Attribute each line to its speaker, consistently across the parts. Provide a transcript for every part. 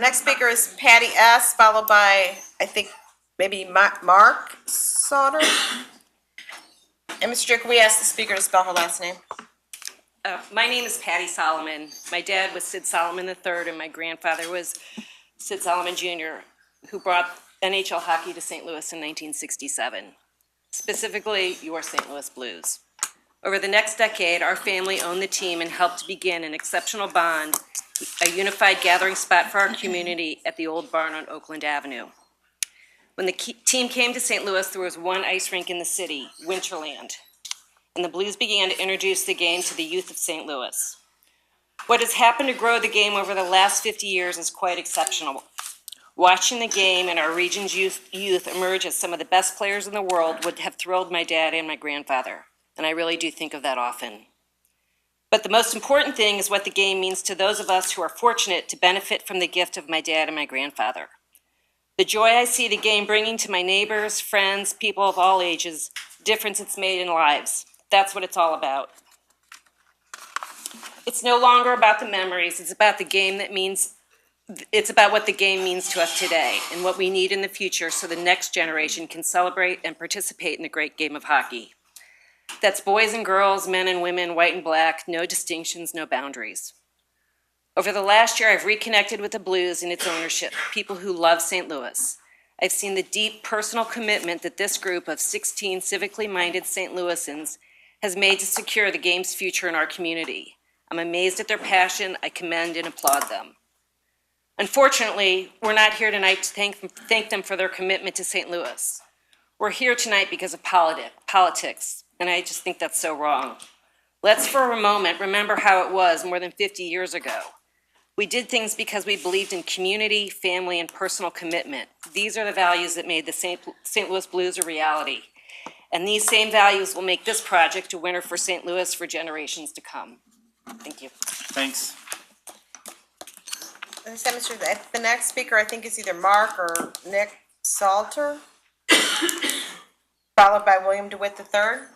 Speaker 1: Next speaker is Patty S., followed by, I think, maybe Mark Sauter. And Mr. Chair, can we ask the speaker to spell her last name?
Speaker 2: My name is Patty Solomon. My dad was Sid Solomon III, and my grandfather was Sid Solomon Jr., who brought NHL hockey to St. Louis in 1967, specifically your St. Louis Blues. Over the next decade, our family owned the team and helped to begin an exceptional bond, a unified gathering spot for our community at the old barn on Oakland Avenue. When the team came to St. Louis, there was one ice rink in the city, Winterland, and the Blues began to introduce the game to the youth of St. Louis. What has happened to grow the game over the last 50 years is quite exceptional. Watching the game and our region's youth emerge as some of the best players in the world would have thrilled my dad and my grandfather, and I really do think of that often. But the most important thing is what the game means to those of us who are fortunate to benefit from the gift of my dad and my grandfather. The joy I see the game bringing to my neighbors, friends, people of all ages, the difference it's made in lives. That's what it's all about. It's no longer about the memories, it's about the game it's about what the game means to us today and what we need in the future so the next generation can celebrate and participate in the great game of hockey. That's boys and girls, men and women, white and black, no distinctions, no boundaries. Over the last year, I've reconnected with the Blues and its ownership, people who love St. Louis. I've seen the deep personal commitment that this group of 16 civically minded St. Louisans has made to secure the game's future in our community. I'm amazed at their passion. I commend and applaud them. Unfortunately, we're not here tonight to thank them for their commitment to St. Louis. We're here tonight because of politics, and I just think that's so wrong. Let's for a moment remember how it was more than 50 years ago. We did things because we believed in community, family, and personal commitment. These are the values that made the St. Louis Blues a reality. And these same values will make this project a winner for St. Louis for generations to come. Thank you.
Speaker 3: Thanks.
Speaker 1: The next speaker, I think, is either Mark or Nick Salter, followed by William DeWitt III.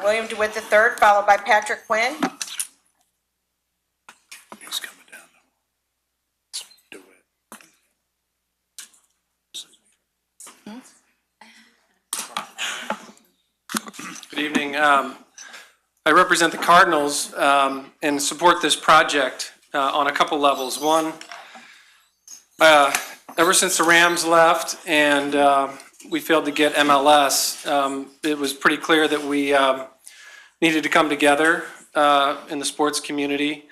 Speaker 1: William DeWitt III, followed by Patrick Quinn.
Speaker 3: He's coming down. Do it. Good evening. I represent the Cardinals and support this project on a couple levels. One, ever since the Rams left and we failed to get MLS, it was pretty clear that we needed to come together in the sports community.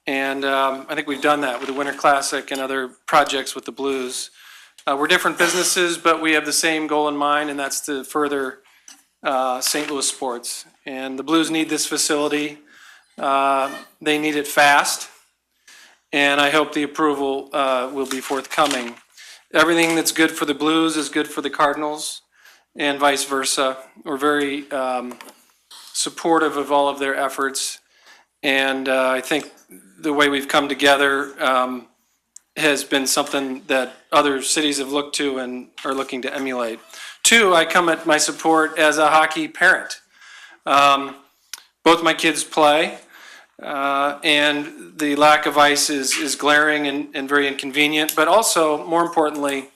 Speaker 3: And I think we've done that with the Winter Classic and other projects with the Blues. We're different businesses, but we have the same goal in mind, and that's to further St. Louis sports. And the Blues need this facility. They need it fast. And I hope the approval will be forthcoming. Everything that's good for the Blues is good for the Cardinals, and vice versa. We're very supportive of all of their efforts, and I think the way we've come together has been something that other cities have looked to and are looking to emulate. Two, I come at my support as a hockey parent. Both my kids play. And the lack of ice is glaring and very inconvenient. But also, more importantly,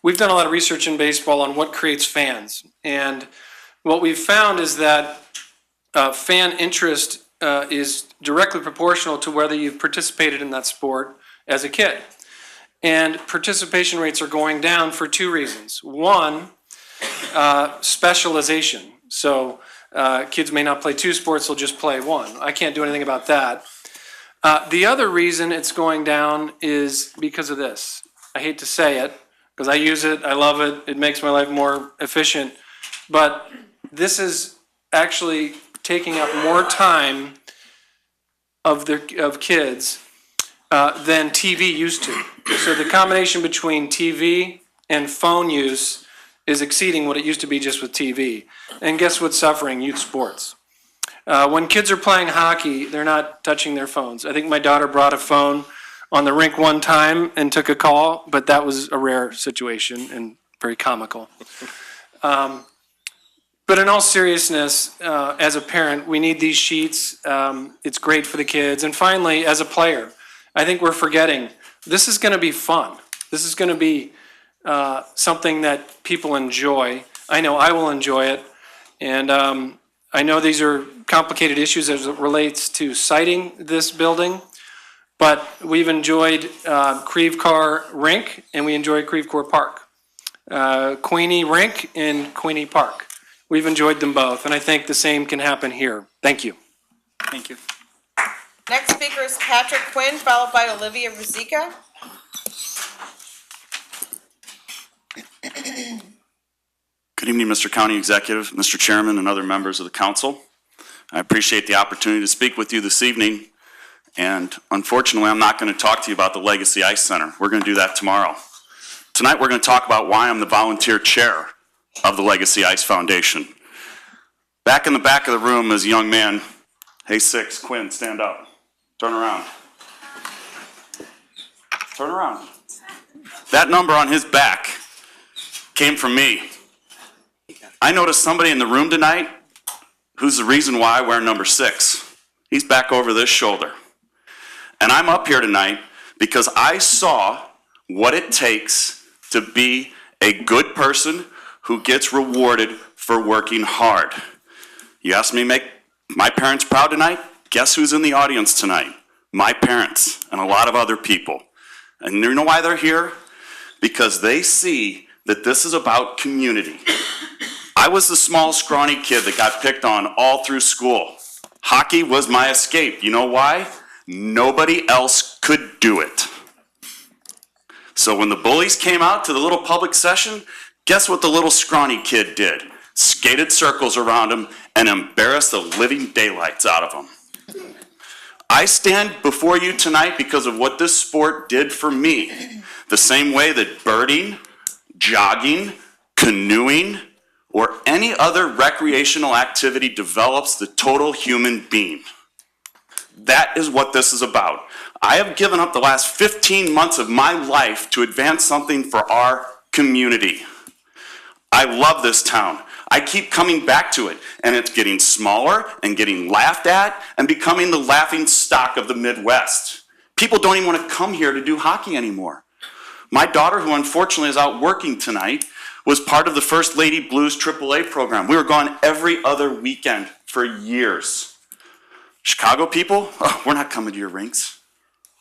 Speaker 3: we've done a lot of research in baseball on what creates fans. And what we've found is that fan interest is directly proportional to whether you've participated in that sport as a kid. And participation rates are going down for two reasons. One, specialization. So kids may not play two sports, they'll just play one. I can't do anything about that. The other reason it's going down is because of this. I hate to say it, because I use it, I love it, it makes my life more efficient, but this is actually taking up more time of kids than TV used to. So the combination between TV and phone use is exceeding what it used to be just with TV. And guess what's suffering? Youth sports. When kids are playing hockey, they're not touching their phones. I think my daughter brought a phone on the rink one time and took a call, but that was a rare situation and very comical. But in all seriousness, as a parent, we need these sheets. It's great for the kids. And finally, as a player, I think we're forgetting this is going to be fun. This is going to be something that people enjoy. I know I will enjoy it. And I know these are complicated issues as it relates to siting this building, but we've enjoyed Creve Car Rink and we enjoyed Creve Coeur Park. Queenie Rink and Queenie Park. We've enjoyed them both, and I think the same can happen here. Thank you.
Speaker 4: Thank you.
Speaker 1: Next speaker is Patrick Quinn, followed by Olivia Ruzicka.
Speaker 5: Good evening, Mr. County Executive, Mr. Chairman, and other members of the council. I appreciate the opportunity to speak with you this evening, and unfortunately, I'm not going to talk to you about the Legacy Ice Center. We're going to do that tomorrow. Tonight, we're going to talk about why I'm the volunteer chair of the Legacy Ice Foundation. Back in the back of the room is a young man. Hey, 6, Quinn, stand up. Turn around. Turn around. That number on his back came from me. I noticed somebody in the room tonight who's the reason why I wear number 6. He's back over this shoulder. And I'm up here tonight because I saw what it takes to be a good person who gets rewarded for working hard. You asked me to make my parents proud tonight? Guess who's in the audience tonight? My parents and a lot of other people. And you know why they're here? Because they see that this is about community. I was the small, scrawny kid that got picked on all through school. Hockey was my escape. You know why? Nobody else could do it. So when the bullies came out to the little public session, guess what the little scrawny kid did? Skated circles around him and embarrassed the living daylights out of him. I stand before you tonight because of what this sport did for me. The same way that birding, jogging, canoeing, or any other recreational activity develops the total human being. That is what this is about. I have given up the last 15 months of my life to advance something for our community. I love this town. I keep coming back to it, and it's getting smaller and getting laughed at and becoming the laughing stock of the Midwest. People don't even want to come here to do hockey anymore. My daughter, who unfortunately is out working tonight, was part of the First Lady Blues AAA program. We were gone every other weekend for years. Chicago people, oh, we're not coming to your rinks.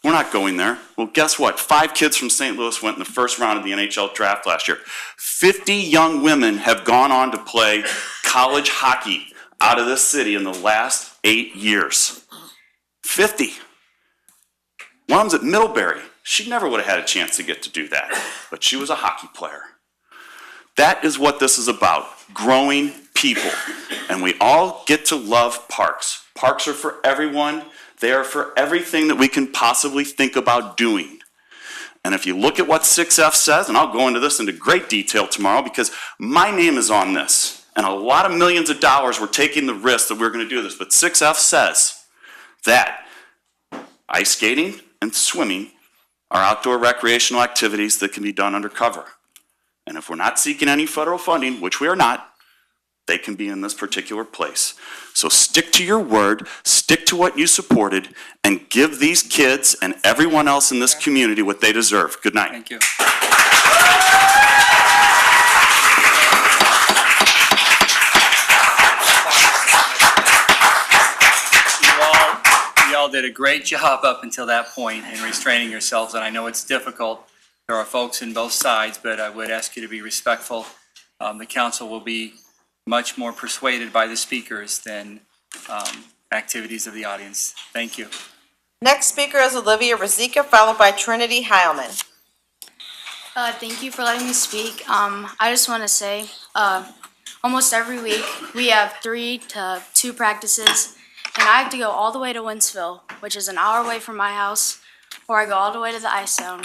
Speaker 5: We're not going there. Well, guess what? 5 kids from St. Louis went in the first round of the NHL draft last year. 50 young women have gone on to play college hockey out of this city in the last 8 years. 50. One of them's at Middlebury. She never would have had a chance to get to do that, but she was a hockey player. That is what this is about, growing people. And we all get to love parks. Parks are for everyone. They are for everything that we can possibly think about doing. And if you look at what 6F says, and I'll go into this into great detail tomorrow because my name is on this, and a lot of millions of dollars were taking the risk that we're going to do this, but 6F says that ice skating and swimming are outdoor recreational activities that can be done undercover. And if we're not seeking any federal funding, which we are not, they can be in this particular place. So stick to your word, stick to what you supported, and give these kids and everyone else in this community what they deserve. Good night.
Speaker 4: Thank you. You all did a great job up until that point in restraining yourselves, and I know it's difficult. There are folks in both sides, but I would ask you to be respectful. The council will be much more persuaded by the speakers than activities of the audience. Thank you.
Speaker 1: Next speaker is Olivia Ruzicka, followed by Trinity Heilman.
Speaker 6: Thank you for letting me speak. I just want to say, almost every week we have 3 to 2 practices, and I have to go all the way to Wentzville, which is an hour away from my house, or I go all the way to the ice zone.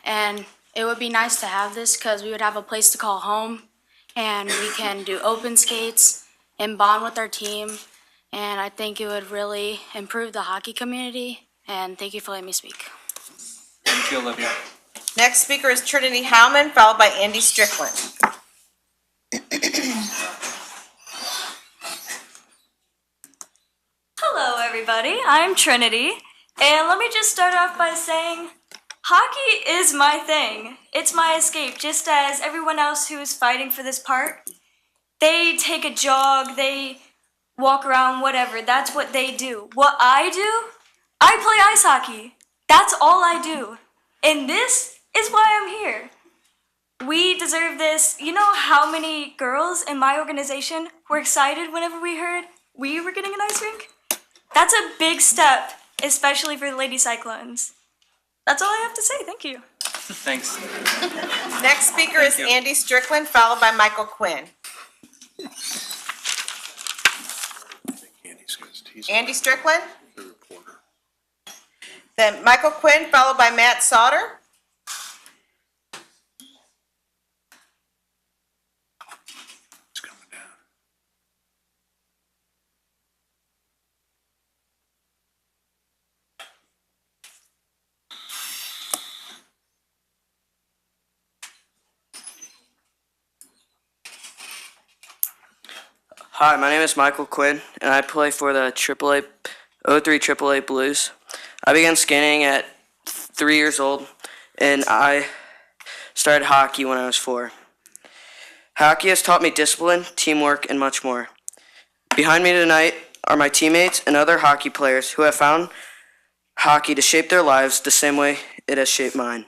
Speaker 6: And it would be nice to have this because we would have a place to call home, and we can do open skates and bond with our team. And I think it would really improve the hockey community. And thank you for letting me speak.
Speaker 4: Thank you, Olivia.
Speaker 1: Next speaker is Trinity Howman, followed by Andy Strickland.
Speaker 7: Hello, everybody. I'm Trinity, and let me just start off by saying hockey is my thing. It's my escape, just as everyone else who is fighting for this part. They take a jog, they walk around, whatever. That's what they do. What I do, I play ice hockey. That's all I do. And this is why I'm here. We deserve this. You know how many girls in my organization were excited whenever we heard we were getting an ice rink? That's a big step, especially for the Lady Cyclones. That's all I have to say. Thank you.
Speaker 4: Thanks.
Speaker 1: Next speaker is
Speaker 4: you.
Speaker 1: Andy Strickland, followed by Michael Quinn. Andy Strickland? Then Michael Quinn, followed by Matt Sauter.
Speaker 8: Hi, my name is Michael Quinn, and I play for the 03 AAA Blues. I began skating at 3 years old, and I started hockey when I was 4. Hockey has taught me discipline, teamwork, and much more. Behind me tonight are my teammates and other hockey players who have found hockey to shape their lives the same way it has shaped mine.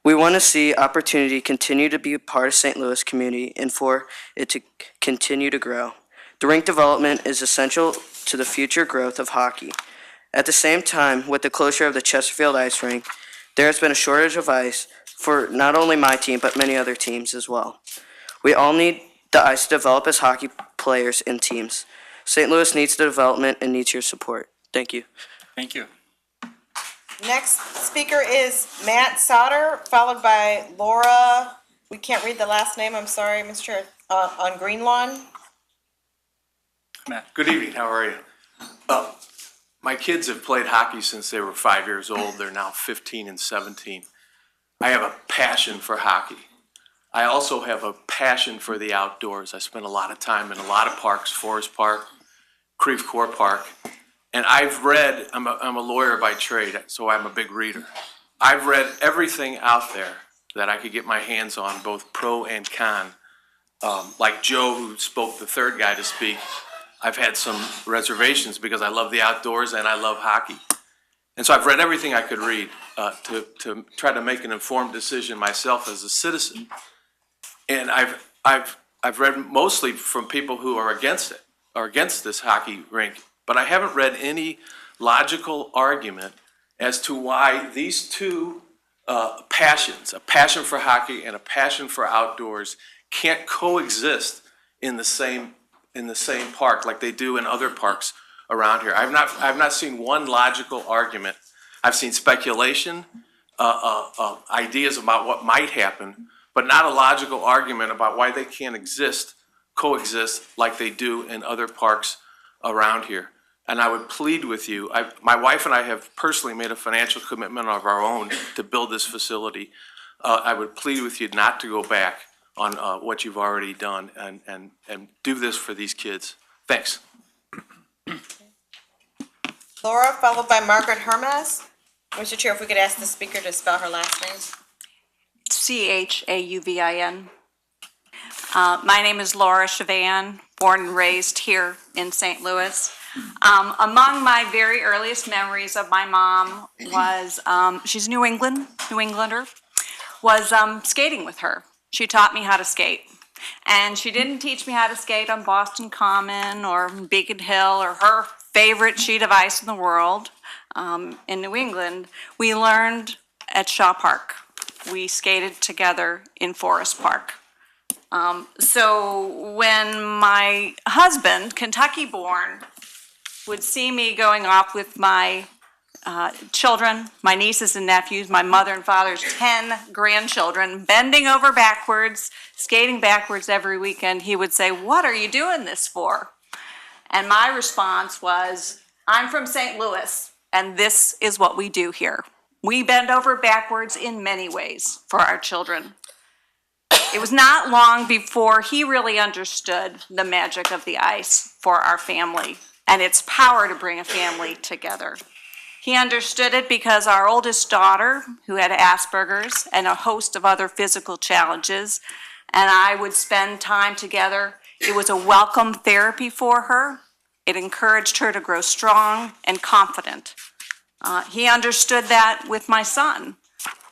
Speaker 8: We want to see opportunity continue to be a part of St. Louis community and for it to continue to grow. The rink development is essential to the future growth of hockey. At the same time, with the closure of the Chesterfield ice rink, there has been a shortage of ice for not only my team, but many other teams as well. We all need the ice to develop as hockey players and teams. St. Louis needs the development and needs your support. Thank you.
Speaker 4: Thank you.
Speaker 1: Next speaker is Matt Sauter, followed by Laura, we can't read the last name, I'm sorry, Mr. On Green Lawn.
Speaker 4: Matt.
Speaker 9: Good evening, how are you? My kids have played hockey since they were 5 years old. They're now 15 and 17. I have a passion for hockey. I also have a passion for the outdoors. I spend a lot of time in a lot of parks, Forest Park, Creve Coeur Park. And I've read, I'm a lawyer by trade, so I'm a big reader. I've read everything out there that I could get my hands on, both pro and con. Like Joe, who spoke, the third guy to speak, I've had some reservations because I love the outdoors and I love hockey. And so I've read everything I could read to try to make an informed decision myself as a citizen. And I've read mostly from people who are against it, or against this hockey rink, but I haven't read any logical argument as to why these two passions, a passion for hockey and a passion for outdoors, can't coexist in the same park like they do in other parks around here. I've not seen one logical argument. I've seen speculation, ideas about what might happen, but not a logical argument about why they can't coexist like they do in other parks around here. And I would plead with you, my wife and I have personally made a financial commitment of our own to build this facility. I would plead with you not to go back on what you've already done and do this for these kids. Thanks.
Speaker 1: Laura, followed by Margaret Hermes. Mr. Chair, if we could ask the speaker to spell her last name.
Speaker 10: Chauvin. My name is Laura Chauvin, born and raised here in St. Louis. Among my very earliest memories of my mom was, she's New Englander, was skating with her. She taught me how to skate. And she didn't teach me how to skate on Boston Common or Beacon Hill or her favorite sheet of ice in the world in New England. We learned at Shaw Park. We skated together in Forest Park. So when my husband, Kentucky-born, would see me going off with my children, my nieces and nephews, my mother and father's 10 grandchildren, bending over backwards, skating backwards every weekend, he would say, "What are you doing this for?" And my response was, "I'm from St. Louis, and this is what we do here." We bend over backwards in many ways for our children. It was not long before he really understood the magic of the ice for our family and its power to bring a family together. He understood it because our oldest daughter, who had Asperger's and a host of other physical challenges, and I would spend time together. It was a welcome therapy for her. It encouraged her to grow strong and confident. He understood that with my son,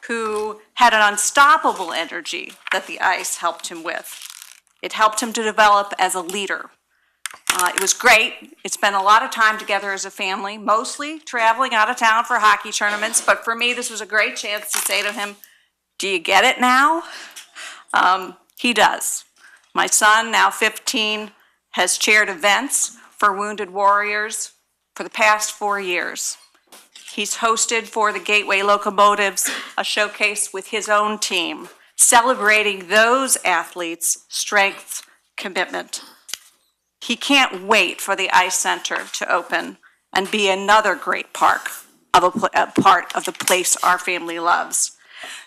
Speaker 10: who had an unstoppable energy that the ice helped him with. It helped him to develop as a leader. It was great. It spent a lot of time together as a family, mostly traveling out of town for hockey tournaments, but for me, this was a great chance to say to him, do you get it now? He does. My son, now 15, has chaired events for Wounded Warriors for the past 4 years. He's hosted for the Gateway Locomotives a showcase with his own team, celebrating those athletes' strength, commitment. He can't wait for the Ice Center to open and be another great part of the place our family loves.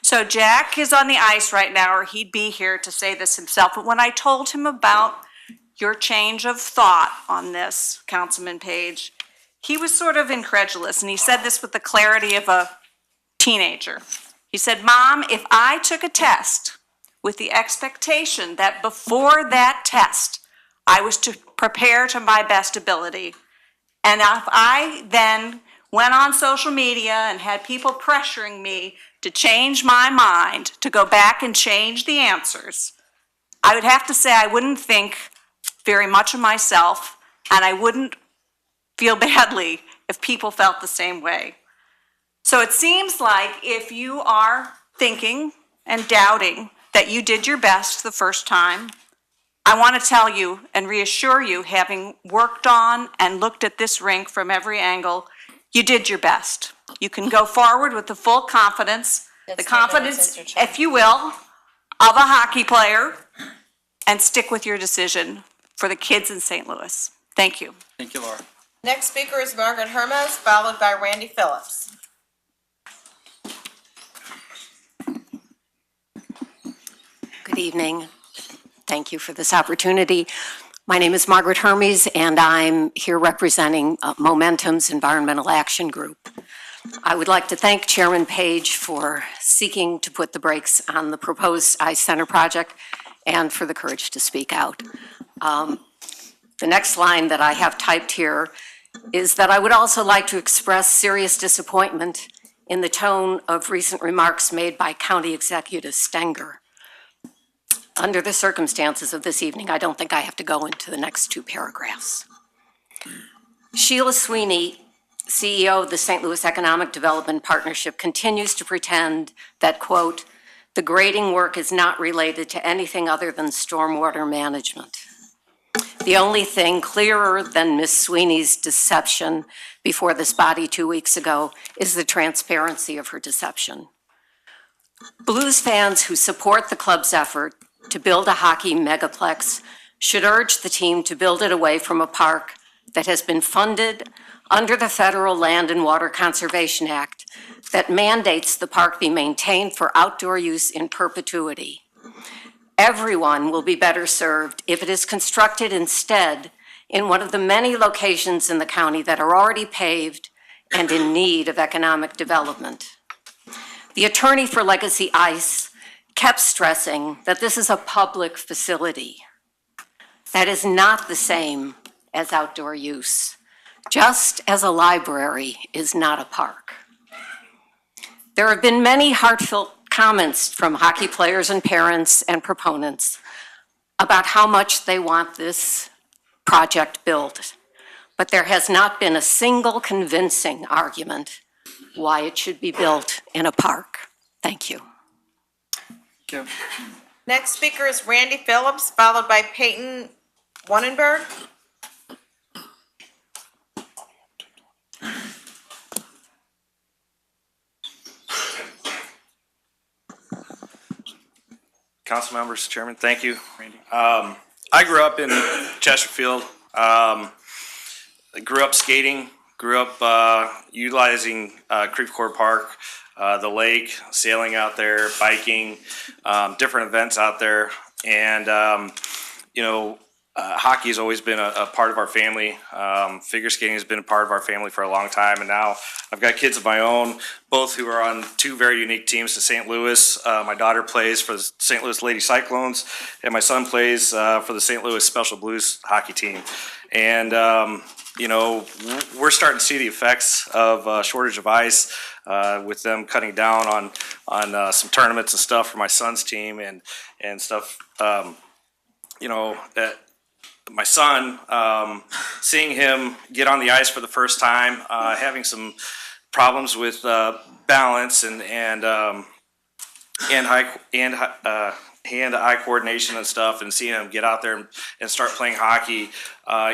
Speaker 10: So Jack is on the ice right now, or he'd be here to say this himself. But when I told him about your change of thought on this, Councilman Page, he was sort of incredulous, and he said this with the clarity of a teenager. He said, Mom, if I took a test with the expectation that before that test, I was to prepare to my best ability, and if I then went on social media and had people pressuring me to change my mind, to go back and change the answers, I would have to say I wouldn't think very much of myself, and I wouldn't feel badly if people felt the same way. So it seems like if you are thinking and doubting that you did your best the first time, I want to tell you and reassure you, having worked on and looked at this rink from every angle, you did your best. You can go forward with the full confidence, the confidence, if you will, of a hockey player, and stick with your decision for the kids in St. Louis. Thank you.
Speaker 4: Thank you, Laura.
Speaker 1: Next speaker is Margaret Hermos, followed by Randy Phillips.
Speaker 11: Good evening. Thank you for this opportunity. My name is Margaret Hermes, and I'm here representing Momentum's Environmental Action Group. I would like to thank Chairman Page for seeking to put the brakes on the proposed Ice Center project and for the courage to speak out. The next line that I have typed here is that I would also like to express serious disappointment in the tone of recent remarks made by County Executive Stenger. Under the circumstances of this evening, I don't think I have to go into the next two paragraphs. Sheila Sweeney, CEO of the St. Louis Economic Development Partnership, continues to pretend that, quote, the grading work is not related to anything other than stormwater management. The only thing clearer than Ms. Sweeney's deception before this body 2 weeks ago is the transparency of her deception. Blues fans who support the club's effort to build a hockey megaplex should urge the team to build it away from a park that has been funded under the Federal Land and Water Conservation Act that mandates the park be maintained for outdoor use in perpetuity. Everyone will be better served if it is constructed instead in one of the many locations in the county that are already paved and in need of economic development. The attorney for Legacy Ice kept stressing that this is a public facility. That is not the same as outdoor use, just as a library is not a park. There have been many heartfelt comments from hockey players and parents and proponents about how much they want this project built, but there has not been a single convincing argument why it should be built in a park. Thank you.
Speaker 4: Thank you.
Speaker 1: Next speaker is Randy Phillips, followed by Peyton Wannenberg.
Speaker 12: Council members, Chairman, thank you.
Speaker 4: Randy.
Speaker 12: I grew up in Chesterfield. I grew up skating, grew up utilizing Creve Coeur Park, the lake, sailing out there, biking, different events out there. And, hockey has always been a part of our family. Figure skating has been a part of our family for a long time. And now I've got kids of my own, both who are on two very unique teams to St. Louis. My daughter plays for the St. Louis Lady Cyclones, and my son plays for the St. Louis Special Blues hockey team. And, we're starting to see the effects of shortage of ice with them cutting down on some tournaments and stuff for my son's team and stuff. My son, seeing him get on the ice for the first time, having some problems with balance and hand-eye coordination and stuff, and seeing him get out there and start playing hockey,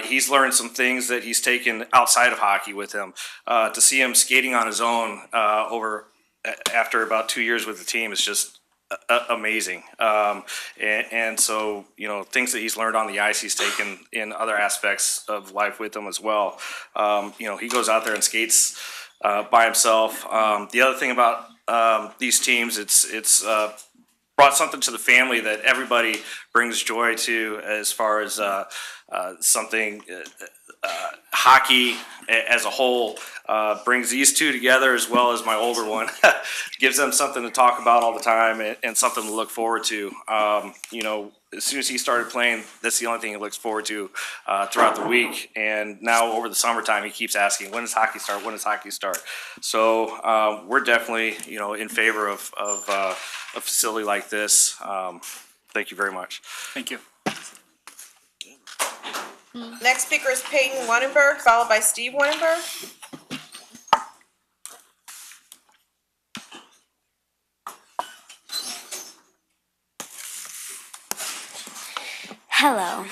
Speaker 12: he's learned some things that he's taken outside of hockey with him. To see him skating on his own after about 2 years with the team is just amazing. And so, things that he's learned on the ice, he's taken in other aspects of life with him as well. He goes out there and skates by himself. The other thing about these teams, it's brought something to the family that everybody brings joy to, as far as something hockey as a whole brings these two together, as well as my older one. Gives them something to talk about all the time and something to look forward to. As soon as he started playing, that's the only thing he looks forward to throughout the week. And now over the summertime, he keeps asking, when does hockey start? When does hockey start? So we're definitely, in favor of a facility like this. Thank you very much.
Speaker 4: Thank you.
Speaker 1: Next speaker is Peyton Wannenberg, followed by Steve Wannenberg.
Speaker 13: Hello,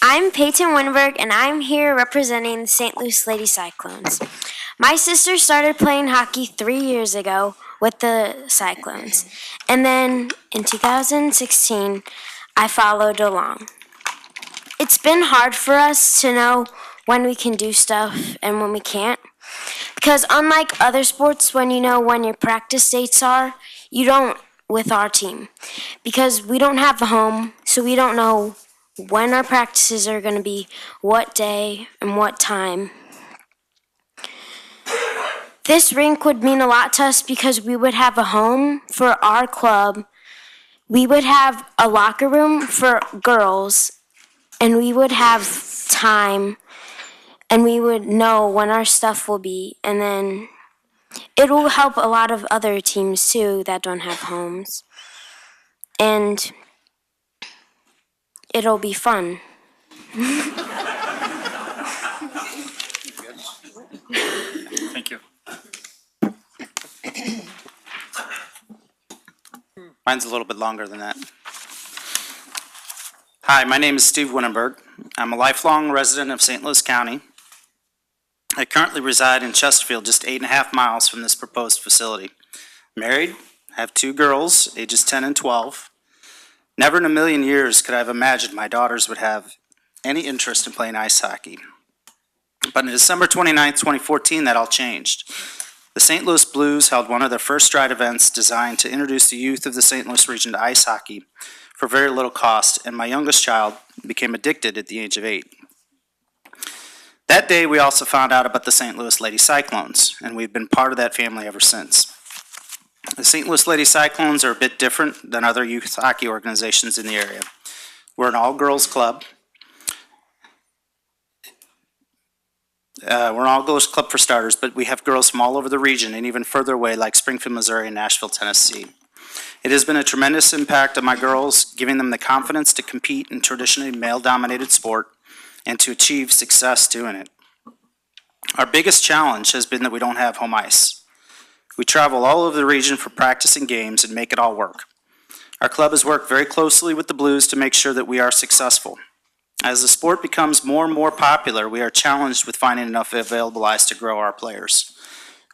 Speaker 13: I'm Peyton Winberg, and I'm here representing the St. Louis Lady Cyclones. My sister started playing hockey 3 years ago with the Cyclones, and then in 2016, I followed along. It's been hard for us to know when we can do stuff and when we can't, because unlike other sports, when you know when your practice dates are, you don't with our team, because we don't have a home, so we don't know when our practices are going to be, what day, and what time. This rink would mean a lot to us because we would have a home for our club, we would have a locker room for girls, and we would have time, and we would know when our stuff will be, and then it will help a lot of other teams too that don't have homes. And it'll be fun.
Speaker 4: Thank you.
Speaker 14: Mine's a little bit longer than that. Hi, my name is Steve Winenberg. I'm a lifelong resident of St. Louis County. I currently reside in Chesterfield, just 8.5 miles from this proposed facility. Married, have 2 girls, ages 10 and 12. Never in a million years could I have imagined my daughters would have any interest in playing ice hockey. But on December 29th, 2014, that all changed. The St. Louis Blues held one of their first stride events designed to introduce the youth of the St. Louis region to ice hockey for very little cost, and my youngest child became addicted at the age of 8. That day, we also found out about the St. Louis Lady Cyclones, and we've been part of that family ever since. The St. Louis Lady Cyclones are a bit different than other youth hockey organizations in the area. We're an all-girls club. We're an all-girls club for starters, but we have girls from all over the region and even further away, like Springfield, Missouri, and Nashville, Tennessee. It has been a tremendous impact on my girls, giving them the confidence to compete in traditionally male-dominated sport and to achieve success doing it. Our biggest challenge has been that we don't have home ice. We travel all over the region for practice and games and make it all work. Our club has worked very closely with the Blues to make sure that we are successful. As the sport becomes more and more popular, we are challenged with finding enough available ice to grow our players.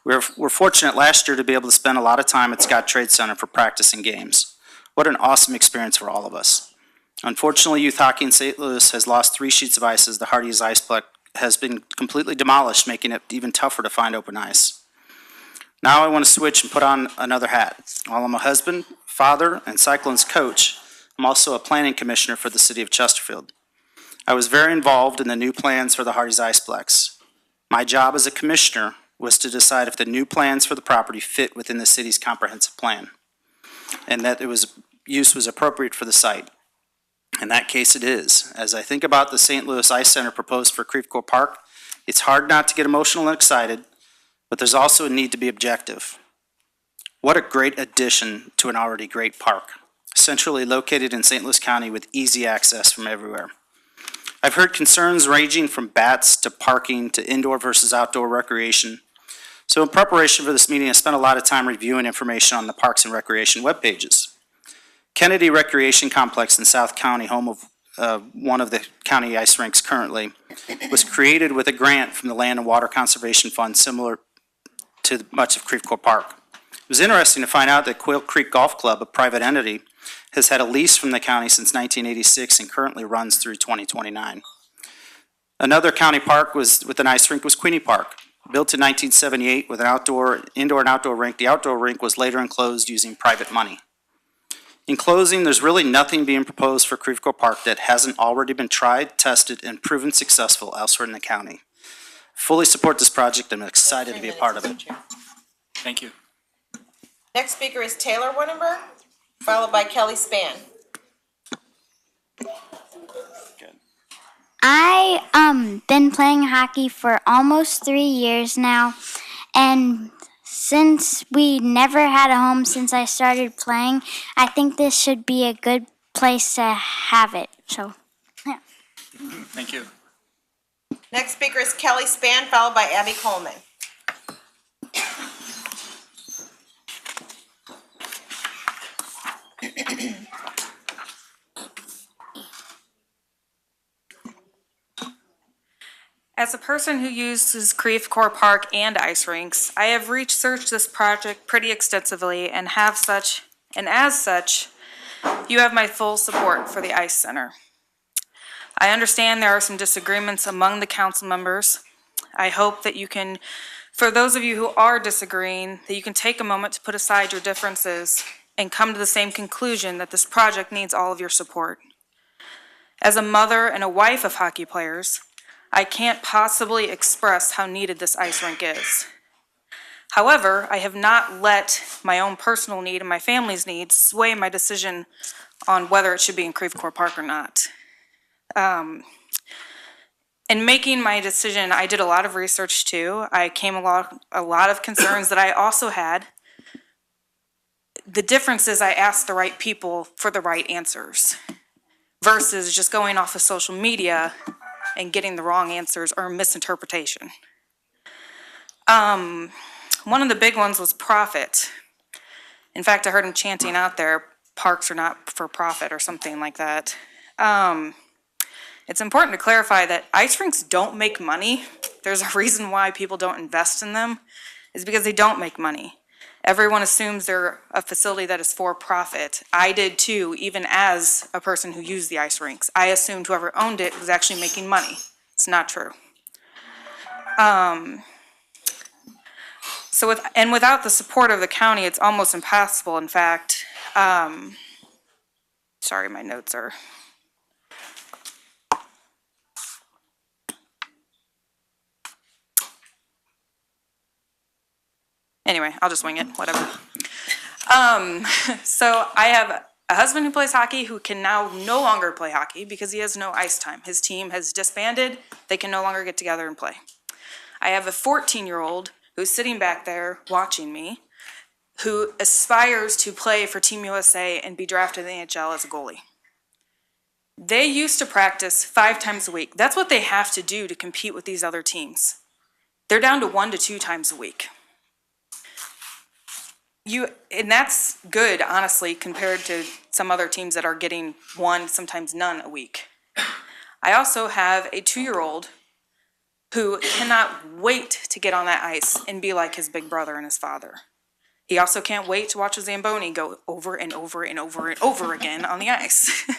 Speaker 14: We're fortunate last year to be able to spend a lot of time at Scott Trade Center for practice and games. What an awesome experience for all of us. Unfortunately, youth hockey in St. Louis has lost 3 sheets of ice as the Hardee's Iceplex has been completely demolished, making it even tougher to find open ice. Now I want to switch and put on another hat. While I'm a husband, father, and Cyclones coach, I'm also a planning commissioner for the city of Chesterfield. I was very involved in the new plans for the Hardee's Iceplex. My job as a commissioner was to decide if the new plans for the property fit within the city's comprehensive plan, and that use was appropriate for the site. In that case, it is. As I think about the St. Louis Ice Center proposed for Creve Coeur Park, it's hard not to get emotional and excited, but there's also a need to be objective. What a great addition to an already great park, centrally located in St. Louis County with easy access from everywhere. I've heard concerns ranging from bats to parking to indoor versus outdoor recreation. So in preparation for this meeting, I spent a lot of time reviewing information on the Parks and Recreation web pages. Kennedy Recreation Complex in South County, home of one of the county ice rinks currently, was created with a grant from the Land and Water Conservation Fund similar to much of Creve Coeur Park. It was interesting to find out that Quail Creek Golf Club, a private entity, has had a lease from the county since 1986 and currently runs through 2029. Another county park with an ice rink was Queenie Park. Built in 1978 with an indoor and outdoor rink, the outdoor rink was later enclosed using private money. In closing, there's really nothing being proposed for Creve Coeur Park that hasn't already been tried, tested, and proven successful elsewhere in the county. Fully support this project and I'm excited to be a part of it.
Speaker 4: Thank you.
Speaker 1: Next speaker is Taylor Windenberg, followed by Kelly Span.
Speaker 15: I been playing hockey for almost 3 years now, and since we never had a home since I started playing, I think this should be a good place to have it. So, yeah.
Speaker 4: Thank you.
Speaker 1: Next speaker is Kelly Span, followed by Abby Coleman.
Speaker 16: As a person who uses Creve Coeur Park and ice rinks, I have researched this project pretty extensively and as such, you have my full support for the Ice Center. I understand there are some disagreements among the council members. I hope that you can, for those of you who are disagreeing, that you can take a moment to put aside your differences and come to the same conclusion that this project needs all of your support. As a mother and a wife of hockey players, I can't possibly express how needed this ice rink is. However, I have not let my own personal need and my family's needs sway my decision on whether it should be in Creve Coeur Park or not. In making my decision, I did a lot of research too. I came along a lot of concerns that I also had. The difference is I asked the right people for the right answers versus just going off of social media and getting the wrong answers or misinterpretation. One of the big ones was profit. In fact, I heard him chanting out there, parks are not for profit or something like that. It's important to clarify that ice rinks don't make money. There's a reason why people don't invest in them, is because they don't make money. Everyone assumes they're a facility that is for profit. I did too, even as a person who used the ice rinks. I assumed whoever owned it was actually making money. It's not true. Without the support of the county, it's almost impossible. In fact, sorry, my notes are. Anyway, I'll just wing it, whatever. So I have a husband who plays hockey who can now no longer play hockey because he has no ice time. His team has disbanded. They can no longer get together and play. I have a 14-year-old who's sitting back there watching me, who aspires to play for Team USA and be drafted in the NHL as a goalie. They used to practice 5 times a week. That's what they have to do to compete with these other teams. They're down to 1 to 2 times a week. And that's good, honestly, compared to some other teams that are getting 1, sometimes none a week. I also have a 2-year-old who cannot wait to get on that ice and be like his big brother and his father. He also can't wait to watch a Zamboni go over and over and over and over again on the ice.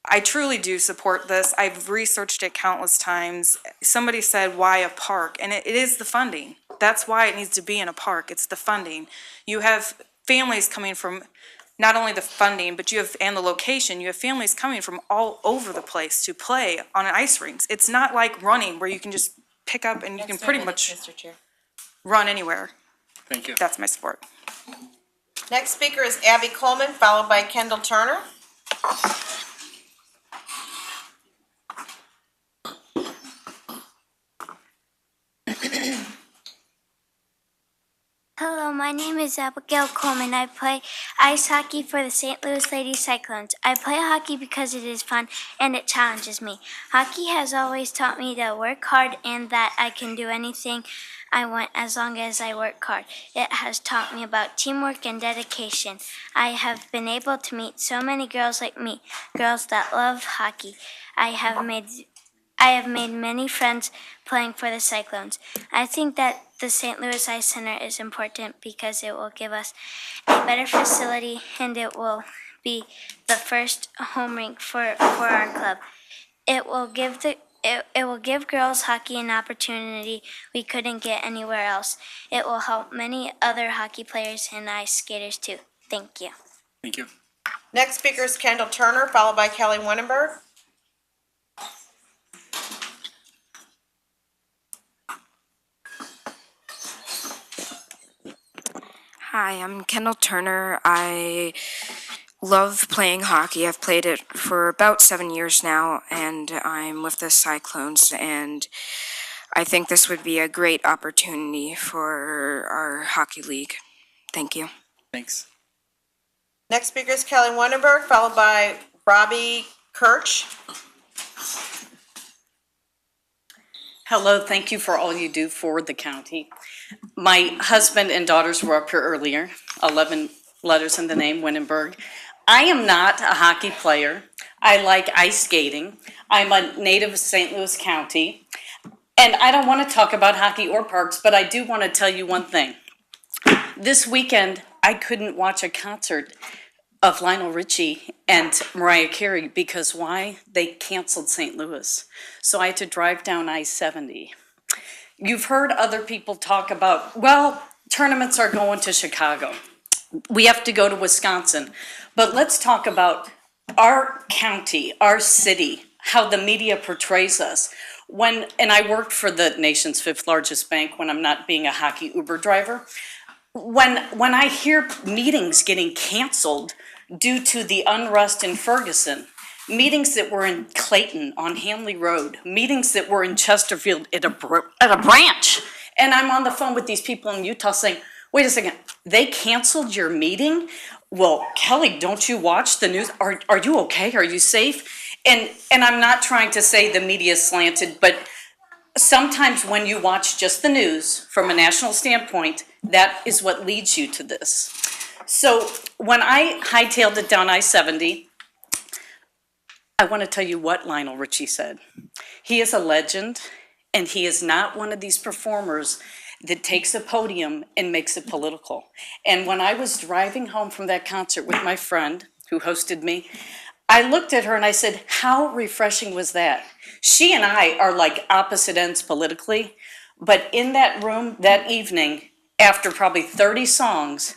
Speaker 16: I truly do support this. I've researched it countless times. Somebody said, why a park? And it is the funding. That's why it needs to be in a park. It's the funding. You have families coming from not only the funding, but and the location. You have families coming from all over the place to play on ice rinks. It's not like running where you can just pick up and you can pretty much
Speaker 1: Mr. Chair.
Speaker 16: run anywhere.
Speaker 4: Thank you.
Speaker 16: That's my support.
Speaker 1: Next speaker is Abby Coleman, followed by Kendall Turner.
Speaker 15: Hello, my name is Abigail Coleman. I play ice hockey for the St. Louis Lady Cyclones. I play hockey because it is fun and it challenges me. Hockey has always taught me to work hard and that I can do anything I want as long as I work hard. It has taught me about teamwork and dedication. I have been able to meet so many girls like me, girls that love hockey. I have made many friends playing for the Cyclones. I think that the St. Louis Ice Center is important because it will give us a better facility and it will be the first home rink for our club. It will give girls hockey an opportunity we couldn't get anywhere else. It will help many other hockey players and ice skaters too. Thank you.
Speaker 4: Thank you.
Speaker 1: Next speaker is Kendall Turner, followed by Kelly Winenberg.
Speaker 17: Hi, I'm Kendall Turner. I love playing hockey. I've played it for about 7 years now, and I'm with the Cyclones, and I think this would be a great opportunity for our hockey league. Thank you.
Speaker 4: Thanks.
Speaker 1: Next speaker is Kelly Winenberg, followed by Robbie Kirch.
Speaker 18: Hello, thank you for all you do for the county. My husband and daughters were up here earlier, 11 letters in the name, Winenberg. I am not a hockey player. I like ice skating. I'm a native of St. Louis County. And I don't want to talk about hockey or parks, but I do want to tell you one thing. This weekend, I couldn't watch a concert of Lionel Richie and Mariah Carey because why? They canceled St. Louis. So I had to drive down I-70. You've heard other people talk about, well, tournaments are going to Chicago. We have to go to Wisconsin. But let's talk about our county, our city, how the media portrays us. And I worked for the nation's 5th largest bank when I'm not being a hockey Uber driver. When I hear meetings getting canceled due to the unrest in Ferguson, meetings that were in Clayton on Hanley Road, meetings that were in Chesterfield at a branch. And I'm on the phone with these people in Utah saying, wait a second, they canceled your meeting? Well, Kelly, don't you watch the news? Are you okay? Are you safe? And I'm not trying to say the media is slanted, but sometimes when you watch just the news from a national standpoint, that is what leads you to this. So when I hightailed it down I-70, I want to tell you what Lionel Richie said. He is a legend, and he is not one of these performers that takes a podium and makes it political. And when I was driving home from that concert with my friend who hosted me, I looked at her and I said, how refreshing was that? She and I are like opposite ends politically, but in that room that evening, after probably 30 songs,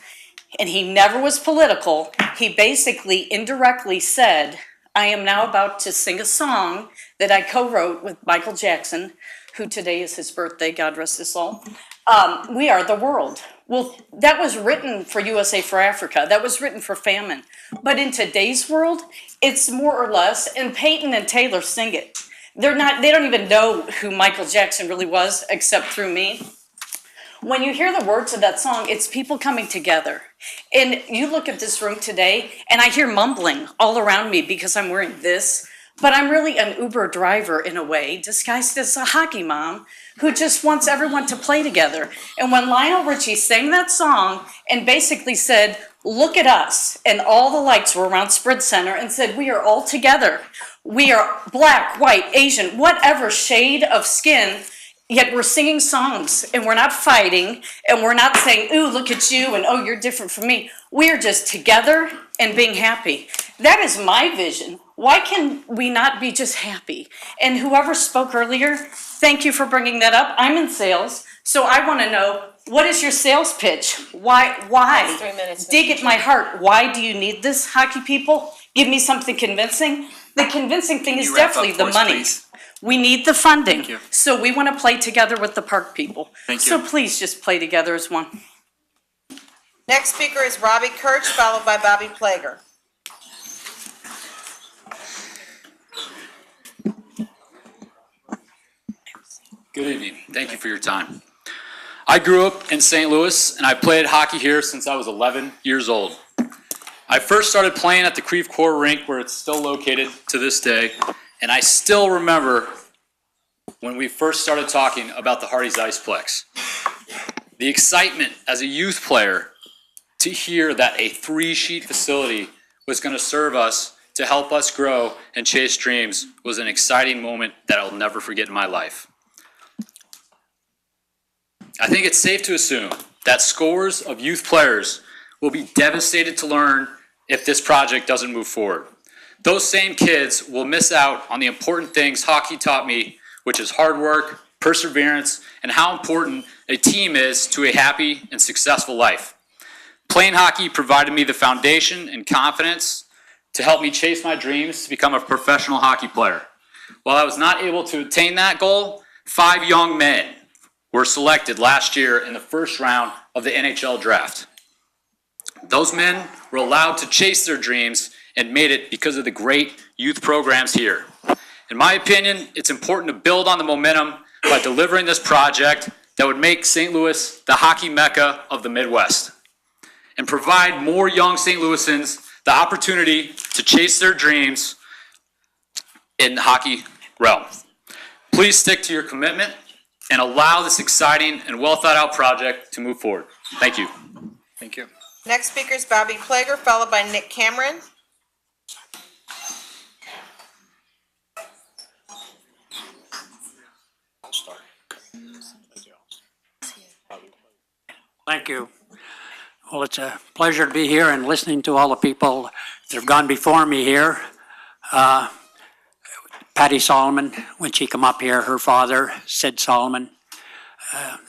Speaker 18: and he never was political, he basically indirectly said, I am now about to sing a song that I co-wrote with Michael Jackson, who today is his birthday, God rest his soul. We Are the World. Well, that was written for USA for Africa. That was written for famine. But in today's world, it's more or less, and Peyton and Taylor sing it. They don't even know who Michael Jackson really was, except through me. When you hear the words of that song, it's people coming together. And you look at this room today, and I hear mumbling all around me because I'm wearing this, but I'm really an Uber driver in a way, disguised as a hockey mom who just wants everyone to play together. And when Lionel Richie sang that song and basically said, look at us, and all the lights were around Sprint Center and said, we are all together. We are black, white, Asian, whatever shade of skin, yet we're singing songs and we're not fighting and we're not saying, ooh, look at you and oh, you're different from me. We are just together and being happy. That is my vision. Why can we not be just happy? And whoever spoke earlier, thank you for bringing that up. I'm in sales, so I want to know, what is your sales pitch? Why?
Speaker 1: That's 3 minutes, Mr.
Speaker 18: Dig at my heart. Why do you need this, hockey people? Give me something convincing. The convincing thing is
Speaker 4: you wrap up
Speaker 18: definitely the
Speaker 4: for us,
Speaker 18: money.
Speaker 4: please?
Speaker 18: We need the funding.
Speaker 4: Thank you.
Speaker 18: So we want to play together with the park people.
Speaker 4: Thank
Speaker 18: So
Speaker 4: you.
Speaker 18: please just play together as one.
Speaker 1: Next speaker is Robbie Kirch, followed by Bobby Plager.
Speaker 19: Good evening. Thank you for your time. I grew up in St. Louis, and I played hockey here since I was 11 years old. I first started playing at the Creve Coeur rink, where it's still located to this day, and I still remember when we first started talking about the Hardee's Iceplex. The excitement as a youth player to hear that a 3-sheet facility was going to serve us to help us grow and chase dreams was an exciting moment that I'll never forget in my life. I think it's safe to assume that scores of youth players will be devastated to learn if this project doesn't move forward. Those same kids will miss out on the important things hockey taught me, which is hard work, perseverance, and how important a team is to a happy and successful life. Playing hockey provided me the foundation and confidence to help me chase my dreams to become a professional hockey player. While I was not able to attain that goal, 5 young men were selected last year in the first round of the NHL draft. Those men were allowed to chase their dreams and made it because of the great youth programs here. In my opinion, it's important to build on the momentum by delivering this project that would make St. Louis the hockey mecca of the Midwest and provide more young St. Louisans the opportunity to chase their dreams in the hockey realm. Please stick to your commitment and allow this exciting and well thought out project to move forward. Thank you.
Speaker 4: Thank you.
Speaker 1: Next speaker is Bobby Plager, followed by Nick Cameron.
Speaker 20: Thank you. Well, it's a pleasure to be here and listening to all the people that have gone before me here. Patty Solomon, when she come up here, her father, Sid Solomon,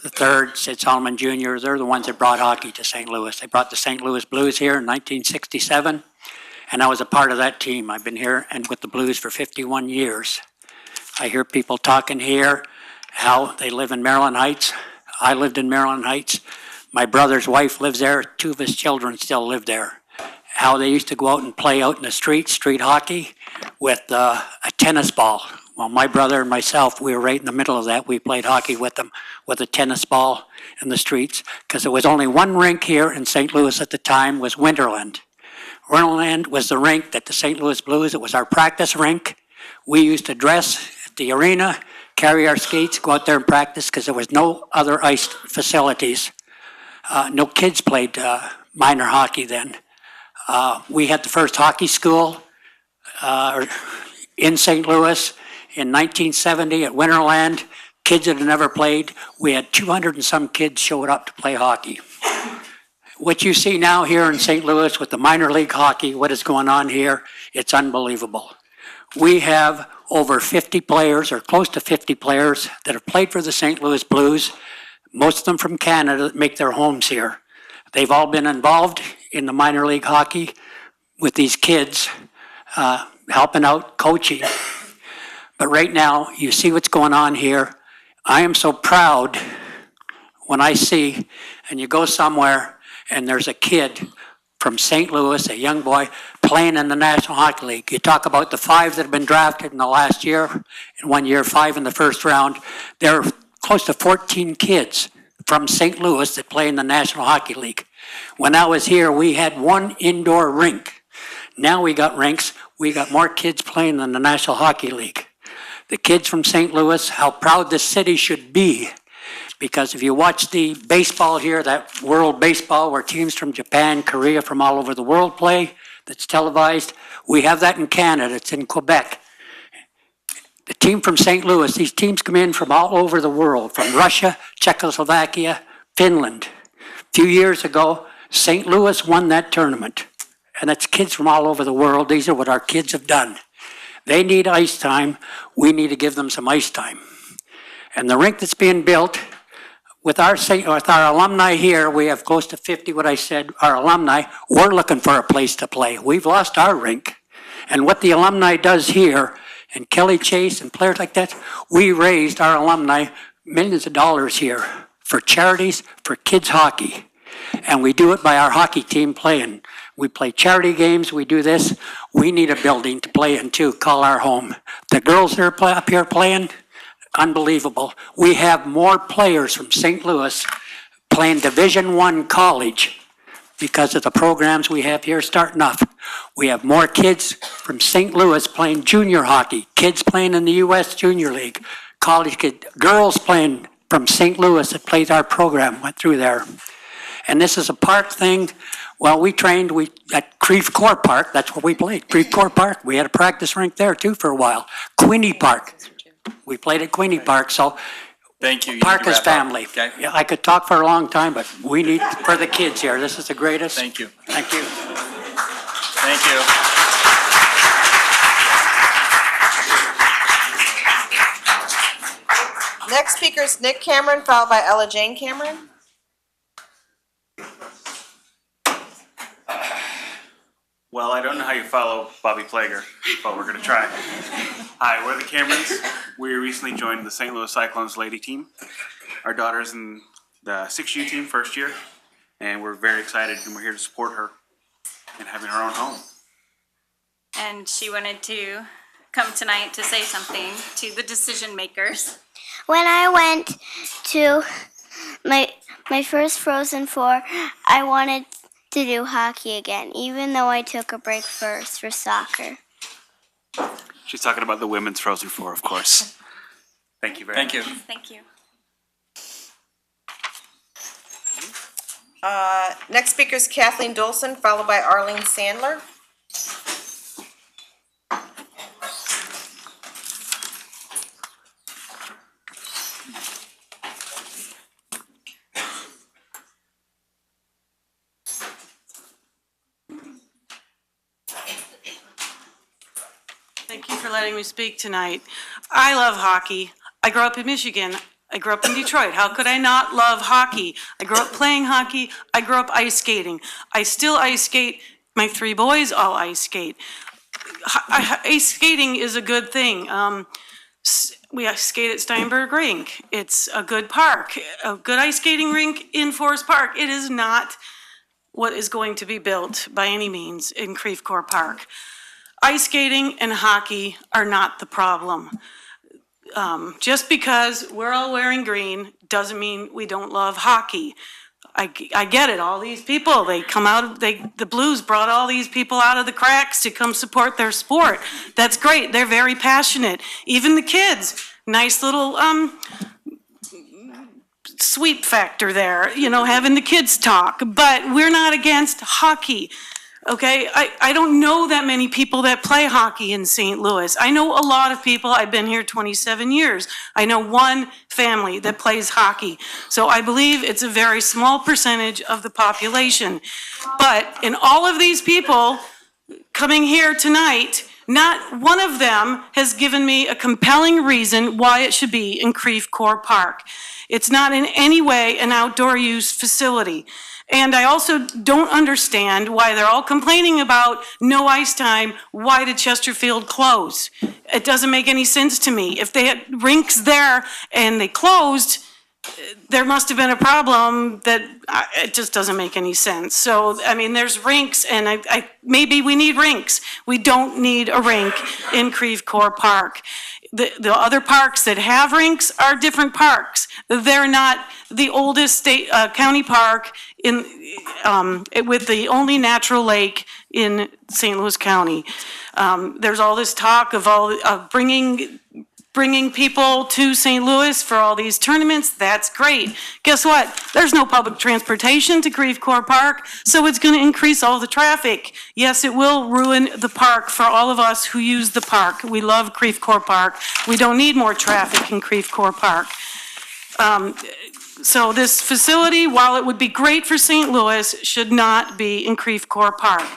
Speaker 20: the third, Sid Solomon Jr., they're the ones that brought hockey to St. Louis. They brought the St. Louis Blues here in 1967, and I was a part of that team. I've been here and with the Blues for 51 years. I hear people talking here how they live in Maryland Heights. I lived in Maryland Heights. My brother's wife lives there. 2 of his children still live there. How they used to go out and play out in the street hockey, with a tennis ball. Well, my brother and myself, we were right in the middle of that. We played hockey with them with a tennis ball in the streets, because there was only one rink here in St. Louis at the time, was Winterland. Winterland was the rink that the St. Louis Blues, it was our practice rink. We used to dress at the arena, carry our skates, go out there and practice, because there was no other ice facilities. No kids played minor hockey then. We had the first hockey school in St. Louis in 1970 at Winterland. Kids that had never played, we had 200 and some kids showed up to play hockey. What you see now here in St. Louis with the minor league hockey, what is going on here, it's unbelievable. We have over 50 players, or close to 50 players, that have played for the St. Louis Blues, most of them from Canada, that make their homes here. They've all been involved in the minor league hockey with these kids, helping out, coaching. But right now, you see what's going on here. I am so proud when I see, and you go somewhere, and there's a kid from St. Louis, a young boy, playing in the National Hockey League. You talk about the 5 that have been drafted in the last year, in 1 year, 5 in the first round. There are close to 14 kids from St. Louis that play in the National Hockey League. When I was here, we had 1 indoor rink. Now we got rinks. We got more kids playing in the National Hockey League. The kids from St. Louis, how proud this city should be. Because if you watch the baseball here, that World Baseball, where teams from Japan, Korea, from all over the world play, that's televised, we have that in Canada. It's in Quebec. The team from St. Louis, these teams come in from all over the world, from Russia, Czechoslovakia, Finland. A few years ago, St. Louis won that tournament. And that's kids from all over the world. These are what our kids have done. They need ice time. We need to give them some ice time. And the rink that's being built, with our alumni here, we have close to 50, what I said, our alumni, we're looking for a place to play. We've lost our rink. And what the alumni does here, and Kelly Chase and players like that, we raised our alumni millions of dollars here for charities, for kids hockey. And we do it by our hockey team playing. We play charity games, we do this. We need a building to play in too, call our home. The girls that are up here playing, unbelievable. We have more players from St. Louis playing Division I college because of the programs we have here starting off. We have more kids from St. Louis playing junior hockey, kids playing in the U.S. Junior League, college kids, girls playing from St. Louis that plays our program, went through there. And this is a park thing. Well, we trained at Creve Coeur Park. That's where we played, Creve Coeur Park. We had a practice rink there too for a while. Queenie Park. We played at Queenie Park, so
Speaker 4: Thank you.
Speaker 20: park is family.
Speaker 4: Okay.
Speaker 20: Yeah, I could talk for a long time, but we need for the kids here. This is the greatest.
Speaker 4: Thank you.
Speaker 20: Thank you.
Speaker 4: Thank you.
Speaker 1: Next speaker is Nick Cameron, followed by Ella Jane Cameron.
Speaker 21: Well, I don't know how you follow Bobby Plager, but we're gonna try. Hi, we're the Camerons. We recently joined the St. Louis Cyclones lady team. Our daughter's in the 6U team, first year, and we're very excited and we're here to support her in having her own home.
Speaker 10: And she wanted to come tonight to say something to the decision makers.
Speaker 15: When I went to my first Frozen Four, I wanted to do hockey again, even though I took a break first for soccer.
Speaker 21: She's talking about the women's Frozen Four, of course. Thank you very much.
Speaker 4: Thank you.
Speaker 10: Thank you.
Speaker 1: Next speaker is Kathleen Dolson, followed by Arlene Sandler.
Speaker 22: Thank you for letting me speak tonight. I love hockey. I grew up in Michigan. I grew up in Detroit. How could I not love hockey? I grew up playing hockey. I grew up ice skating. I still ice skate. My 3 boys all ice skate. Ice skating is a good thing. We skate at Steinberg Rink. It's a good park, a good ice skating rink in Forest Park. It is not what is going to be built by any means in Creve Coeur Park. Ice skating and hockey are not the problem. Just because we're all wearing green doesn't mean we don't love hockey. I get it, all these people, they come out, the Blues brought all these people out of the cracks to come support their sport. That's great, they're very passionate. Even the kids, nice little sweep factor there, you know, having the kids talk, but we're not against hockey. Okay, I don't know that many people that play hockey in St. Louis. I know a lot of people. I've been here 27 years. I know one family that plays hockey. So I believe it's a very small percentage of the population. But in all of these people coming here tonight, not one of them has given me a compelling reason why it should be in Creve Coeur Park. It's not in any way an outdoor use facility. And I also don't understand why they're all complaining about no ice time. Why did Chesterfield close? It doesn't make any sense to me. If they had rinks there and they closed, there must have been a problem that it just doesn't make any sense. So, I mean, there's rinks and maybe we need rinks. We don't need a rink in Creve Coeur Park. The other parks that have rinks are different parks. They're not the oldest state county park in with the only natural lake in St. Louis County. There's all this talk of bringing people to St. Louis for all these tournaments. That's great. Guess what? There's no public transportation to Creve Coeur Park, so it's going to increase all the traffic. Yes, it will ruin the park for all of us who use the park. We love Creve Coeur Park. We don't need more traffic in Creve Coeur Park. So this facility, while it would be great for St. Louis, should not be in Creve Coeur Park.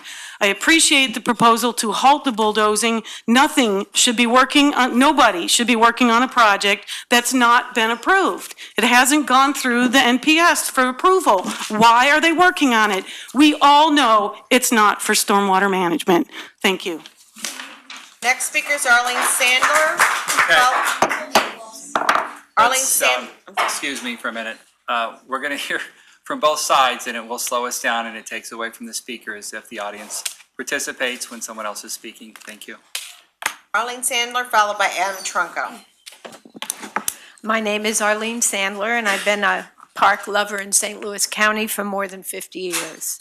Speaker 22: I appreciate the proposal to halt the bulldozing. Nobody should be working on a project that's not been approved. It hasn't gone through the NPS for approval. Why are they working on it? We all know it's not for stormwater management. Thank you.
Speaker 1: Next speaker is Arlene Sandler. Arlene Sandler.
Speaker 4: Excuse me for a minute. We're going to hear from both sides, and it will slow us down, and it takes away from the speakers if the audience participates when someone else is speaking. Thank you.
Speaker 1: Arlene Sandler, followed by Adam Trunco.
Speaker 2: My name is Arlene Sandler, and I've been a park lover in St. Louis County for more than 50 years.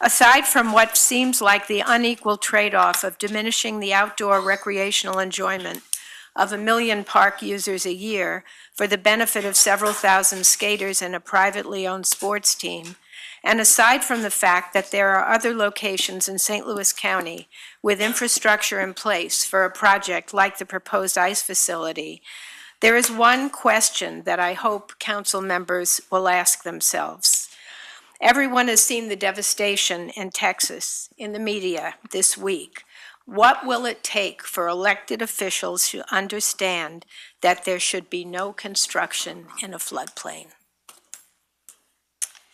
Speaker 2: Aside from what seems like the unequal trade-off of diminishing the outdoor recreational enjoyment of 1 million park users a year for the benefit of several thousand skaters and a privately owned sports team, and aside from the fact that there are other locations in St. Louis County with infrastructure in place for a project like the proposed ice facility, there is one question that I hope council members will ask themselves. Everyone has seen the devastation in Texas in the media this week. What will it take for elected officials to understand that there should be no construction in a floodplain?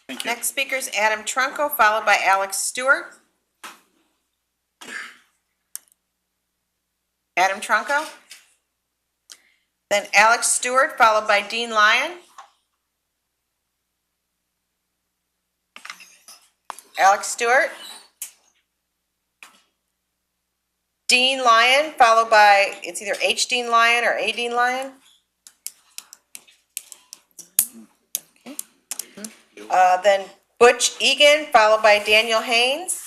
Speaker 4: Thank you.
Speaker 1: Next speaker is Adam Trunco, followed by Alex Stewart. Adam Trunco. Then Alex Stewart, followed by Dean Lyon. Alex Stewart. Dean Lyon, followed by, it's either H. Dean Lyon or A. Dean Lyon. Then Butch Egan, followed by Daniel Haynes.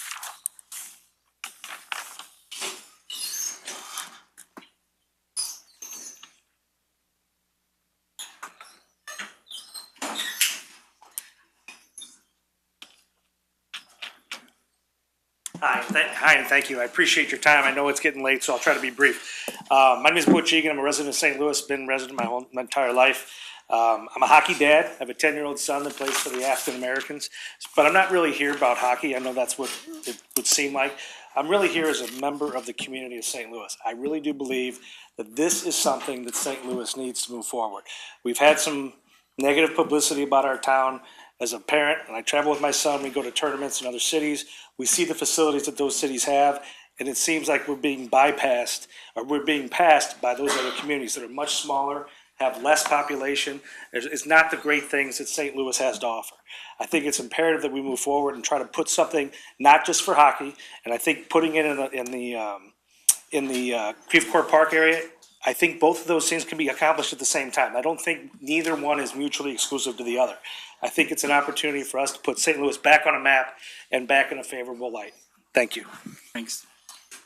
Speaker 3: Hi, and thank you. I appreciate your time. I know it's getting late, so I'll try to be brief. My name is Butch Egan. I'm a resident of St. Louis, been a resident my entire life. I'm a hockey dad. I have a 10-year-old son that plays for the African Americans, but I'm not really here about hockey. I know that's what it would seem like. I'm really here as a member of the community of St. Louis. I really do believe that this is something that St. Louis needs to move forward. We've had some negative publicity about our town. As a parent, and I travel with my son, we go to tournaments in other cities. We see the facilities that those cities have, and it seems like we're being bypassed, or we're being passed by those other communities that are much smaller, have less population. It's not the great things that St. Louis has to offer. I think it's imperative that we move forward and try to put something, not just for hockey, and I think putting it in the Creve Coeur Park area, I think both of those things can be accomplished at the same time. I don't think neither one is mutually exclusive to the other. I think it's an opportunity for us to put St. Louis back on a map and back in a favorable light. Thank you.
Speaker 4: Thanks.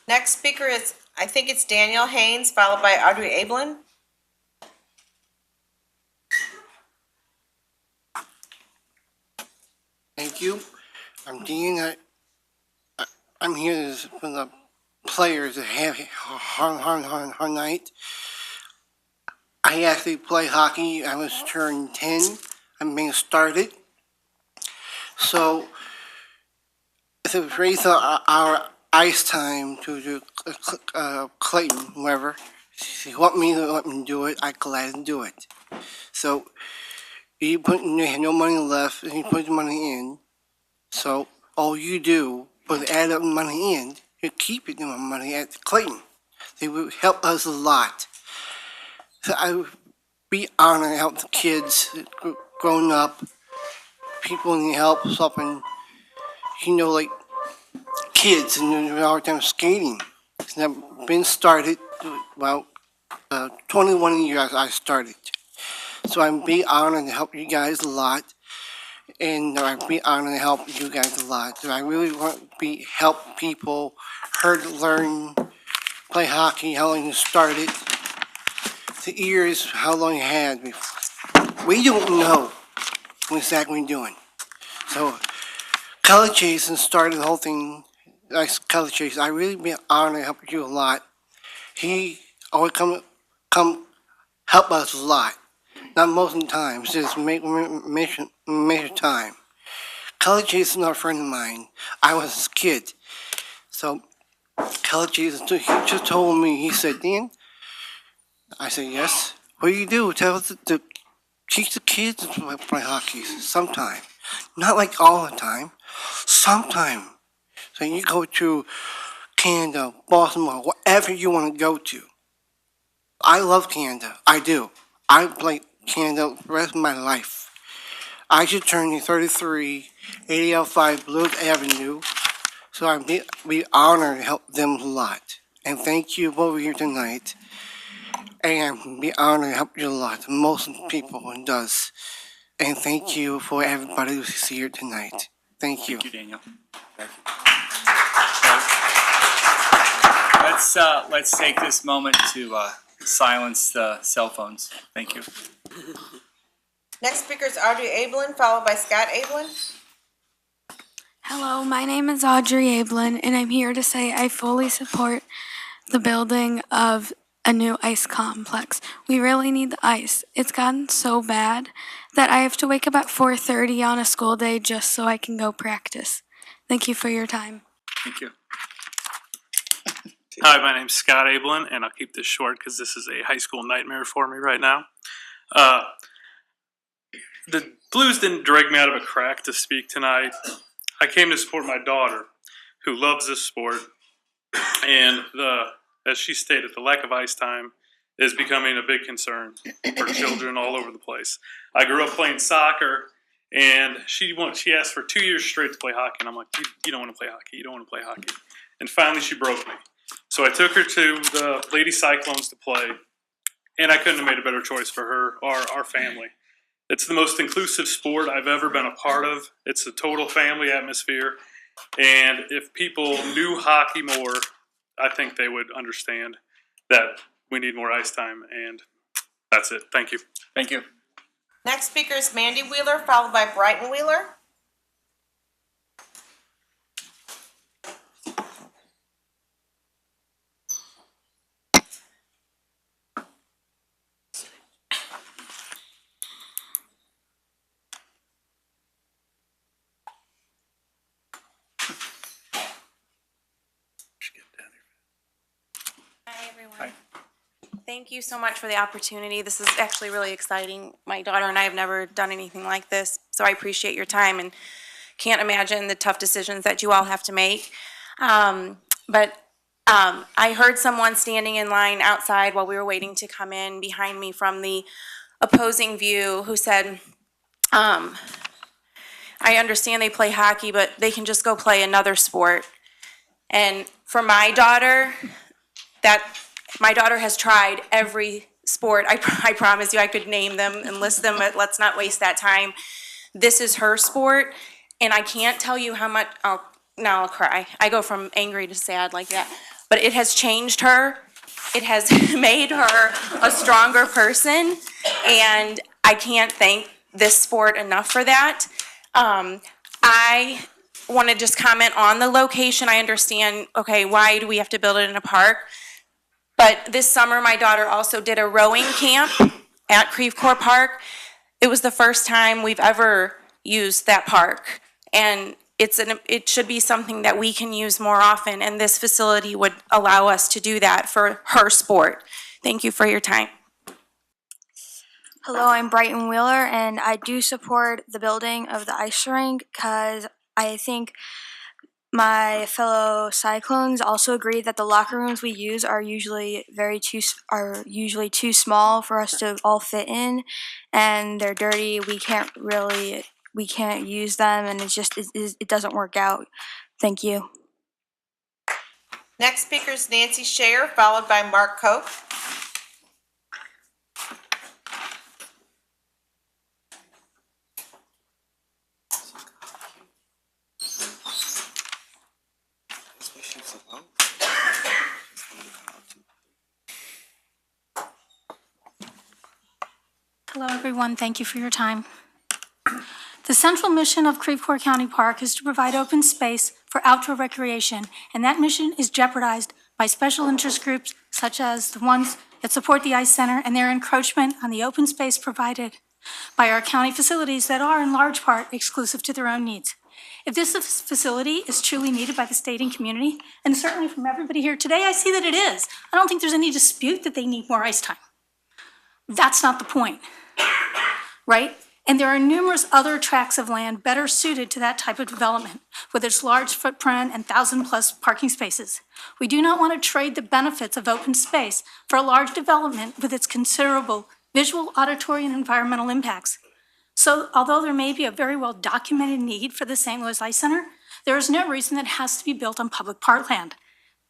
Speaker 1: Next speaker is, I think it's Daniel Haynes, followed by Audrey Ablin.
Speaker 23: Thank you. I'm Dean. I'm here for the players that have hard night. I actually play hockey. I was turned 10. I'm being started. So it's a raise our ice time to Clayton, whoever. If you want me to let me do it, I gladly do it. So you have no money left, and you put the money in. So all you do is add up money in. You keep it in money at Clayton. They will help us a lot. So I would be honored to help the kids growing up. People need help, something, like kids, and they're all the time skating. It's never been started, about 21 years I started. So I'd be honored to help you guys a lot, and I'd be honored to help you guys a lot. So I really want to help people, learn, play hockey, how long you started, the years, how long you had before. We don't know what exactly we're doing. So Kelly Jason started the whole thing. Kelly Jason, I really be honored to help you a lot. He always come help us a lot. Not most of the time, just measure time. Kelly Jason's not a friend of mine. I was his kid. So, Coach Jesus, he just told me, he said, Dan, I said, yes. What do you do? Tell us to teach the kids to play hockey sometime. Not like all the time. Sometime. So you go to Canada, Baltimore, whatever you want to go to. I love Canada. I do. I play Canada the rest of my life. I should turn 33, 8005 Blues Avenue. So I'd be honored to help them a lot. And thank you over here tonight. And I'd be honored to help you a lot. Most people does. And thank you for everybody who's here tonight. Thank you.
Speaker 4: Thank you, Daniel. Let's take this moment to silence the cell phones. Thank you.
Speaker 1: Next speaker is Audrey Ablin, followed by Scott Ablin.
Speaker 5: Hello, my name is Audrey Ablin, and I'm here to say I fully support the building of a new ice complex. We really need the ice. It's gotten so bad that I have to wake up at 4:30 on a school day just so I can go practice. Thank you for your time.
Speaker 4: Thank you.
Speaker 6: Hi, my name's Scott Ablin, and I'll keep this short because this is a high school nightmare for me right now. The Blues didn't drag me out of a crack to speak tonight. I came to support my daughter, who loves this sport, and as she stated, the lack of ice time is becoming a big concern for children all over the place. I grew up playing soccer, and she asked for 2 years straight to play hockey, and I'm like, you don't want to play hockey, you don't want to play hockey. And finally she broke me. So I took her to the Lady Cyclones to play, and I couldn't have made a better choice for her or our family. It's the most inclusive sport I've ever been a part of. It's a total family atmosphere, and if people knew hockey more, I think they would understand that we need more ice time, and that's it. Thank you.
Speaker 4: Thank you.
Speaker 1: Next speaker is Mandy Wheeler, followed by Brighton Wheeler.
Speaker 7: Hi, everyone. Hi. Thank you so much for the opportunity. This is actually really exciting. My daughter and I have never done anything like this, so I appreciate your time and can't imagine the tough decisions that you all have to make. I heard someone standing in line outside while we were waiting to come in behind me from the opposing view who said, I understand they play hockey, but they can just go play another sport. And for my daughter, my daughter has tried every sport. I promise you I could name them and list them, but let's not waste that time. This is her sport, and I can't tell you how much, now I'll cry. I go from angry to sad like that. But it has changed her. It has made her a stronger person, and I can't thank this sport enough for that. I want to just comment on the location. I understand, okay, why do we have to build it in a park? But this summer, my daughter also did a rowing camp at Creve Coeur Park. It was the first time we've ever used that park. And it should be something that we can use more often, and this facility would allow us to do that for her sport. Thank you for your time.
Speaker 5: Hello, I'm Brighton Wheeler, and I do support the building of the ice rink because I think my fellow Cyclones also agree that the locker rooms we use are usually too small for us to all fit in, and they're dirty. We can't use them, and it doesn't work out. Thank you.
Speaker 1: Next speaker is Nancy Shayer, followed by Mark Koch.
Speaker 24: Hello, everyone. Thank you for your time. The central mission of Creve Coeur County Park is to provide open space for outdoor recreation, and that mission is jeopardized by special interest groups such as the ones that support the Ice Center and their encroachment on the open space provided by our county facilities that are in large part exclusive to their own needs. If this facility is truly needed by the state and community, and certainly from everybody here today, I see that it is. I don't think there's any dispute that they need more ice time. That's not the point, right? And there are numerous other tracts of land better suited to that type of development, with its large footprint and 1,000+ parking spaces. We do not want to trade the benefits of open space for a large development with its considerable visual, auditory, and environmental impacts. So although there may be a very well documented need for the St. Louis Ice Center, there is no reason that it has to be built on public parkland.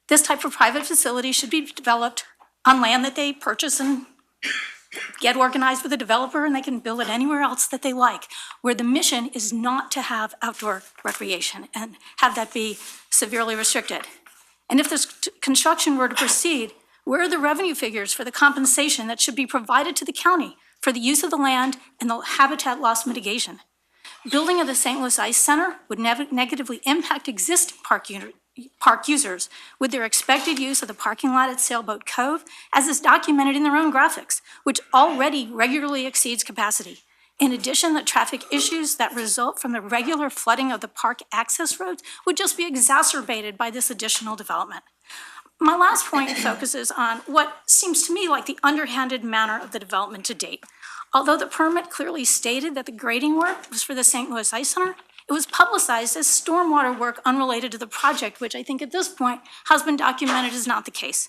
Speaker 24: This type of private facility should be developed on land that they purchase and get organized with a developer, and they can build it anywhere else that they like, where the mission is not to have outdoor recreation and have that be severely restricted. And if this construction were to proceed, where are the revenue figures for the compensation that should be provided to the county for the use of the land and the habitat loss mitigation? Building of the St. Louis Ice Center would negatively impact existing park users with their expected use of the parking lot at Sailboat Cove, as is documented in their own graphics, which already regularly exceeds capacity. In addition, the traffic issues that result from the regular flooding of the park access roads would just be exacerbated by this additional development. My last point focuses on what seems to me like the underhanded manner of the development to date. Although the permit clearly stated that the grading work was for the St. Louis Ice Center, it was publicized as stormwater work unrelated to the project, which I think at this point has been documented is not the case.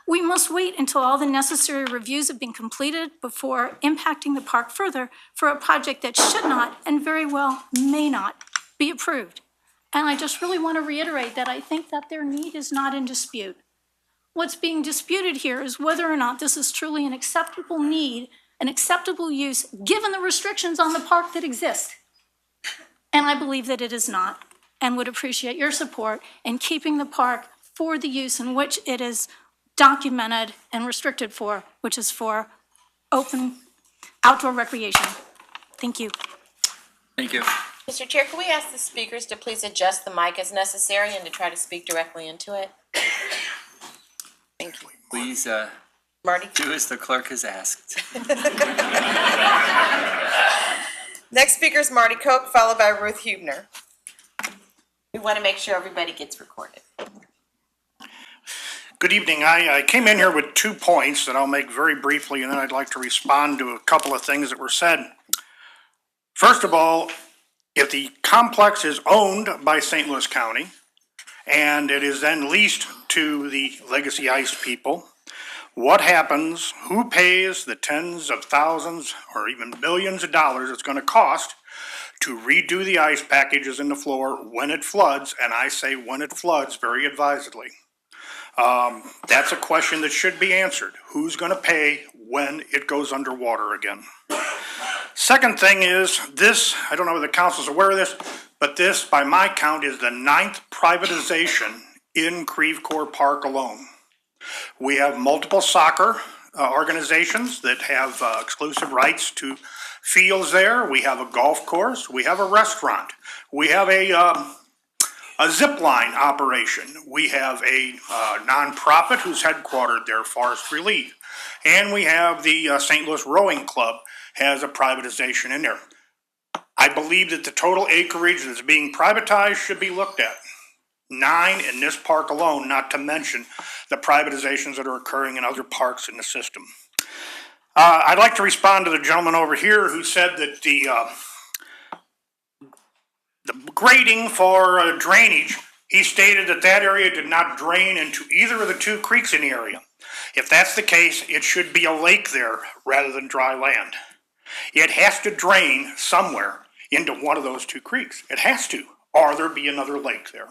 Speaker 24: We must wait until all the necessary reviews have been completed before impacting the park further for a project that should not and very well may not be approved. And I just really want to reiterate that I think that their need is not in dispute. What's being disputed here is whether or not this is truly an acceptable need, an acceptable use, given the restrictions on the park that exist. And I believe that it is not, and would appreciate your support in keeping the park for the use in which it is documented and restricted for, which is for open outdoor recreation. Thank you.
Speaker 4: Thank you.
Speaker 1: Mr. Chair, can we ask the speakers to please adjust the mic as necessary and to try to speak directly into it? Thank you.
Speaker 4: Please
Speaker 1: Marty?
Speaker 4: do as the clerk has asked.
Speaker 1: Next speaker is Marty Koch, followed by Ruth Hubner. We want to make sure everybody gets recorded.
Speaker 8: Good evening. I came in here with 2 points that I'll make very briefly, and then I'd like to respond to a couple of things that were said. First of all, if the complex is owned by St. Louis County and it is then leased to the Legacy Ice people, what happens, who pays the tens of thousands or even millions of dollars it's going to cost to redo the ice packages in the floor when it floods? And I say when it floods very advisedly. That's a question that should be answered. Who's going to pay when it goes underwater again? Second thing is this, I don't know whether the council's aware of this, but this, by my count, is the 9th privatization in Creve Coeur Park alone. We have multiple soccer organizations that have exclusive rights to fields there. We have a golf course. We have a restaurant. We have a zip line operation. We have a nonprofit who's headquartered there, Forest Relief. And we have the St. Louis Rowing Club has a privatization in there. I believe that the total acreage that's being privatized should be looked at. 9 in this park alone, not to mention the privatizations that are occurring in other parks in the system. I'd like to respond to the gentleman over here who said that the grading for drainage, he stated that that area did not drain into either of the 2 creeks in the area. If that's the case, it should be a lake there rather than dry land. It has to drain somewhere into one of those 2 creeks. It has to, or there be another lake there.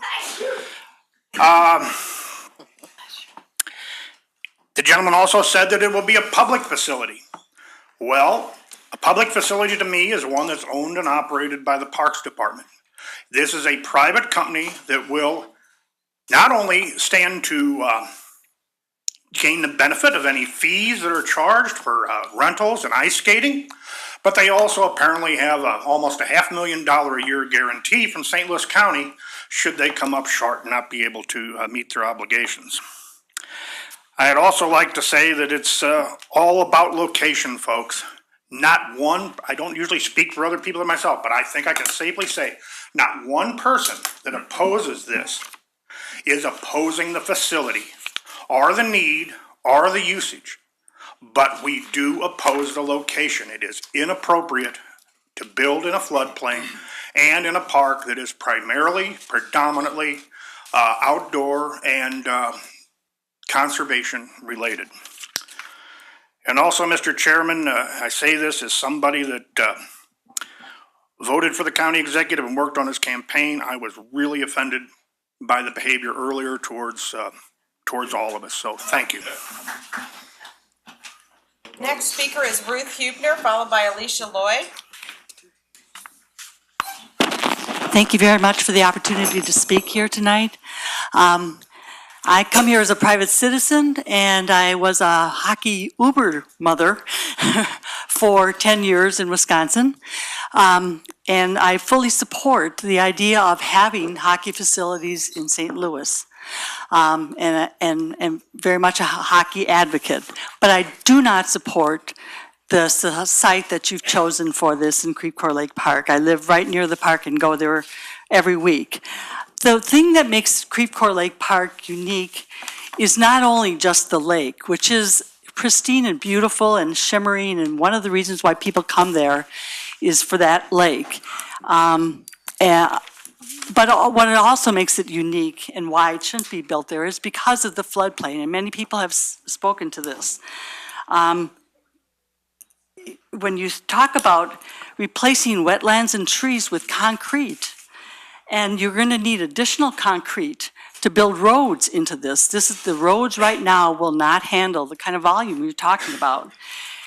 Speaker 8: The gentleman also said that it will be a public facility. Well, a public facility to me is one that's owned and operated by the Parks Department. This is a private company that will not only stand to gain the benefit of any fees that are charged for rentals and ice skating, but they also apparently have almost a $500,000 a year guarantee from St. Louis County should they come up short and not be able to meet their obligations. I'd also like to say that it's all about location, folks. not one, I don't usually speak for other people than myself, but I think I can safely say, not one person that opposes this is opposing the facility or the need or the usage. But we do oppose the location. It is inappropriate to build in a floodplain and in a park that is predominantly outdoor and conservation related. And also, Mr. Chairman, I say this as somebody that voted for the county executive and worked on his campaign. I was really offended by the behavior earlier towards all of us, so thank you.
Speaker 1: Next speaker is Ruth Hubner, followed by Alicia Lloyd.
Speaker 9: Thank you very much for the opportunity to speak here tonight. I come here as a private citizen, and I was a hockey Uber mother for 10 years in Wisconsin. And I fully support the idea of having hockey facilities in St. Louis. And very much a hockey advocate. But I do not support the site that you've chosen for this in Creve Coeur Lake Park. I live right near the park and go there every week. The thing that makes Creve Coeur Lake Park unique is not only just the lake, which is pristine and beautiful and shimmering, and one of the reasons why people come there is for that lake. But what it also makes it unique and why it shouldn't be built there is because of the floodplain, and many people have spoken to this. When you talk about replacing wetlands and trees with concrete, and you're going to need additional concrete to build roads into this. The roads right now will not handle the kind of volume you're talking about.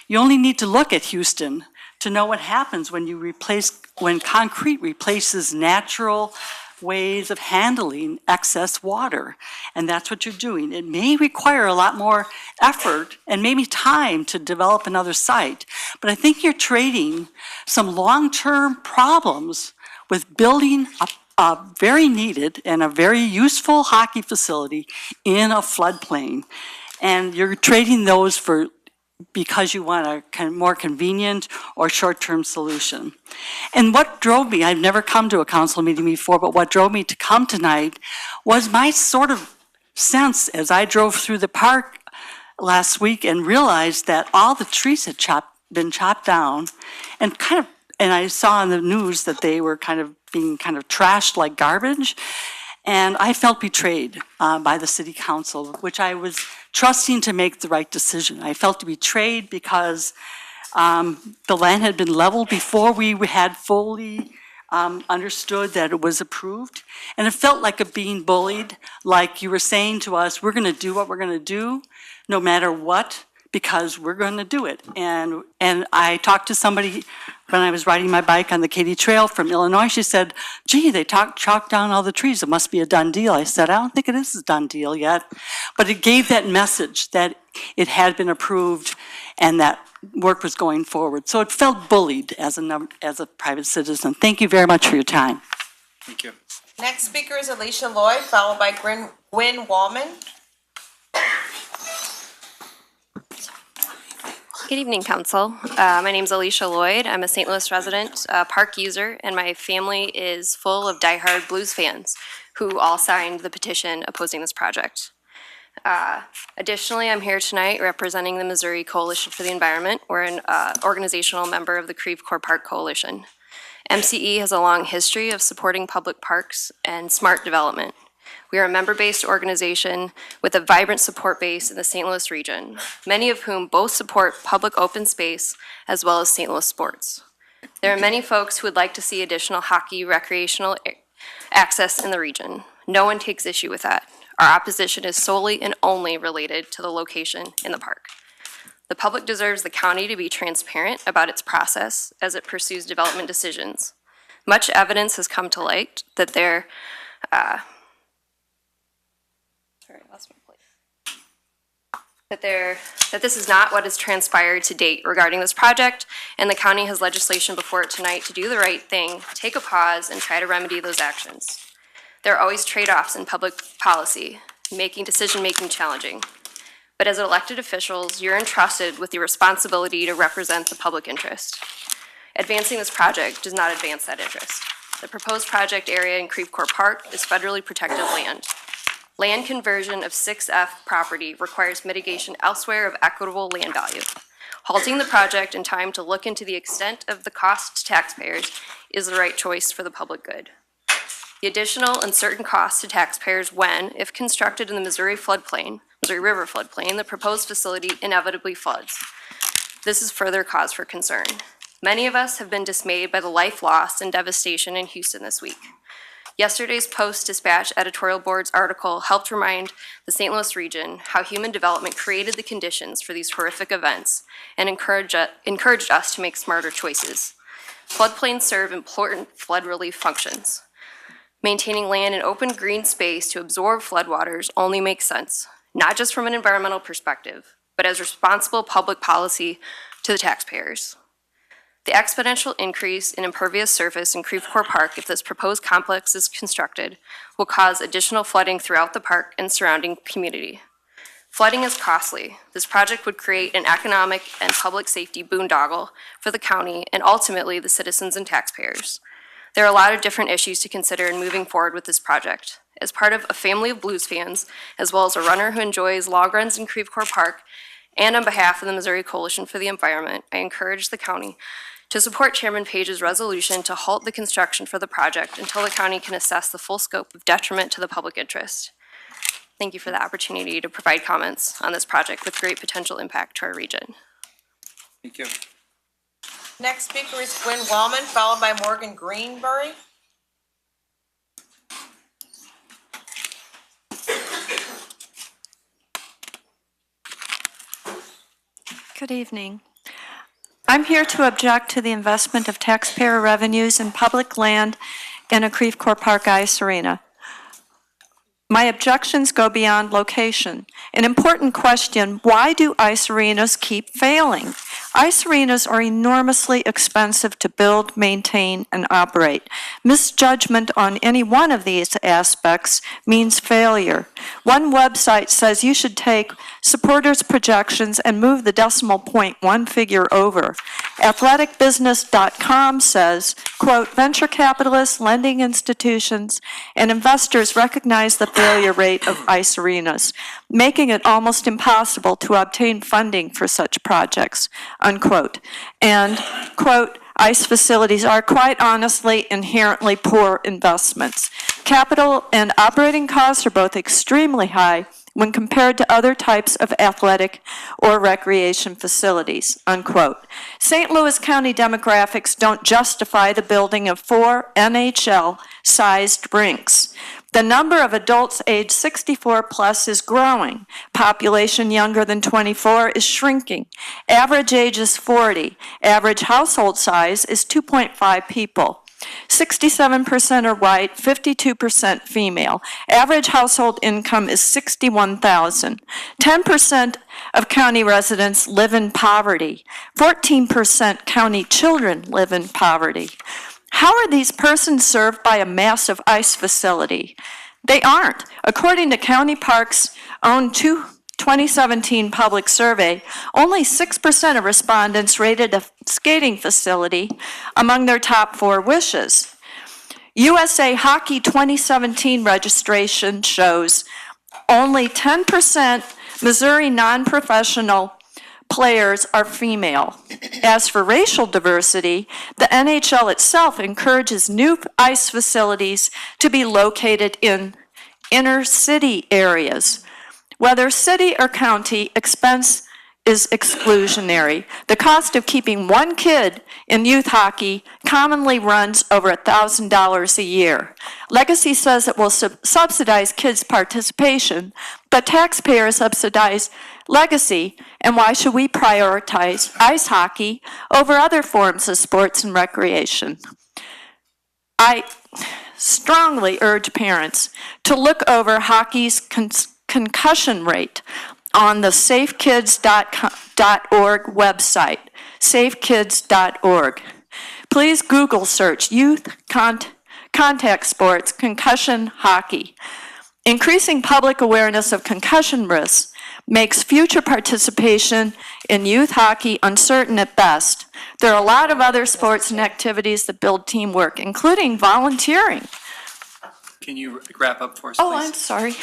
Speaker 9: You only need to look at Houston to know what happens when concrete replaces natural ways of handling excess water. And that's what you're doing. It may require a lot more effort and maybe time to develop another site, but I think you're trading some long-term problems with building a very needed and a very useful hockey facility in a floodplain. And you're trading those because you want a more convenient or short-term solution. And what drove me, I've never come to a council meeting before, but what drove me to come tonight was my sort of sense as I drove through the park last week and realized that all the trees had been chopped down, and I saw in the news that they were being trashed like garbage. And I felt betrayed by the city council, which I was trusting to make the right decision. I felt betrayed because the land had been leveled before we had fully understood that it was approved. And it felt like being bullied, like you were saying to us, we're going to do what we're going to do, no matter what, because we're going to do it. And I talked to somebody when I was riding my bike on the Katy Trail from Illinois. She said, gee, they chalked down all the trees. It must be a done deal. I said, I don't think it is a done deal yet. But it gave that message that it had been approved and that work was going forward. So it felt bullied as a private citizen. Thank you very much for your time.
Speaker 4: Thank you.
Speaker 1: Next speaker is Alicia Lloyd, followed by Gwen Wallman.
Speaker 11: Good evening, Council. My name is Alicia Lloyd. I'm a St. Louis resident, park user, and my family is full of diehard Blues fans who all signed the petition opposing this project. Additionally, I'm here tonight representing the Missouri Coalition for the Environment. We're an organizational member of the Creve Coeur Park Coalition. MCE has a long history of supporting public parks and smart development. We are a member-based organization with a vibrant support base in the St. Louis region, many of whom both support public open space as well as St. Louis sports. There are many folks who would like to see additional hockey recreational access in the region. No one takes issue with that. Our opposition is solely and only related to the location in the park. The public deserves the county to be transparent about its process as it pursues development decisions. Much evidence has come to light that that this is not what has transpired to date regarding this project, and the county has legislation before it tonight to do the right thing, take a pause, and try to remedy those actions. There are always trade-offs in public policy, making decision-making challenging. but as elected officials, you're entrusted with the responsibility to represent the public interest. Advancing this project does not advance that interest. The proposed project area in Creve Coeur Park is federally protected land. Land conversion of 6F property requires mitigation elsewhere of equitable land value. Halting the project in time to look into the extent of the cost to taxpayers is the right choice for the public good. The additional uncertain costs to taxpayers when, if constructed in the Missouri River floodplain, the proposed facility inevitably floods. This is further cause for concern. Many of us have been dismayed by the life loss and devastation in Houston this week. Yesterday's Post-Dispatch editorial board's article helped remind the St. Louis region how human development created the conditions for these horrific events and encouraged us to make smarter choices. Floodplains serve important flood relief functions. Maintaining land in open green space to absorb floodwaters only makes sense, not just from an environmental perspective, but as responsible public policy to the taxpayers. The exponential increase in impervious surface in Creve Coeur Park, if this proposed complex is constructed, will cause additional flooding throughout the park and surrounding community. Flooding is costly. This project would create an economic and public safety boondoggle for the county and ultimately the citizens and taxpayers. There are a lot of different issues to consider in moving forward with this project. As part of a family of blues fans, as well as a runner who enjoys log runs in Creve Coeur Park, and on behalf of the Missouri Coalition for the Environment, I encourage the county to support Chairman Page's resolution to halt the construction for the project until the county can assess the full scope of detriment to the public interest. Thank you for the opportunity to provide comments on this project with great potential impact to our region.
Speaker 4: Thank you.
Speaker 1: Next speaker is Gwen Wallman, followed by Morgan Greenberry.
Speaker 12: Good evening. I'm here to object to the investment of taxpayer revenues in public land in a Creve Coeur Park ice arena. My objections go beyond location. An important question, why do ice arenas keep failing? Ice arenas are enormously expensive to build, maintain, and operate. Misjudgment on any one of these aspects means failure. One website says you should take supporters' projections and move the decimal point one figure over. Athleticbusiness.com says, quote, venture capitalists, lending institutions, and investors recognize the failure rate of ice arenas, making it almost impossible to obtain funding for such projects, unquote. And, quote, ice facilities are quite honestly inherently poor investments. Capital and operating costs are both extremely high when compared to other types of athletic or recreation facilities, unquote. St. Louis County demographics don't justify the building of 4 NHL-sized rinks. The number of adults aged 64 plus is growing. Population younger than 24 is shrinking. Average age is 40. Average household size is 2.5 people. 67% are white, 52% female. Average household income is $61,000. 10% of county residents live in poverty. 14% county children live in poverty. How are these persons served by a massive ice facility? They aren't. According to County Parks' own 2017 public survey, only 6% of respondents rated a skating facility among their top 4 wishes. USA Hockey 2017 registration shows only 10% Missouri non-professional players are female. As for racial diversity, the NHL itself encourages new ice facilities to be located in inner city areas. Whether city or county, expense is exclusionary. The cost of keeping one kid in youth hockey commonly runs over $1,000 a year. Legacy says it will subsidize kids' participation, but taxpayers subsidize Legacy, and why should we prioritize ice hockey over other forms of sports and recreation? I strongly urge parents to look over hockey's concussion rate on the safekids.org website, safekids.org. Please Google search youth contact sports concussion hockey. Increasing public awareness of concussion risks makes future participation in youth hockey uncertain at best. There are a lot of other sports and activities that build teamwork, including volunteering.
Speaker 4: Can you wrap up for us, please?
Speaker 12: Oh, I'm sorry.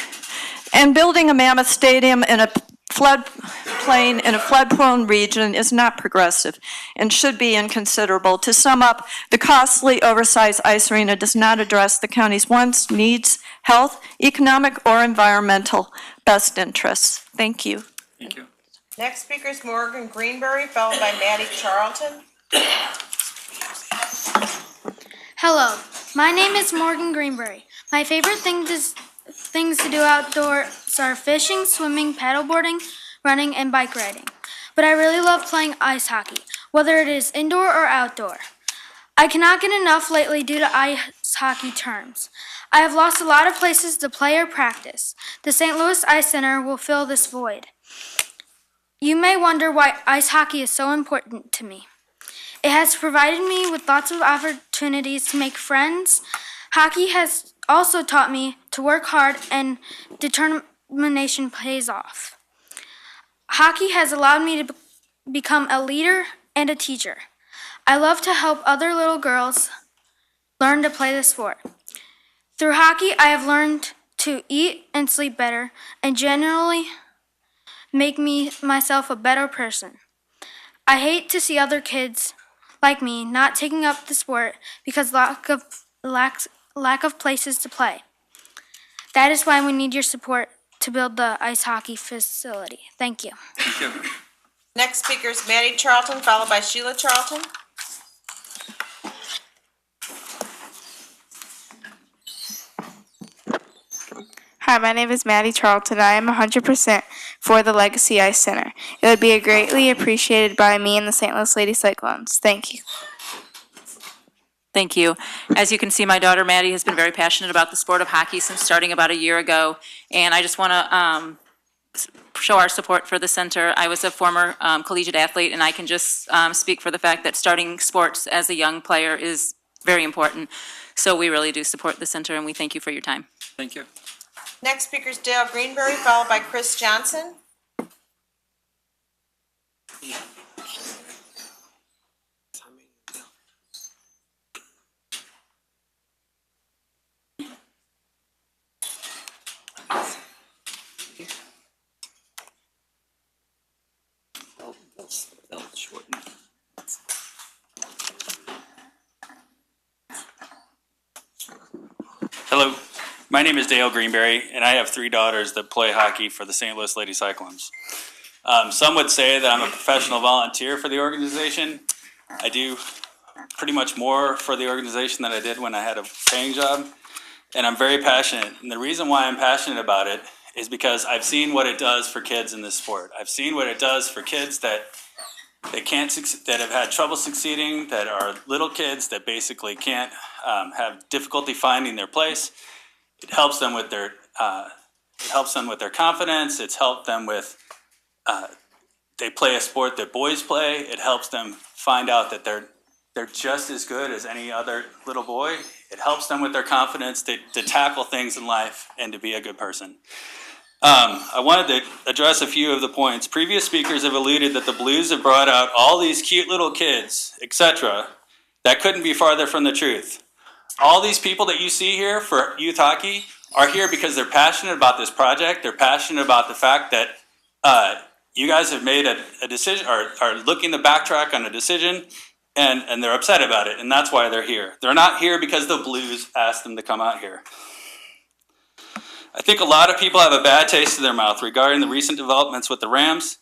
Speaker 12: And building a mammoth stadium in a floodplain in a flood-prone region is not progressive and should be inconsiderable. To sum up, the costly, oversized ice arena does not address the county's wants, needs, health, economic, or environmental best interests. Thank you.
Speaker 4: Thank you.
Speaker 1: Next speaker is Morgan Greenberry, followed by Maddie Charlton.
Speaker 13: Hello, my name is Morgan Greenberry. My favorite things to do outdoors are fishing, swimming, paddleboarding, running, and bike riding. But I really love playing ice hockey, whether it is indoor or outdoor. I cannot get enough lately due to ice hockey terms. I have lost a lot of places to play or practice. The St. Louis Ice Center will fill this void. You may wonder why ice hockey is so important to me. It has provided me with lots of opportunities to make friends. Hockey has also taught me to work hard, and determination pays off. Hockey has allowed me to become a leader and a teacher. I love to help other little girls learn to play the sport. Through hockey, I have learned to eat and sleep better and generally make myself a better person. I hate to see other kids like me not taking up the sport because lack of places to play. That is why we need your support to build the ice hockey facility. Thank you.
Speaker 4: Thank you.
Speaker 1: Next speaker is Maddie Charlton, followed by Sheila Charlton.
Speaker 14: Hi, my name is Maddie Charlton. I am 100% for the Legacy Ice Center. It would be greatly appreciated by me and the St. Louis Lady Cyclones. Thank you.
Speaker 16: Thank you. As you can see, my daughter Maddie has been very passionate about the sport of hockey since starting about a year ago. And I just want to show our support for the center. I was a former collegiate athlete, and I can just speak for the fact that starting sports as a young player is very important. So we really do support the center, and we thank you for your time.
Speaker 4: Thank you.
Speaker 1: Next speaker is Dale Greenberry, followed by Chris Johnson.
Speaker 17: Hello, my name is Dale Greenberry, and I have 3 daughters that play hockey for the St. Louis Lady Cyclones. Some would say that I'm a professional volunteer for the organization. I do pretty much more for the organization than I did when I had a paying job, and I'm very passionate. And the reason why I'm passionate about it is because I've seen what it does for kids in this sport. I've seen what it does for kids that that have had trouble succeeding, that are little kids that basically can't have difficulty finding their place. It helps them with their confidence. It's helped them with they play a sport that boys play. It helps them find out that they're just as good as any other little boy. It helps them with their confidence to tackle things in life and to be a good person. I wanted to address a few of the points. Previous speakers have alluded that the Blues have brought out all these cute little kids, etc. That couldn't be farther from the truth. All these people that you see here for youth hockey are here because they're passionate about this project. They're passionate about the fact that you guys have made a decision, or are looking to backtrack on a decision, and they're upset about it, and that's why they're here. They're not here because the Blues asked them to come out here. I think a lot of people have a bad taste in their mouth regarding the recent developments with the Rams.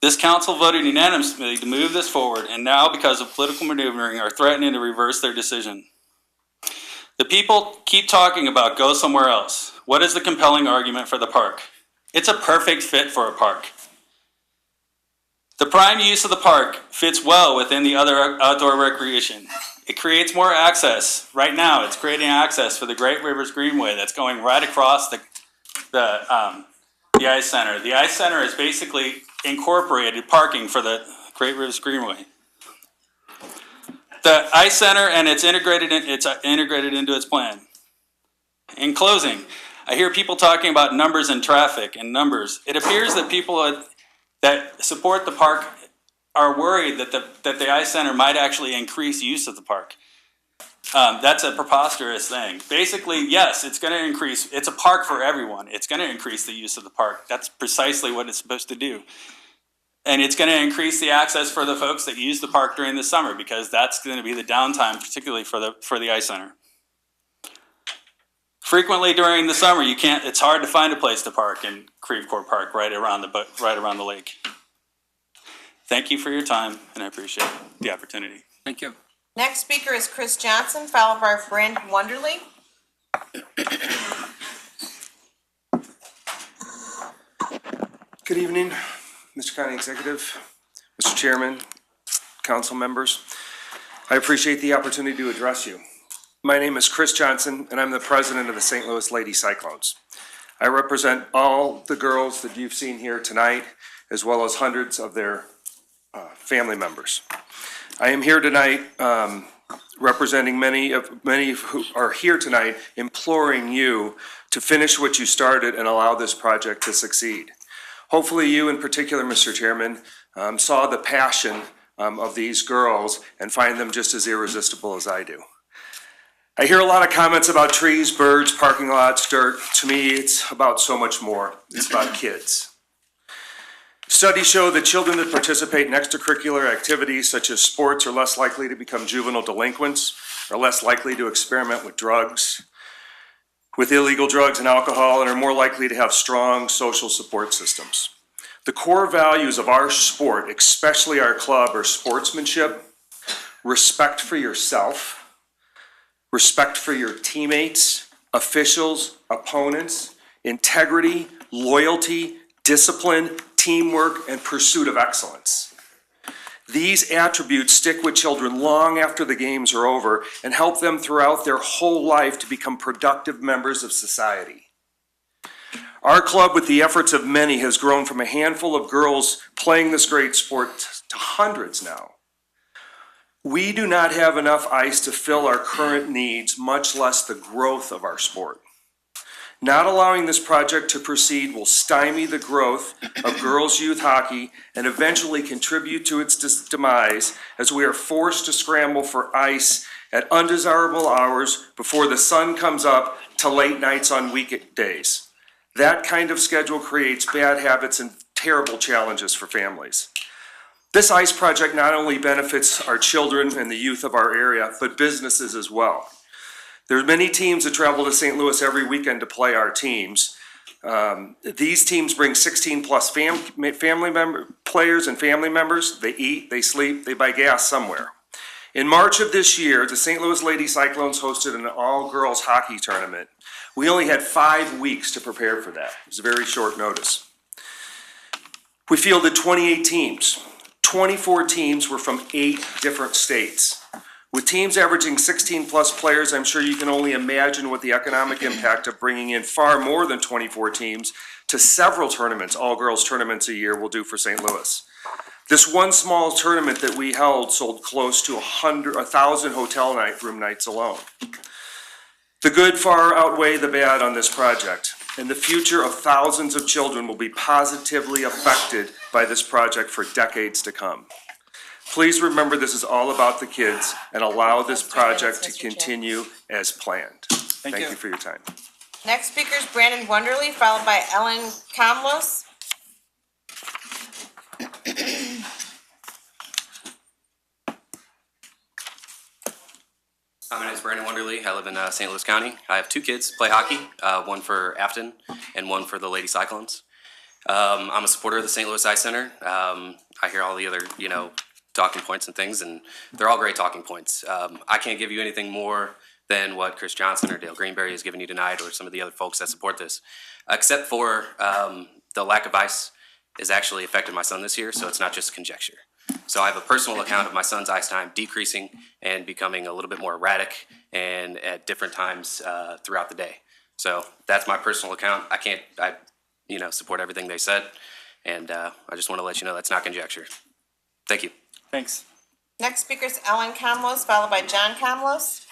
Speaker 17: This council voted unanimously to move this forward, and now, because of political maneuvering, are threatening to reverse their decision. The people keep talking about go somewhere else. What is the compelling argument for the park? It's a perfect fit for a park. The prime use of the park fits well within the other outdoor recreation. It creates more access. Right now, it's creating access for the Great Rivers Greenway that's going right across the Ice Center. The Ice Center is basically incorporated parking for the Great Rivers Greenway. The Ice Center, and it's integrated into its plan. In closing, I hear people talking about numbers and traffic and numbers. It appears that people that support the park are worried that the ice center might actually increase use of the park. That's a preposterous thing. Basically, yes, it's going to increase. It's a park for everyone. It's going to increase the use of the park. That's precisely what it's supposed to do. And it's going to increase the access for the folks that use the park during the summer, because that's going to be the downtime, particularly for the ice center. Frequently during the summer, it's hard to find a place to park in Creve Coeur Park right around the lake. Thank you for your time, and I appreciate the opportunity.
Speaker 4: Thank you.
Speaker 1: Next speaker is Chris Johnson, followed by Brandon Wonderly.
Speaker 15: Good evening, Mr. County Executive, Mr. Chairman, council members. I appreciate the opportunity to address you. My name is Chris Johnson, and I'm the president of the St. Louis Lady Cyclones. I represent all the girls that you've seen here tonight, as well as hundreds of their family members. I am here tonight representing many who are here tonight, imploring you to finish what you started and allow this project to succeed. Hopefully you in particular, Mr. Chairman, saw the passion of these girls and find them just as irresistible as I do. I hear a lot of comments about trees, birds, parking lots, dirt. To me, it's about so much more. It's about kids. Studies show that children that participate in extracurricular activities such as sports are less likely to become juvenile delinquents, are less likely to experiment with illegal drugs and alcohol, and are more likely to have strong social support systems. The core values of our sport, especially our club, are sportsmanship, respect for yourself, respect for your teammates, officials, opponents, integrity, loyalty, discipline, teamwork, and pursuit of excellence. These attributes stick with children long after the games are over and help them throughout their whole life to become productive members of society. Our club, with the efforts of many, has grown from a handful of girls playing this great sport to hundreds now. We do not have enough ice to fill our current needs, much less the growth of our sport. Not allowing this project to proceed will stymie the growth of girls' youth hockey and eventually contribute to its demise, as we are forced to scramble for ice at undesirable hours before the sun comes up to late nights on weekdays. That kind of schedule creates bad habits and terrible challenges for families. This ice project not only benefits our children and the youth of our area, but businesses as well. There are many teams that travel to St. Louis every weekend to play our teams. These teams bring 16-plus players and family members. They eat, they sleep, they buy gas somewhere. In March of this year, the St. Louis Lady Cyclones hosted an all-girls hockey tournament. We only had 5 weeks to prepare for that. It was a very short notice. We fielded 28 teams. 24 teams were from 8 different states. With teams averaging 16-plus players, I'm sure you can only imagine what the economic impact of bringing in far more than 24 teams to several tournaments, all-girls tournaments a year, will do for St. Louis. This one small tournament that we held sold close to 1,000 hotel room nights alone. The good far outweigh the bad on this project, and the future of thousands of children will be positively affected by this project for decades to come. Please remember this is all about the kids and allow this project to continue as planned. Thank you for your time.
Speaker 1: Next speaker is Brandon Wonderly, followed by Ellen Comlos.
Speaker 18: My name is Brandon Wonderly. I live in St. Louis County. I have 2 kids, play hockey, one for Afton and one for the Lady Cyclones. I'm a supporter of the St. Louis Ice Center. I hear all the other, talking points and things, and they're all great talking points. I can't give you anything more than what Chris Johnson or Dale Greenberry has given you tonight, or some of the other folks that support this, except for the lack of ice has actually affected my son this year, so it's not just conjecture. So I have a personal account of my son's ice time decreasing and becoming a little bit more erratic and at different times throughout the day. So that's my personal account. I support everything they said, and I just want to let you know that's not conjecture. Thank you.
Speaker 17: Thanks.
Speaker 1: Next speaker is Ellen Comlos, followed by John Comlos.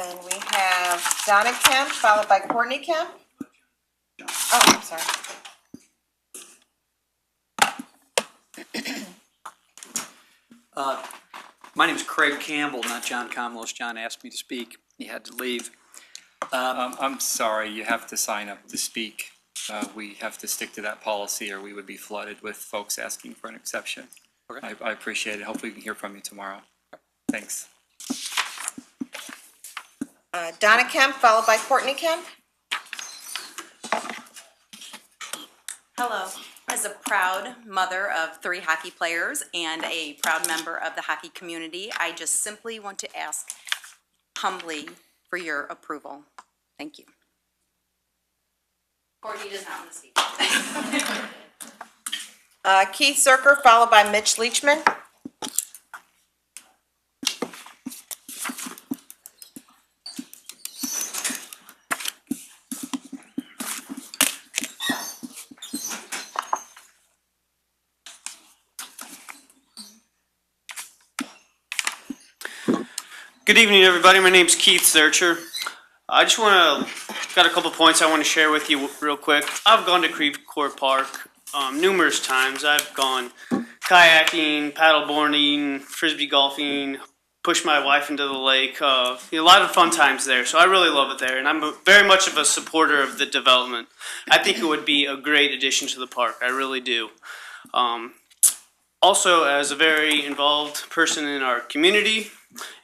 Speaker 1: Then we have Donna Kemp, followed by Courtney Kemp. Oh, I'm sorry.
Speaker 10: My name is Craig Campbell, not John Comlos. John asked me to speak. He had to leave.
Speaker 4: I'm sorry, you have to sign up to speak. We have to stick to that policy or we would be flooded with folks asking for an exception. I appreciate it. Hopefully we can hear from you tomorrow. Thanks.
Speaker 1: Donna Kemp, followed by Courtney Kemp.
Speaker 19: Hello. As a proud mother of 3 hockey players and a proud member of the hockey community, I just simply want to ask humbly for your approval. Thank you. Courtney does not want to speak.
Speaker 1: Keith Zerker, followed by Mitch Leachman.
Speaker 20: Good evening, everybody. My name's Keith Zercher. I just got a couple points I want to share with you real quick. I've gone to Creve Coeur Park numerous times. I've gone kayaking, paddleboarding, frisbee golfing, pushed my wife into the lake. A lot of fun times there. So I really love it there, and I'm very much of a supporter of the development. I think it would be a great addition to the park. I really do. Also, as a very involved person in our community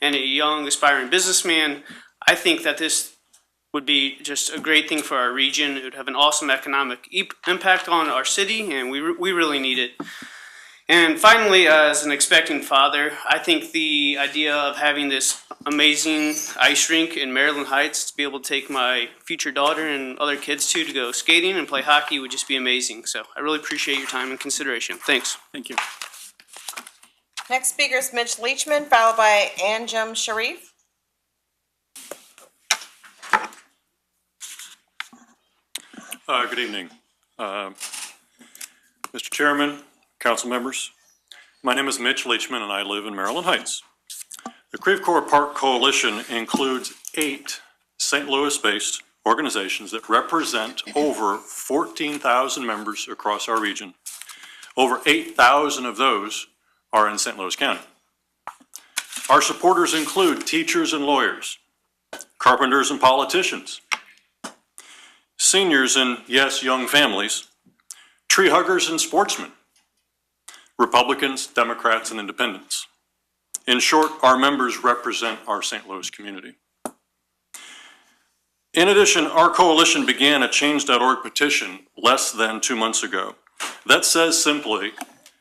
Speaker 20: and a young aspiring businessman, I think that this would be just a great thing for our region. It would have an awesome economic impact on our city, and we really need it. And finally, as an expectant father, I think the idea of having this amazing ice rink in Maryland Heights to be able to take my future daughter and other kids to go skating and play hockey would just be amazing. So I really appreciate your time and consideration. Thanks.
Speaker 10: Thank you.
Speaker 1: Next speaker is Mitch Leachman, followed by Anjum Sharif.
Speaker 21: Good evening. Mr. Chairman, council members, my name is Mitch Leachman and I live in Maryland Heights. The Creve Coeur Park Coalition includes 8 St. Louis-based organizations that represent over 14,000 members across our region. Over 8,000 of those are in St. Louis County. Our supporters include teachers and lawyers, carpenters and politicians, seniors and, yes, young families, tree huggers and sportsmen, Republicans, Democrats, and independents. In short, our members represent our St. Louis community. In addition, our coalition began a Change.org petition less than 2 months ago that says simply,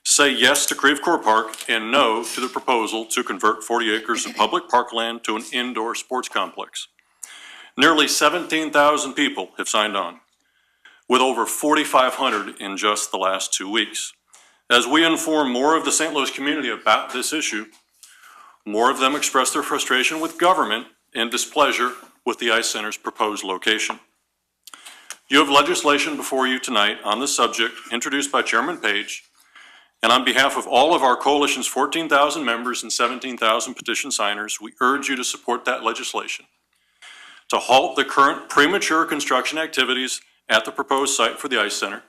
Speaker 21: say yes to Creve Coeur Park and no to the proposal to convert 40 acres of public parkland to an indoor sports complex. Nearly 17,000 people have signed on, with over 4,500 in just the last 2 weeks. As we inform more of the St. Louis community about this issue, more of them express their frustration with government and displeasure with the Ice Center's proposed location. You have legislation before you tonight on this subject introduced by Chairman Page, and on behalf of all of our coalition's 14,000 members and 17,000 petition signers, we urge you to support that legislation to halt the current premature construction activities at the proposed site for the Ice Center,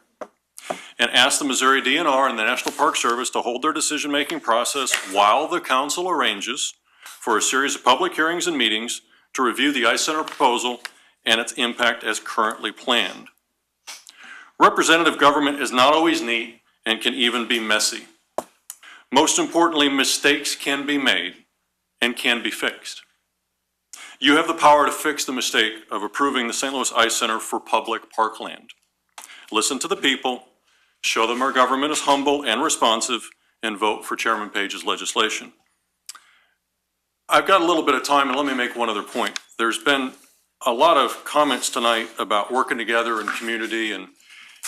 Speaker 21: and ask the Missouri DNR and the National Park Service to hold their decision-making process while the council arranges for a series of public hearings and meetings to review the Ice Center proposal and its impact as currently planned. Representative government is not always neat and can even be messy. Most importantly, mistakes can be made and can be fixed. You have the power to fix the mistake of approving the St. Louis Ice Center for public parkland. Listen to the people, show them our government is humble and responsive, and vote for Chairman Page's legislation. I've got a little bit of time, and let me make one other point. There's been a lot of comments tonight about working together in community, and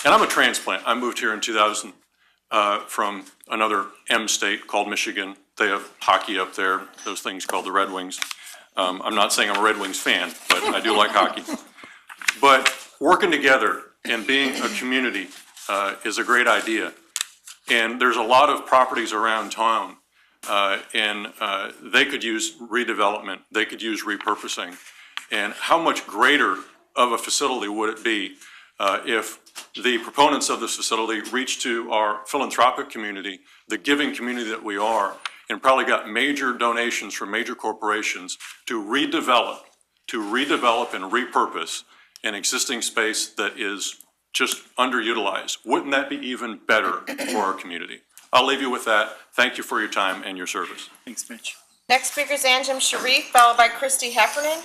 Speaker 21: I'm a transplant. I moved here in 2000 from another M state called Michigan. They have hockey up there, those things called the Red Wings. I'm not saying I'm a Red Wings fan, but I do like hockey. But working together and being a community is a great idea. And there's a lot of properties around town and they could use redevelopment, they could use repurposing. And how much greater of a facility would it be if the proponents of this facility reached to our philanthropic community, the giving community that we are, and probably got major donations from major corporations to redevelop and repurpose an existing space that is just underutilized. Wouldn't that be even better for our community? I'll leave you with that. Thank you for your time and your service.
Speaker 4: Thanks, Mitch.
Speaker 1: Next speaker is Anjem Sharif, followed by Christy Heffernan.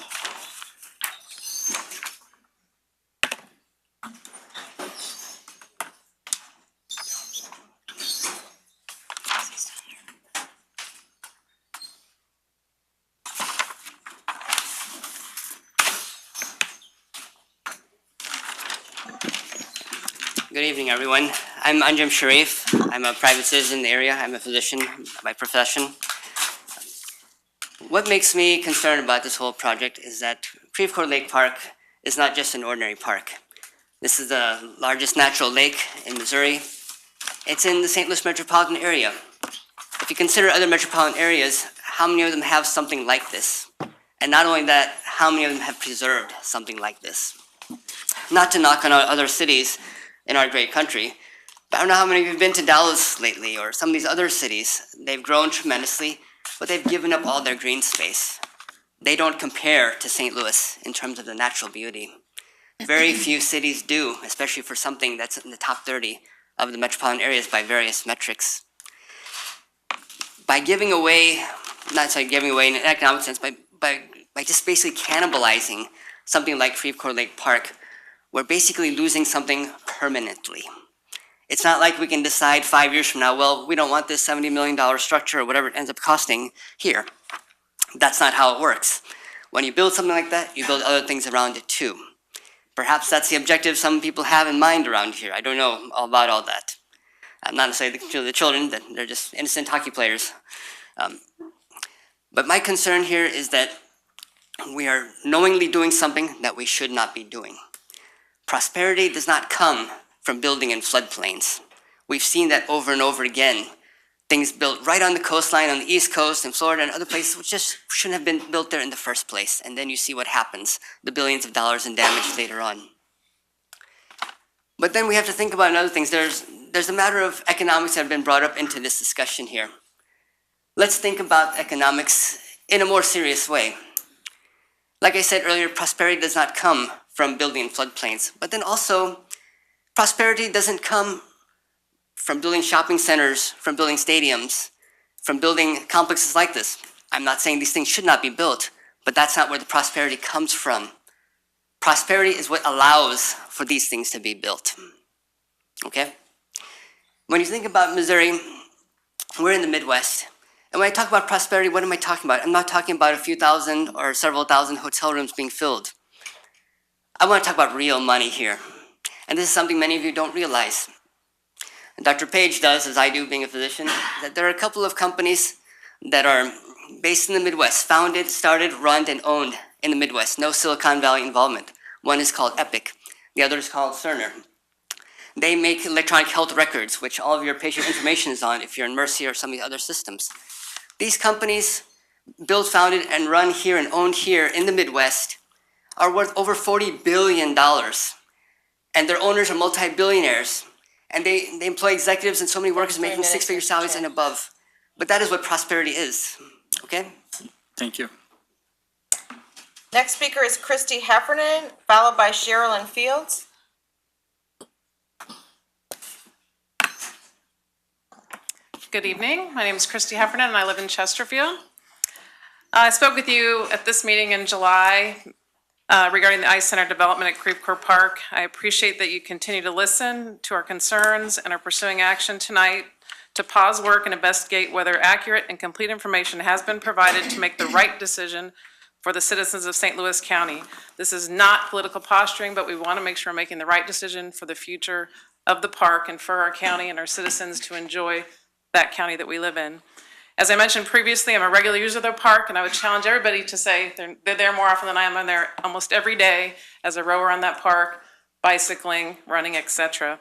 Speaker 2: Good evening, everyone. I'm Anjem Sharif. I'm a private citizen in the area. I'm a physician by profession. What makes me concerned about this whole project is that Creve Coeur Lake Park is not just an ordinary park. This is the largest natural lake in Missouri. It's in the St. Louis metropolitan area. If you consider other metropolitan areas, how many of them have something like this? And not only that, how many of them have preserved something like this? Not to knock on other cities in our great country, but I don't know how many of you have been to Dallas lately or some of these other cities. They've grown tremendously, but they've given up all their green space. They don't compare to St. Louis in terms of the natural beauty. Very few cities do, especially for something that's in the top 30 of the metropolitan areas by various metrics. By giving away, not necessarily giving away in an economic sense, by just basically cannibalizing something like Creve Coeur Lake Park, we're basically losing something permanently. It's not like we can decide 5 years from now, well, we don't want this $70 million structure or whatever it ends up costing here. That's not how it works. When you build something like that, you build other things around it too. Perhaps that's the objective some people have in mind around here. I don't know all about all that. I'm not necessarily the children, that they're just innocent hockey players. But my concern here is that we are knowingly doing something that we should not be doing. Prosperity does not come from building in floodplains. We've seen that over and over again. Things built right on the coastline on the East Coast and Florida and other places which just shouldn't have been built there in the first place. And then you see what happens, the billions of dollars in damage later on. But then we have to think about other things. There's a matter of economics that have been brought up into this discussion here. Let's think about economics in a more serious way. Like I said earlier, prosperity does not come from building in floodplains, but then also prosperity doesn't come from building shopping centers, from building stadiums, from building complexes like this. I'm not saying these things should not be built, but that's not where the prosperity comes from. Prosperity is what allows for these things to be built. Okay? When you think about Missouri, we're in the Midwest. And when I talk about prosperity, what am I talking about? I'm not talking about a few thousand or several thousand hotel rooms being filled. I want to talk about real money here. And this is something many of you don't realize. And Dr. Page does, as I do being a physician, that there are a couple of companies that are based in the Midwest, founded, started, run, and owned in the Midwest. No Silicon Valley involvement. One is called Epic. The other is called Cerner. They make electronic health records, which all of your patient information is on if you're in Mercy or some of the other systems. These companies, built, founded, and run here and owned here in the Midwest, are worth over $40 billion. And their owners are multi-billionaires. And they employ executives and so many workers making six-figure salaries and above. But that is what prosperity is, okay?
Speaker 4: Thank you.
Speaker 1: Next speaker is Christy Heffernan, followed by Sherilyn Fields.
Speaker 3: Good evening. My name is Christy Heffernan and I live in Chesterfield. I spoke with you at this meeting in July regarding the Ice Center development at Creve Coeur Park. I appreciate that you continue to listen to our concerns and are pursuing action tonight to pause work and investigate whether accurate and complete information has been provided to make the right decision for the citizens of St. Louis County. This is not political posturing, but we want to make sure we're making the right decision for the future of the park and for our county and our citizens to enjoy that county that we live in. As I mentioned previously, I'm a regular user of the park, and I would challenge everybody to say they're there more often than I am. I'm there almost every day as a rower on that park, bicycling, running, etc.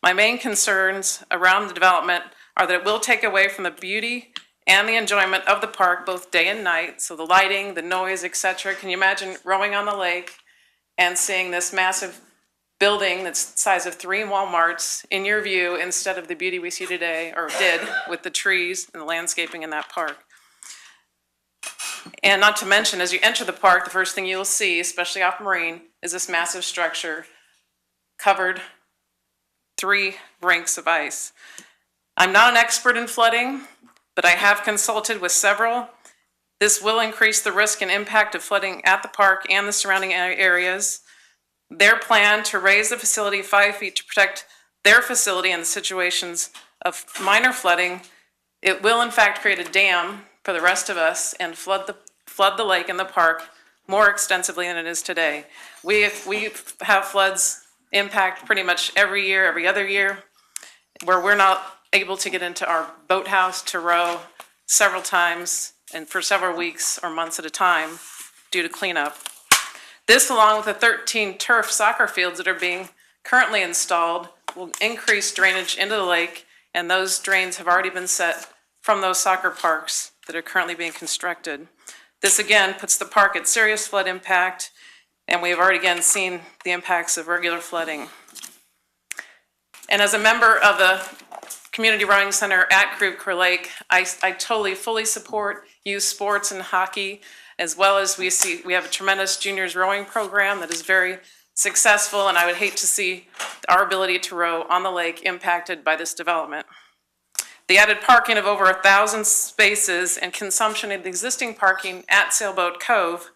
Speaker 3: My main concerns around the development are that it will take away from the beauty and the enjoyment of the park both day and night. So the lighting, the noise, etc. Can you imagine rowing on the lake and seeing this massive building that's the size of 3 Walmarts in your view instead of the beauty we see today, or did, with the trees and the landscaping in that park? And not to mention, as you enter the park, the first thing you'll see, especially off Marine, is this massive structure covered 3 rinks of ice. I'm not an expert in flooding, but I have consulted with several. This will increase the risk and impact of flooding at the park and the surrounding areas. Their plan to raise the facility 5 feet to protect their facility in the situations of minor flooding, it will in fact create a dam for the rest of us and flood the lake and the park more extensively than it is today. We have floods impact pretty much every year, every other year, where we're not able to get into our boathouse to row several times and for several weeks or months at a time due to cleanup. This, along with the 13 turf soccer fields that are being currently installed, will increase drainage into the lake, and those drains have already been set from those soccer parks that are currently being constructed. This again puts the park at serious flood impact, and we have already again seen the impacts of regular flooding. And as a member of the Community Rowing Center at Creve Coeur Lake, I totally, fully support youth sports and hockey, as well as we have a tremendous juniors rowing program that is very successful, and I would hate to see our ability to row on the lake impacted by this development. The added parking of over 1,000 spaces and consumption of the existing parking at Sailboat Cove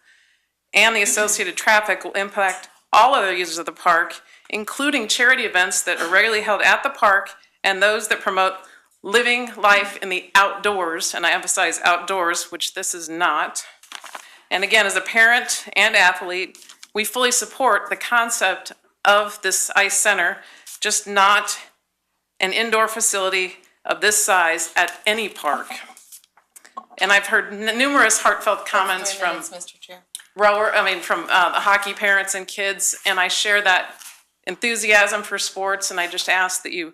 Speaker 3: and the associated traffic will impact all other users of the park, including charity events that are regularly held at the park and those that promote living life in the outdoors, and I emphasize outdoors, which this is not. And again, as a parent and athlete, we fully support the concept of this ice center, just not an indoor facility of this size at any park. And I've heard numerous heartfelt comments from
Speaker 1: Mr. Chair.
Speaker 3: from hockey parents and kids, and I share that enthusiasm for sports, and I just ask that you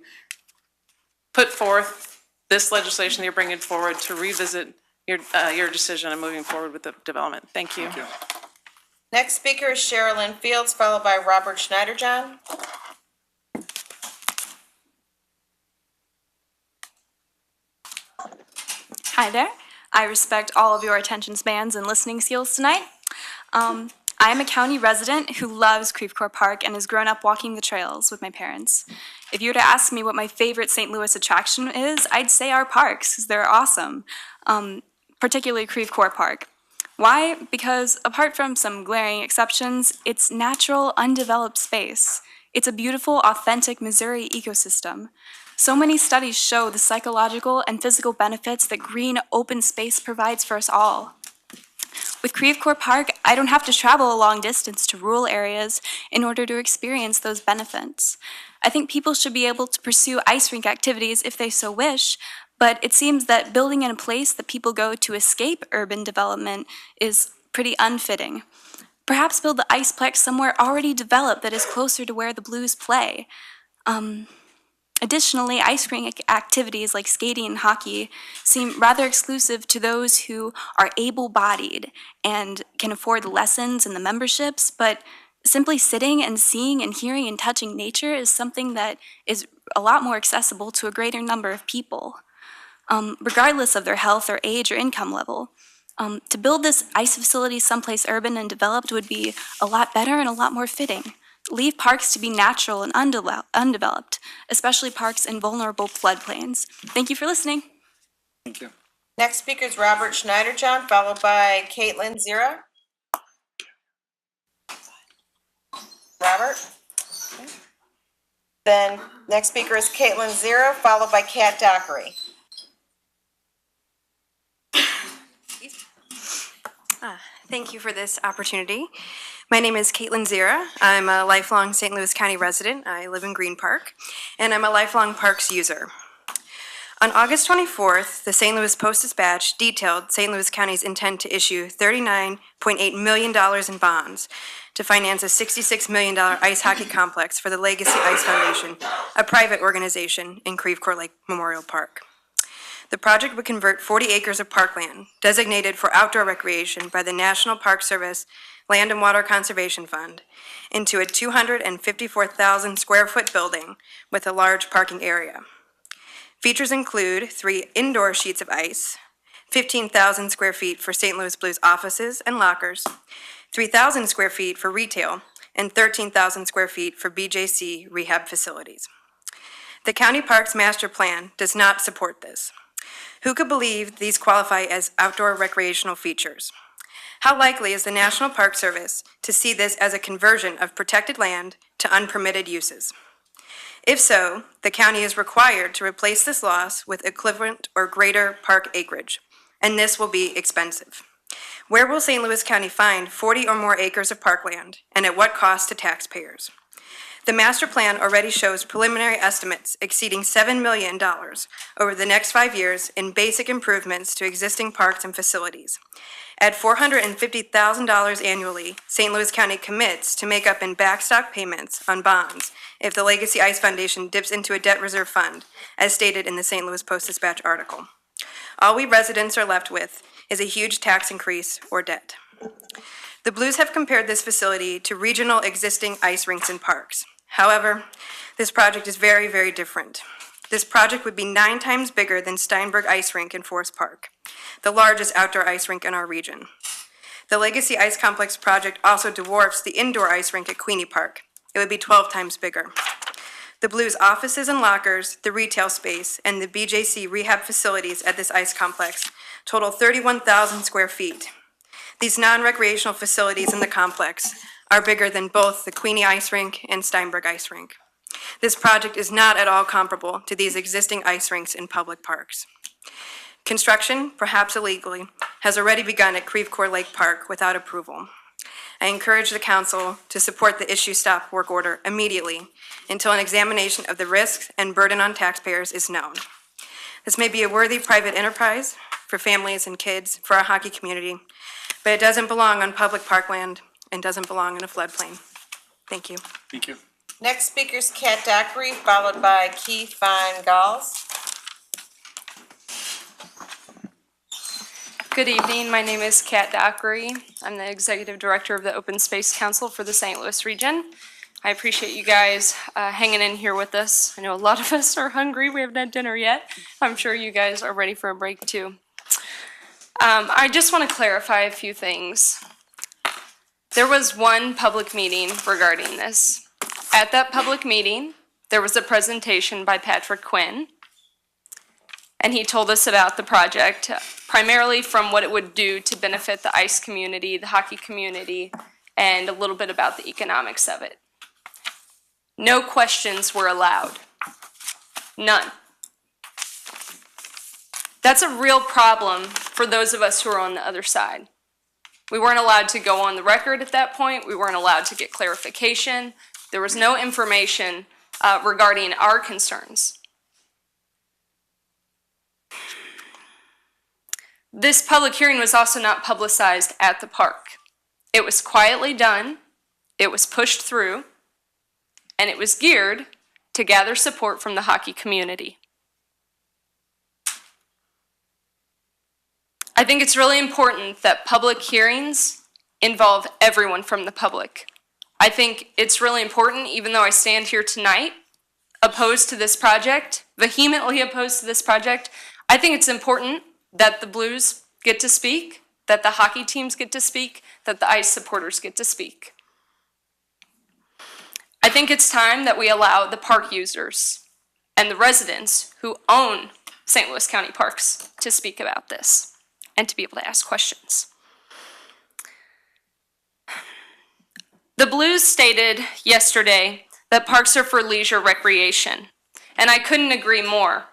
Speaker 3: put forth this legislation that you're bringing forward to revisit your decision on moving forward with the development. Thank you.
Speaker 1: Next speaker is Sherilyn Fields, followed by Robert Schneiderjohn.
Speaker 6: Hi there. I respect all of your attention spans and listening skills tonight. I am a county resident who loves Creve Coeur Park and has grown up walking the trails with my parents. If you were to ask me what my favorite St. Louis attraction is, I'd say our parks, because they're awesome, particularly Creve Coeur Park. Why? Because apart from some glaring exceptions, it's natural, undeveloped space. It's a beautiful, authentic Missouri ecosystem. So many studies show the psychological and physical benefits that green, open space provides for us all. With Creve Coeur Park, I don't have to travel a long distance to rural areas in order to experience those benefits. I think people should be able to pursue ice rink activities if they so wish, but it seems that building in a place that people go to escape urban development is pretty unfitting. Perhaps build the Iceplex somewhere already developed that is closer to where the Blues play. Additionally, ice rink activities like skating and hockey seem rather exclusive to those who are able-bodied and can afford the lessons and the memberships, but simply sitting and seeing and hearing and touching nature is something that is a lot more accessible to a greater number of people, regardless of their health or age or income level. To build this ice facility someplace urban and developed would be a lot better and a lot more fitting. Leave parks to be natural and undeveloped, especially parks in vulnerable floodplains. Thank you for listening.
Speaker 4: Thank you.
Speaker 1: Next speaker is Robert Schneiderjohn, followed by Caitlin Zira. Robert? Okay. Then next speaker is Caitlin Zira, followed by Kat Dockery.
Speaker 7: Thank you for this opportunity. My name is Caitlin Zira. I'm a lifelong St. Louis County resident. I live in Green Park, and I'm a lifelong parks user. On August 24th, the St. Louis Post-Dispatch detailed St. Louis County's intent to issue $39.8 million in bonds to finance a $66 million ice hockey complex for the Legacy Ice Foundation, a private organization in Creve Coeur Lake Memorial Park. The project would convert 40 acres of parkland designated for outdoor recreation by the National Park Service Land and Water Conservation Fund into a 254,000 square foot building with a large parking area. Features include 3 indoor sheets of ice, 15,000 square feet for St. Louis Blues offices and lockers, 3,000 square feet for retail, and 13,000 square feet for BJC rehab facilities. The County Parks Master Plan does not support this. Who could believe these qualify as outdoor recreational features? How likely is the National Park Service to see this as a conversion of protected land to unpermitted uses? If so, the county is required to replace this loss with equivalent or greater park acreage, and this will be expensive. Where will St. Louis County find 40 or more acres of parkland, and at what cost to taxpayers? The master plan already shows preliminary estimates exceeding $7 million over the next 5 years in basic improvements to existing parks and facilities. At $450,000 annually, St. Louis County commits to make up in backstop payments on bonds if the Legacy Ice Foundation dips into a debt reserve fund, as stated in the St. Louis Post-Dispatch article. All we residents are left with is a huge tax increase or debt. The Blues have compared this facility to regional existing ice rinks and parks. However, this project is very, very different. This project would be 9 times bigger than Steinberg Ice Rink in Forest Park, the largest outdoor ice rink in our region. The Legacy Ice Complex project also dwarfs the indoor ice rink at Queenie Park. It would be 12 times bigger. The Blues offices and lockers, the retail space, and the BJC rehab facilities at this ice complex total 31,000 square feet. These non-recreational facilities in the complex are bigger than both the Queenie Ice Rink and Steinberg Ice Rink. This project is not at all comparable to these existing ice rinks in public parks. Construction, perhaps illegally, has already begun at Creve Coeur Lake Park without approval. I encourage the council to support the issue stop work order immediately until an examination of the risks and burden on taxpayers is known. This may be a worthy private enterprise for families and kids, for our hockey community, but it doesn't belong on public parkland and doesn't belong in a floodplain. Thank you.
Speaker 4: Thank you.
Speaker 1: Next speaker is Kat Dockery, followed by Keith Van Gals.
Speaker 5: Good evening, my name is Kat Dockery. I'm the Executive Director of the Open Space Council for the St. Louis region. I appreciate you guys hanging in here with us. I know a lot of us are hungry, we haven't had dinner yet. I'm sure you guys are ready for a break too. I just want to clarify a few things. There was one public meeting regarding this. At that public meeting, there was a presentation by Patrick Quinn, and he told us about the project, primarily from what it would do to benefit the ice community, the hockey community, and a little bit about the economics of it. No questions were allowed. None. That's a real problem for those of us who are on the other side. We weren't allowed to go on the record at that point. We weren't allowed to get clarification. There was no information regarding our concerns. This public hearing was also not publicized at the park. It was quietly done, it was pushed through, and it was geared to gather support from the hockey community. I think it's really important that public hearings involve everyone from the public. I think it's really important, even though I stand here tonight opposed to this project, vehemently opposed to this project, I think it's important that the Blues get to speak, that the hockey teams get to speak, that the ice supporters get to speak. I think it's time that we allow the park users and the residents who own St. Louis County parks to speak about this and to be able to ask questions. The Blues stated yesterday that parks are for leisure recreation, and I couldn't agree more.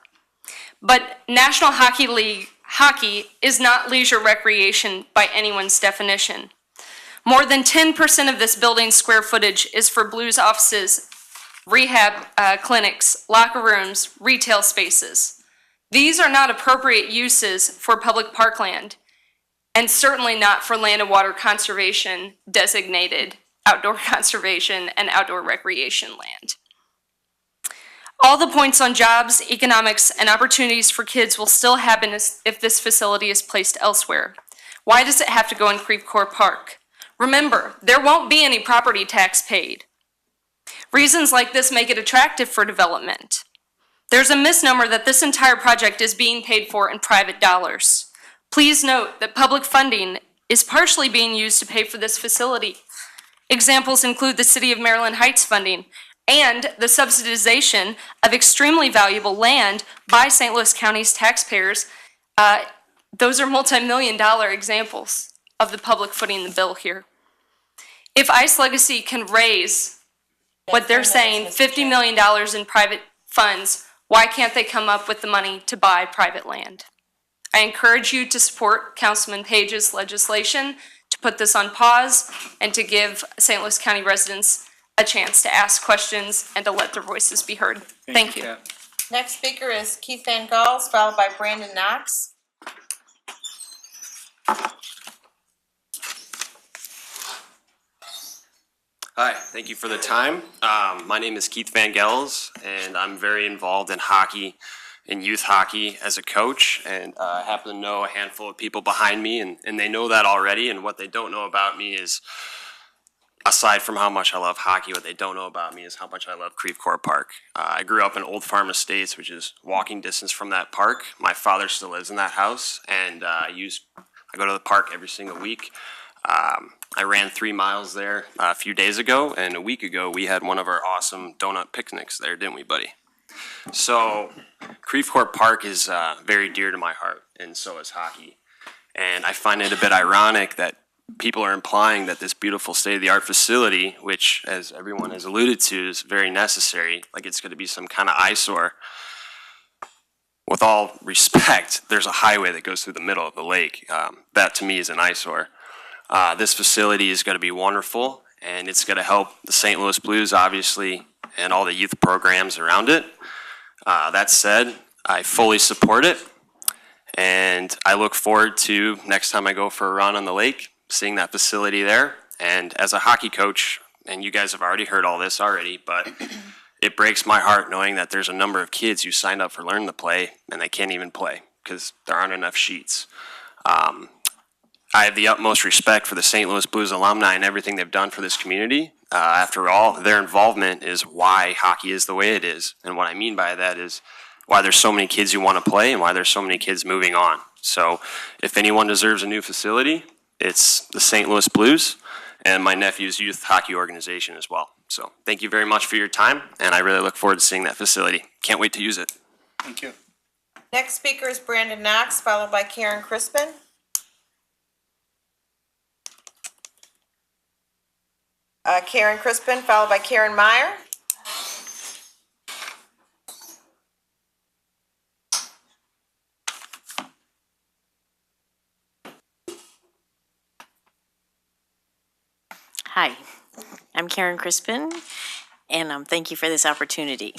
Speaker 5: But National Hockey League hockey is not leisure recreation by anyone's definition. More than 10% of this building's square footage is for Blues offices, rehab clinics, locker rooms, retail spaces. These are not appropriate uses for public parkland, and certainly not for land and water conservation designated outdoor conservation and outdoor recreation land. All the points on jobs, economics, and opportunities for kids will still happen if this facility is placed elsewhere. Why does it have to go in Creve Coeur Park? Remember, there won't be any property tax paid. Reasons like this make it attractive for development. There's a misnomer that this entire project is being paid for in private dollars. Please note that public funding is partially being used to pay for this facility. Examples include the City of Maryland Heights funding and the subsidization of extremely valuable land by St. Louis County's taxpayers. Those are multi-million-dollar examples of the public footing the bill here. If Ice Legacy can raise what they're saying, $50 million in private funds, why can't they come up with the money to buy private land? I encourage you to support Councilman Page's legislation to put this on pause and to give St. Louis County residents a chance to ask questions and to let their voices be heard. Thank you.
Speaker 4: Kat.
Speaker 1: Next speaker is Keith Van Gals, followed by Brandon Knox.
Speaker 18: Hi, thank you for the time. My name is Keith Van Gels, and I'm very involved in hockey, in youth hockey as a coach, and I happen to know a handful of people behind me, and they know that already, and what they don't know about me is, aside from how much I love hockey, what they don't know about me is how much I love Creve Coeur Park. I grew up in Old Farm Estates, which is walking distance from that park. My father still lives in that house, and I go to the park every single week. I ran 3 miles there a few days ago, and a week ago we had one of our awesome donut picnics there, didn't we, buddy? So Creve Coeur Park is very dear to my heart, and so is hockey. And I find it a bit ironic that people are implying that this beautiful state-of-the-art facility, which, as everyone has alluded to, is very necessary, like it's going to be some kind of eyesore. With all respect, there's a highway that goes through the middle of the lake. That, to me, is an eyesore. This facility is going to be wonderful, and it's going to help the St. Louis Blues, obviously, and all the youth programs around it. That said, I fully support it, and I look forward to next time I go for a run on the lake, seeing that facility there. And as a hockey coach, and you guys have already heard all this already, but it breaks my heart knowing that there's a number of kids who signed up for Learn to Play, and they can't even play because there aren't enough sheets. I have the utmost respect for the St. Louis Blues alumni and everything they've done for this community. After all, their involvement is why hockey is the way it is. And what I mean by that is why there's so many kids who want to play and why there's so many kids moving on. So if anyone deserves a new facility, it's the St. Louis Blues and my nephew's youth hockey organization as well. So thank you very much for your time, and I really look forward to seeing that facility. Can't wait to use it.
Speaker 4: Thank you.
Speaker 1: Next speaker is Brandon Knox, followed by Karen Crispin. Karen Crispin, followed by Karen Meyer.
Speaker 8: Hi, I'm Karen Crispin, and thank you for this opportunity.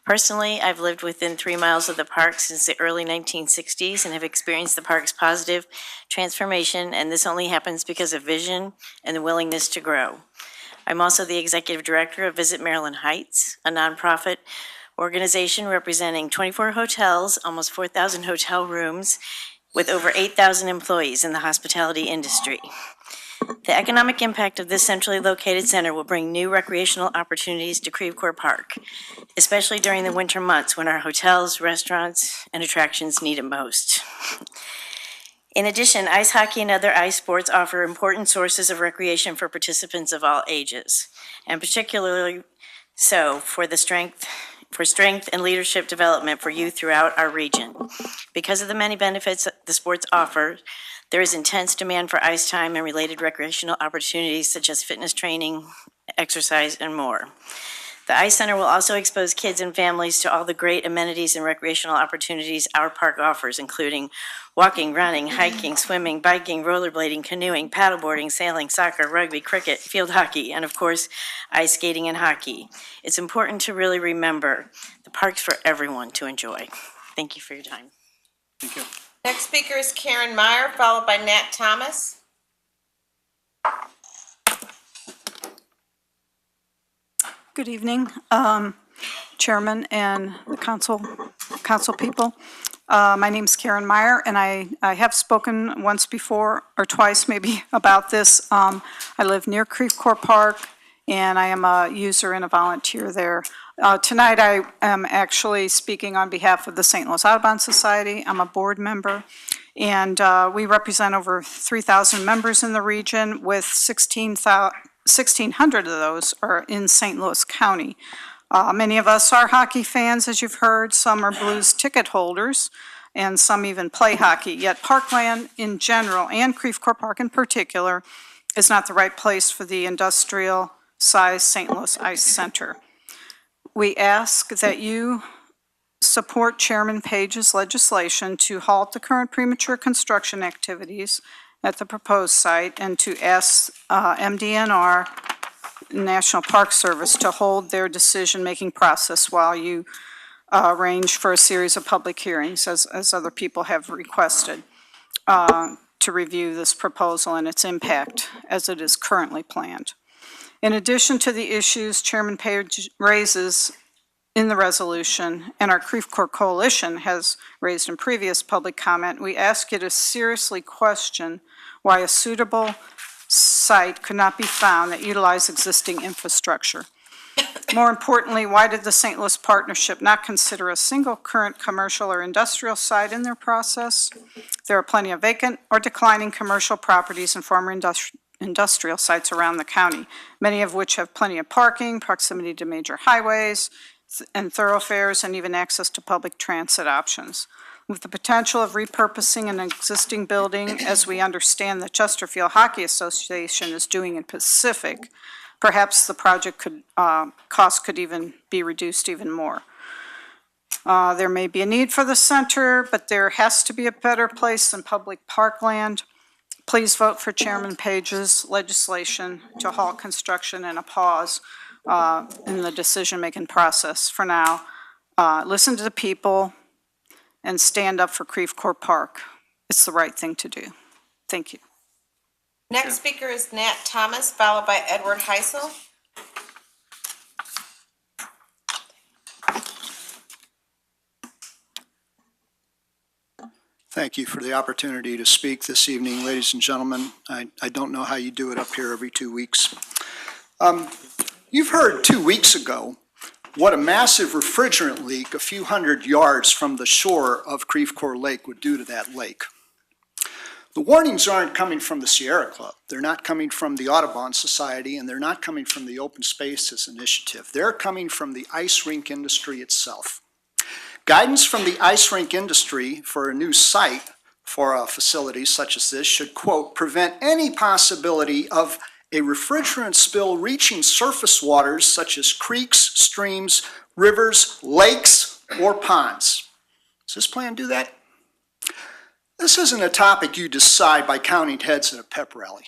Speaker 8: Personally, I've lived within 3 miles of the park since the early 1960s and have experienced the park's positive transformation, and this only happens because of vision and the willingness to grow. I'm also the executive director of Visit Maryland Heights, a nonprofit organization representing 24 hotels, almost 4,000 hotel rooms, with over 8,000 employees in the hospitality industry. The economic impact of this centrally located center will bring new recreational opportunities to Creve Coeur Park, especially during the winter months when our hotels, restaurants, and attractions need it most. In addition, ice hockey and other ice sports offer important sources of recreation for participants of all ages, and particularly so for strength and leadership development for youth throughout our region. Because of the many benefits the sports offer, there is intense demand for ice time and related recreational opportunities such as fitness training, exercise, and more. The Ice Center will also expose kids and families to all the great amenities and recreational opportunities our park offers, including walking, running, hiking, swimming, biking, rollerblading, canoeing, paddleboarding, sailing, soccer, rugby, cricket, field hockey, and of course, ice skating and hockey. It's important to really remember the park's for everyone to enjoy. Thank you for your time.
Speaker 4: Thank you.
Speaker 1: Next speaker is Karen Meyer, followed by Nat Thomas.
Speaker 22: Good evening.
Speaker 9: Chairman and the council people. My name's Karen Meyer, and I have spoken once before, or twice maybe, about this. I live near Creve Coeur Park, and I am a user and a volunteer there. Tonight, I am actually speaking on behalf of the St. Louis Audubon Society. I'm a board member, and we represent over 3,000 members in the region, with 1,600 of those are in St. Louis County. Many of us are hockey fans, as you've heard. Some are Blues ticket holders, and some even play hockey. Yet Parkland in general, and Creve Coeur Park in particular, is not the right place for the industrial-sized St. Louis Ice Center. We ask that you support Chairman Page's legislation to halt the current premature construction activities at the proposed site, and to ask MDNR, National Park Service, to hold their decision-making process while you arrange for a series of public hearings, as other people have requested, to review this proposal and its impact as it is currently planned. In addition to the issues Chairman Page raises in the resolution, and our Creve Coeur Coalition has raised in previous public comment, we ask you to seriously question why a suitable site could not be found that utilized existing infrastructure. More importantly, why did the St. Louis Partnership not consider a single current commercial or industrial site in their process? There are plenty of vacant or declining commercial properties and former industrial sites around the county, many of which have plenty of parking, proximity to major highways and thoroughfares, and even access to public transit options. With the potential of repurposing an existing building, as we understand the Chesterfield Hockey Association is doing in Pacific, perhaps the project cost could even be reduced even more. There may be a need for the center, but there has to be a better place than public parkland. Please vote for Chairman Page's legislation to halt construction and a pause in the decision-making process for now. Listen to the people and stand up for Creve Coeur Park. It's the right thing to do. Thank you.
Speaker 1: Next speaker is Nat Thomas, followed by Edward Heisel.
Speaker 22: Thank you for the opportunity to speak this evening, ladies and gentlemen. I don't know how you do it up here every 2 weeks. You've heard 2 weeks ago what a massive refrigerant leak a few hundred yards from the shore of Creve Coeur Lake would do to that lake. The warnings aren't coming from the Sierra Club. They're not coming from the Audubon Society, and they're not coming from the Open Spaces Initiative. They're coming from the ice rink industry itself. Guidance from the ice rink industry for a new site for a facility such as this should, quote, prevent any possibility of a refrigerant spill reaching surface waters such as creeks, streams, rivers, lakes, or ponds. Does this plan do that? This isn't a topic you decide by counting heads at a pep rally.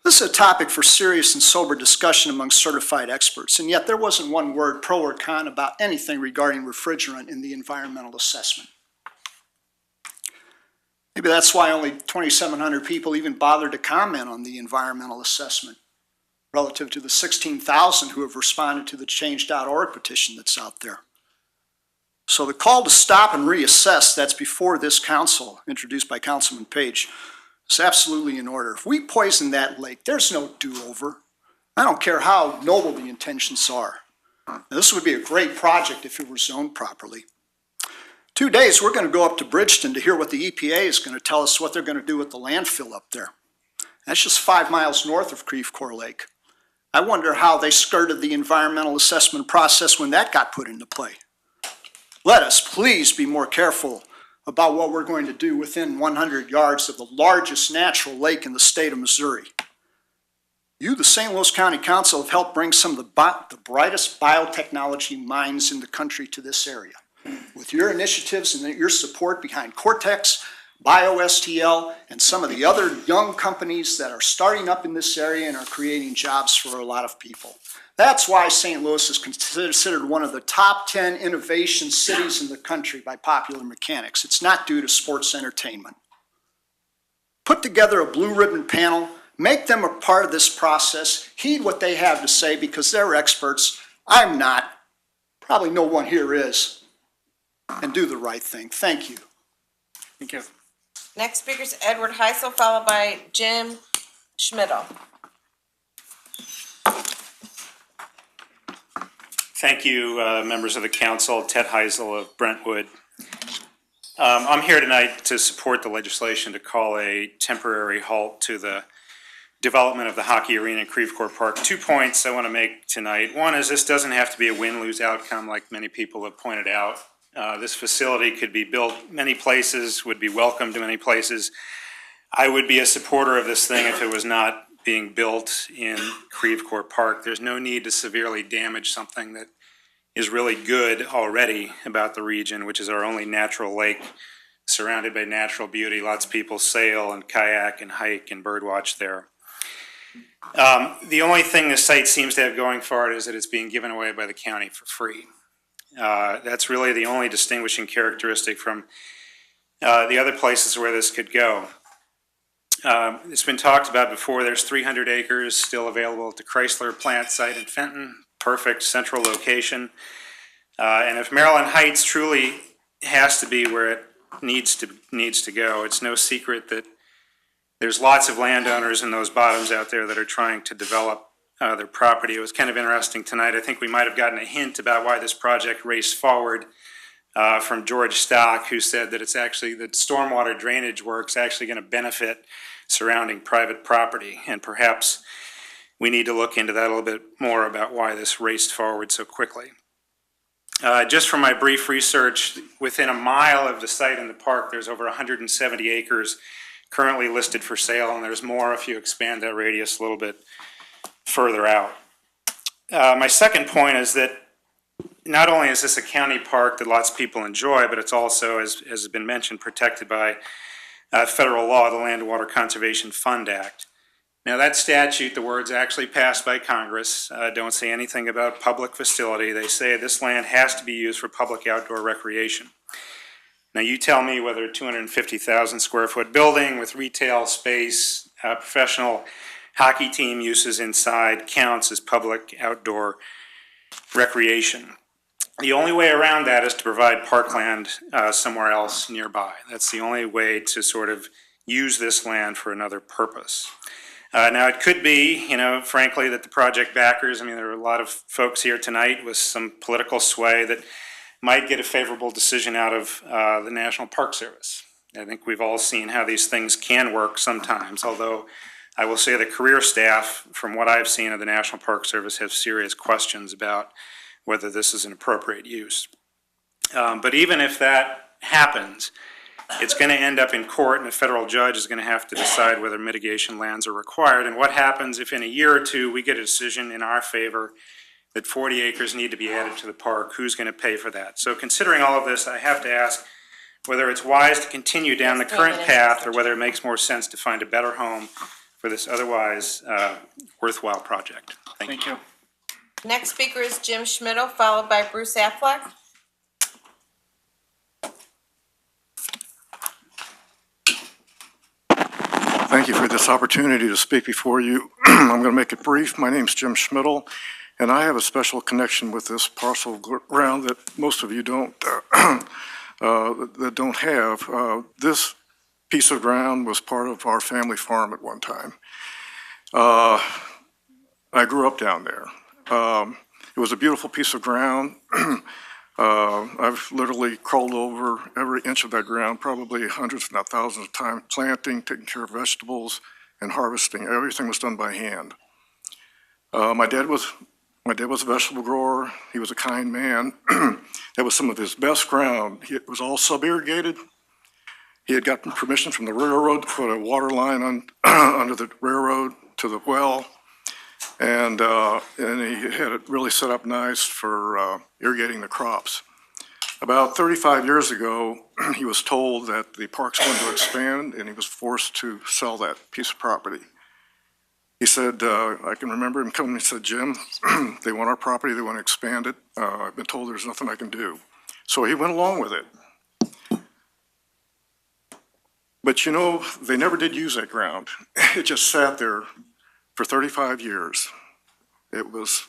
Speaker 22: This is a topic for serious and sober discussion among certified experts, and yet there wasn't one word pro or con about anything regarding refrigerant in the environmental assessment. Maybe that's why only 2,700 people even bothered to comment on the environmental assessment relative to the 16,000 who have responded to the change.org petition that's out there. So the call to stop and reassess that's before this council, introduced by Councilman Page, is absolutely in order. If we poison that lake, there's no do-over. I don't care how noble the intentions are. Now, this would be a great project if it were zoned properly. 2 days, we're going to go up to Bridgeton to hear what the EPA is going to tell us what they're going to do with the landfill up there. That's just 5 miles north of Creve Coeur Lake. I wonder how they skirted the environmental assessment process when that got put into play. Let us please be more careful about what we're going to do within 100 yards of the largest natural lake in the state of Missouri. You, the St. Louis County Council, have helped bring some of the brightest biotechnology minds in the country to this area. With your initiatives and your support behind Cortex, BioSTL, and some of the other young companies that are starting up in this area and are creating jobs for a lot of people. That's why St. Louis is considered one of the top 10 innovation cities in the country by Popular Mechanics. It's not due to sports entertainment. Put together a blue ribbon panel, make them a part of this process, heed what they have to say because they're experts. I'm not. Probably no one here is. And do the right thing. Thank you.
Speaker 10: Thank you.
Speaker 1: Next speaker is Edward Heisel, followed by Jim Schmidl.
Speaker 11: Thank you, members of the council. Ted Heisel of Brentwood. I'm here tonight to support the legislation to call a temporary halt to the development of the hockey arena in Creve Coeur Park. 2 points I want to make tonight. One is this doesn't have to be a win-lose outcome like many people have pointed out. This facility could be built many places, would be welcomed to many places. I would be a supporter of this thing if it was not being built in Creve Coeur Park. There's no need to severely damage something that is really good already about the region, which is our only natural lake surrounded by natural beauty. Lots of people sail and kayak and hike and birdwatch there. The only thing this site seems to have going for it is that it's being given away by the county for free. That's really the only distinguishing characteristic from the other places where this could go. It's been talked about before. There's 300 acres still available at the Chrysler plant site in Fenton. Perfect central location. And if Maryland Heights truly has to be where it needs to go, it's no secret that there's lots of landowners in those bottoms out there that are trying to develop their property. It was kind of interesting tonight. I think we might have gotten a hint about why this project raced forward from George Stock, who said that it's actually that stormwater drainage work's actually going to benefit surrounding private property, and perhaps we need to look into that a little bit more about why this raced forward so quickly. Just from my brief research, within a mile of the site in the park, there's over 170 acres currently listed for sale, and there's more if you expand that radius a little bit further out. My second point is that not only is this a county park that lots of people enjoy, but it's also, as has been mentioned, protected by federal law, the Land and Water Conservation Fund Act. Now that statute, the words actually passed by Congress, don't say anything about public facility. They say this land has to be used for public outdoor recreation. Now you tell me whether a 250,000 square foot building with retail space, professional hockey team uses inside counts as public outdoor recreation. The only way around that is to provide parkland somewhere else nearby. That's the only way to sort of use this land for another purpose. Now, it could be, frankly, that the project backers, there are a lot of folks here tonight with some political sway that might get a favorable decision out of the National Park Service. I think we've all seen how these things can work sometimes, although I will say the career staff, from what I've seen of the National Park Service, have serious questions about whether this is an appropriate use. But even if that happens, it's going to end up in court, and a federal judge is going to have to decide whether mitigation lands are required. And what happens if in a year or two we get a decision in our favor that 40 acres need to be added to the park? Who's going to pay for that? So considering all of this, I have to ask whether it's wise to continue down the current path or whether it makes more sense to find a better home for this otherwise worthwhile project. Thank you.
Speaker 1: Next speaker is Jim Schmidl, followed by Bruce Affleck.
Speaker 12: Thank you for this opportunity to speak before you. I'm going to make it brief. My name's Jim Schmidl, and I have a special connection with this parcel of ground that most of you don't have. This piece of ground was part of our family farm at one time. I grew up down there. It was a beautiful piece of ground. I've literally crawled over every inch of that ground, probably hundreds if not thousands of times, planting, taking care of vegetables, and harvesting. Everything was done by hand. My dad was a vegetable grower. He was a kind man. That was some of his best ground. It was all sub-irrigated. He had gotten permission from the railroad to put a water line on under the railroad to the well. And he had it really set up nice for irrigating the crops. About 35 years ago, he was told that the park's going to expand, and he was forced to sell that piece of property. He said, I can remember him coming and said, Jim, they want our property, they want to expand it. I've been told there's nothing I can do. So he went along with it. But they never did use that ground. It just sat there for 35 years. It was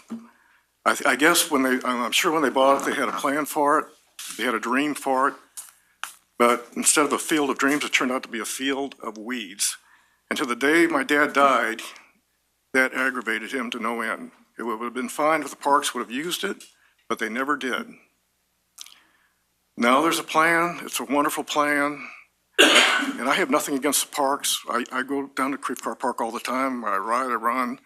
Speaker 12: I guess I'm sure when they bought it, they had a plan for it, they had a dream for it, but instead of a field of dreams, it turned out to be a field of weeds. And to the day my dad died, that aggravated him to no end. It would have been fine if the parks would have used it, but they never did. Now there's a plan, it's a wonderful plan, and I have nothing against the parks. I go down to Creve Coeur Park all the time, I ride, I run.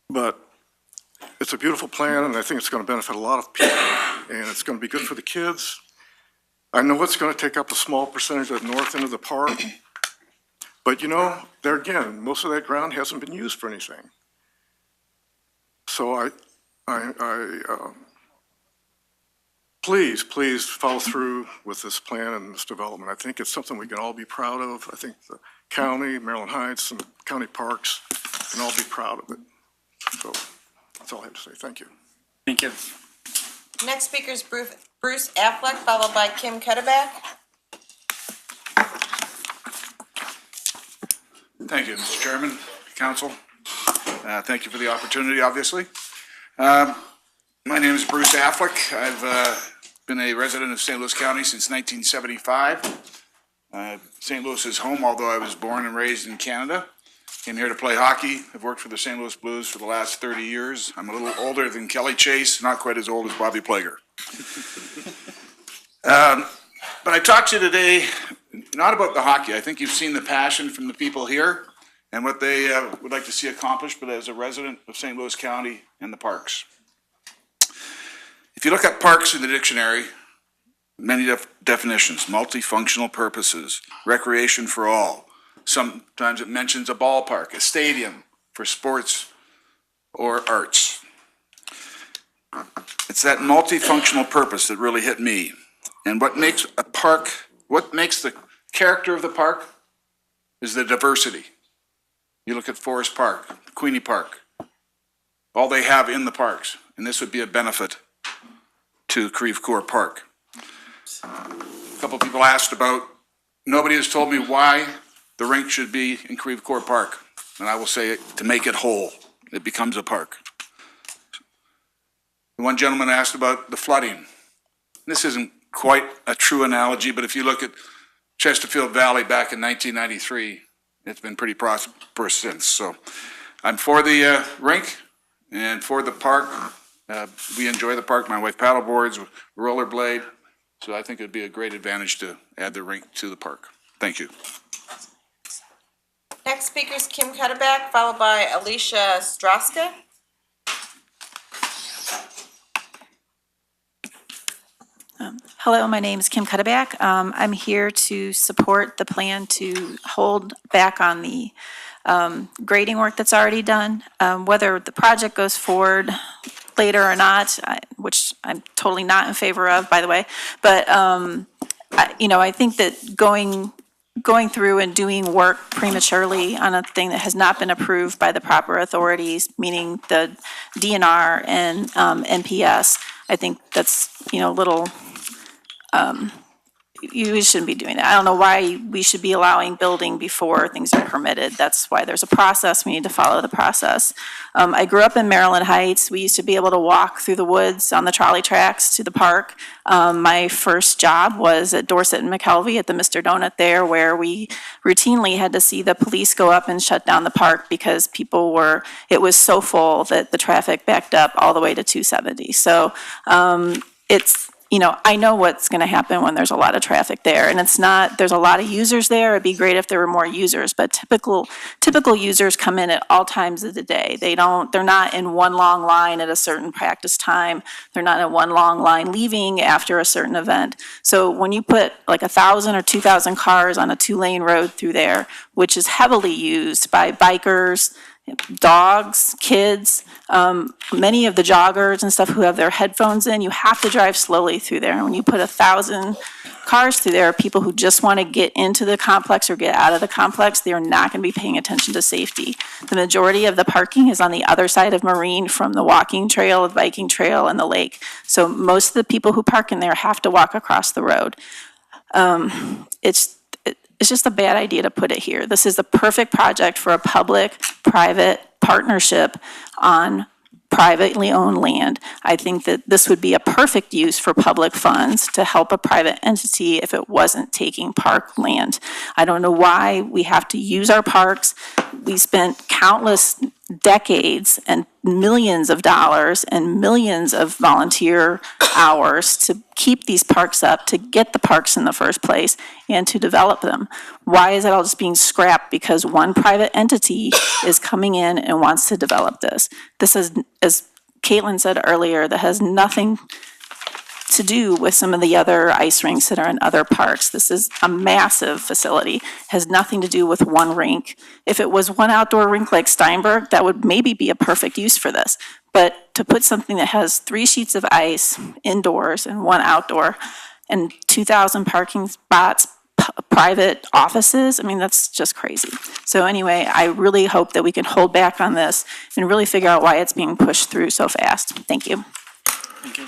Speaker 12: But it's a beautiful plan, and I think it's going to benefit a lot of people, and it's going to be good for the kids. I know it's going to take up a small percentage of the north end of the park, but you know, there again, most of that ground hasn't been used for anything. So please follow through with this plan and this development. I think it's something we can all be proud of. I think the county, Maryland Heights, and the county parks can all be proud of it. So that's all I have to say. Thank you.
Speaker 4: Thank you.
Speaker 1: Next speaker is Bruce Affleck, followed by Kim Cuddeback.
Speaker 13: Thank you, Mr. Chairman, Council. Thank you for the opportunity, obviously. My name is Bruce Affleck. I've been a resident of St. Louis County since 1975. St. Louis is home, although I was born and raised in Canada. Came here to play hockey. I've worked for the St. Louis Blues for the last 30 years. I'm a little older than Kelly Chase, not quite as old as Bobby Plager. But I talked to you today not about the hockey. I think you've seen the passion from the people here and what they would like to see accomplished, but as a resident of St. Louis County and the parks. If you look at parks in the dictionary, many definitions: multifunctional purposes, recreation for all. Sometimes it mentions a ballpark, a stadium for sports or arts. It's that multifunctional purpose that really hit me. And what makes a park, what makes the character of the park is the diversity. You look at Forest Park, Queenie Park, all they have in the parks, and this would be a benefit to Creve Coeur Park. A couple people asked about, nobody has told me why the rink should be in Creve Coeur Park, and I will say to make it whole, it becomes a park. One gentleman asked about the flooding. This isn't quite a true analogy, but if you look at Chesterfield Valley back in 1993, it's been pretty prosperous since. So I'm for the rink and for the park. We enjoy the park. My wife paddleboards, rollerblade. So I think it'd be a great advantage to add the rink to the park. Thank you.
Speaker 1: Next speaker is Kim Cuddeback, followed by Alicia Straska.
Speaker 14: Hello, my name is Kim Cuddeback. I'm here to support the plan to hold back on the grading work that's already done. Whether the project goes forward later or not, which I'm totally not in favor of, by the way, but I think that going through and doing work prematurely on a thing that has not been approved by the proper authorities, meaning the DNR and NPS, I think that's, a little, you shouldn't be doing that. I don't know why we should be allowing building before things are permitted. That's why there's a process. We need to follow the process. I grew up in Maryland Heights. We used to be able to walk through the woods on the trolley tracks to the park. My first job was at Dorset and McKelvey at the Mr. Donut there, where we routinely had to see the police go up and shut down the park because it was so full that the traffic backed up all the way to 270. So I know what's going to happen when there's a lot of traffic there, and there's a lot of users there. It'd be great if there were more users, but typical users come in at all times of the day. They're not in one long line at a certain practice time. They're not in one long line leaving after a certain event. So when you put like 1,000 or 2,000 cars on a 2-lane road through there, which is heavily used by bikers, dogs, kids, many of the joggers and stuff who have their headphones in, you have to drive slowly through there. And when you put 1,000 cars through there, people who just want to get into the complex or get out of the complex, they're not going to be paying attention to safety. The majority of the parking is on the other side of Marine from the walking trail, the biking trail, and the lake. So most of the people who park in there have to walk across the road. It's just a bad idea to put it here. This is the perfect project for a public-private partnership on privately owned land. I think that this would be a perfect use for public funds to help a private entity if it wasn't taking park land. I don't know why we have to use our parks. We spent countless decades and millions of dollars and millions of volunteer hours to keep these parks up, to get the parks in the first place, and to develop them. Why is it all just being scrapped because one private entity is coming in and wants to develop this? This is, as Caitlin said earlier, that has nothing to do with some of the other ice rinks that are in other parks. This is a massive facility, has nothing to do with one rink. If it was one outdoor rink like Steinberg, that would maybe be a perfect use for this. But to put something that has 3 sheets of ice indoors and 1 outdoor and 2,000 parking spots, private offices, I mean, that's just crazy. So anyway, I really hope that we can hold back on this and really figure out why it's being pushed through so fast. Thank you.
Speaker 4: Thank you.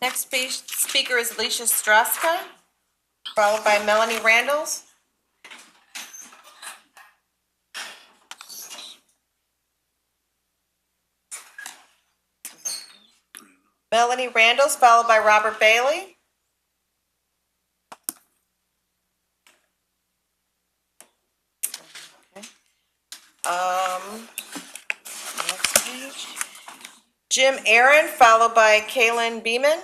Speaker 1: Next speaker is Alicia Straska, followed by Melanie Randalls. Melanie Randalls, followed by Robert Bailey. Next page. Jim Aaron, followed by Kaylin Beeman.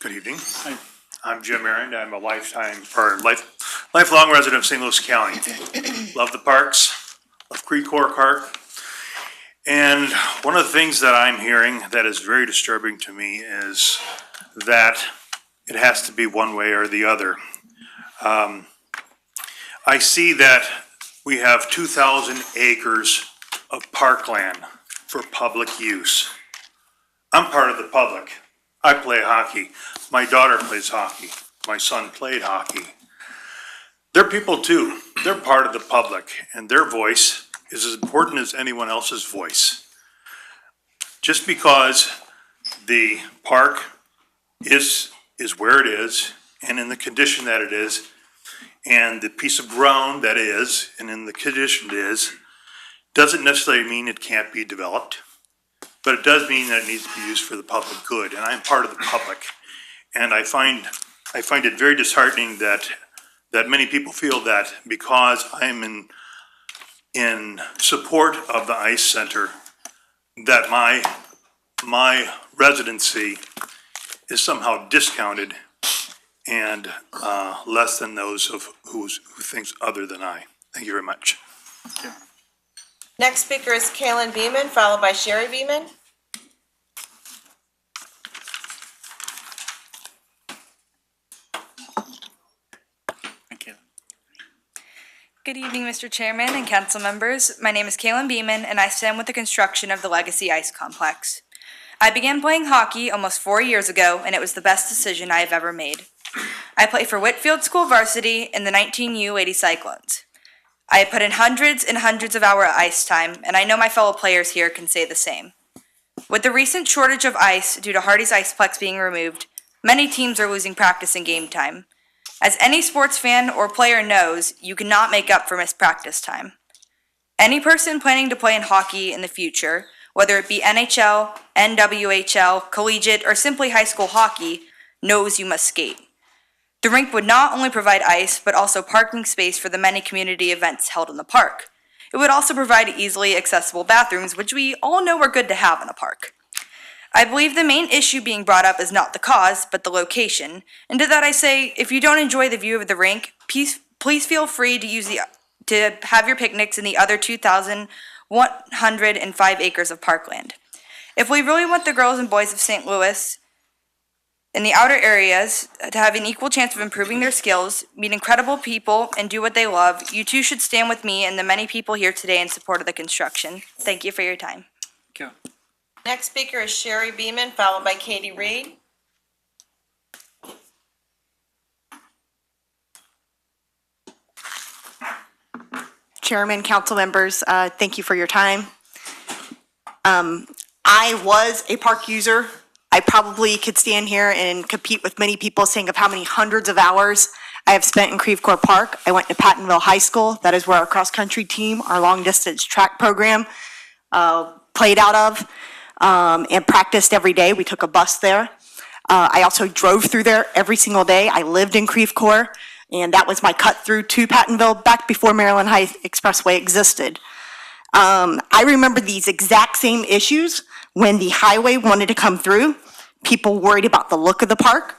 Speaker 15: Good evening. I'm Jim Aaron. I'm a lifelong resident of St. Louis County. Love the parks, love Creve Coeur Park. And one of the things that I'm hearing that is very disturbing to me is that it has to be one way or the other. I see that we have 2,000 acres of parkland for public use. I'm part of the public. I play hockey. My daughter plays hockey. My son played hockey. They're people too. They're part of the public, and their voice is as important as anyone else's voice. Just because the park is where it is and in the condition that it is, and the piece of ground that is and in the condition it is, doesn't necessarily mean it can't be developed. But it does mean that it needs to be used for the public good, and I'm part of the public. And I find it very disheartening that many people feel that because I'm in support of the ICE Center, that my residency is somehow discounted and less than those of who thinks other than I. Thank you very much.
Speaker 1: Next speaker is Kaylin Beeman, followed by Sherry Beeman.
Speaker 16: Good evening, Mr. Chairman and council members. My name is Kaylin Beeman, and I stand with the construction of the Legacy Ice Complex. I began playing hockey almost 4 years ago, and it was the best decision I have ever made. I play for Whitfield School Varsity in the 19U Lady Cyclones. I have put in hundreds and hundreds of hours of ice time, and I know my fellow players here can say the same. With the recent shortage of ice due to Hardy's Iceplex being removed, many teams are losing practice and game time. As any sports fan or player knows, you cannot make up for missed practice time. Any person planning to play in hockey in the future, whether it be NHL, NWHL, collegiate, or simply high school hockey, knows you must skate. The rink would not only provide ice, but also parking space for the many community events held in the park. It would also provide easily accessible bathrooms, which we all know are good to have in a park. I believe the main issue being brought up is not the cause, but the location. And to that I say, if you don't enjoy the view of the rink, please feel free to have your picnics in the other 2,105 acres of parkland. If we really want the girls and boys of St. Louis in the outer areas to have an equal chance of improving their skills, meet incredible people, and do what they love, you too should stand with me and the many people here today in support of the construction. Thank you for your time.
Speaker 4: Thank you.
Speaker 1: Next speaker is Sherry Beeman, followed by Katie Reed.
Speaker 23: Chairman, council members, thank you for your time. I was a park user. I I probably could stand here and compete with many people saying of how many hundreds of hours I have spent in Creve Coeur Park. I went to Pattonville High School. That is where our cross-country team, our long-distance track program, played out of, and practiced every day. We took a bus there. I also drove through there every single day. I lived in Creve Coeur, and that was my cut through to Pattonville back before Maryland High Expressway existed. I remember these exact same issues when the highway wanted to come through. People worried about the look of the park.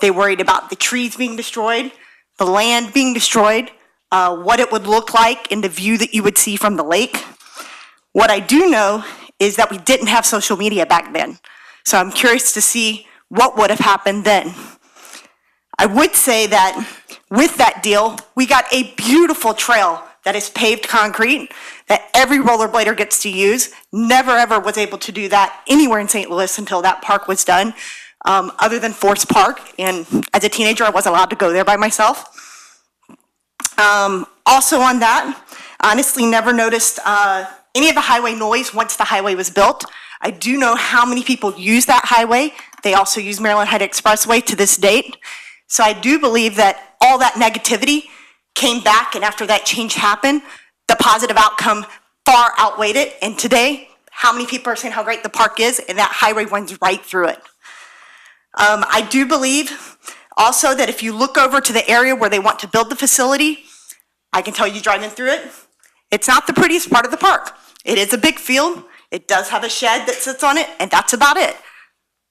Speaker 23: They worried about the trees being destroyed, the land being destroyed, what it would look like in the view that you would see from the lake. What I do know is that we didn't have social media back then. So I'm curious to see what would have happened then. I would say that with that deal, we got a beautiful trail that is paved concrete that every rollerblader gets to use. Never ever was able to do that anywhere in St. Louis until that park was done, other than Forest Park. And as a teenager, I wasn't allowed to go there by myself. Also on that, honestly never noticed any of the highway noise once the highway was built. I do know how many people use that highway. They also use Maryland Heights Expressway to this date. So I do believe that all that negativity came back, and after that change happened, the positive outcome far outweighed it. And today, how many people are saying how great the park is, and that highway runs right through it. I do believe also that if you look over to the area where they want to build the facility, I can tell you driving through it, it's not the prettiest part of the park. It is a big field. It does have a shed that sits on it, and that's about it.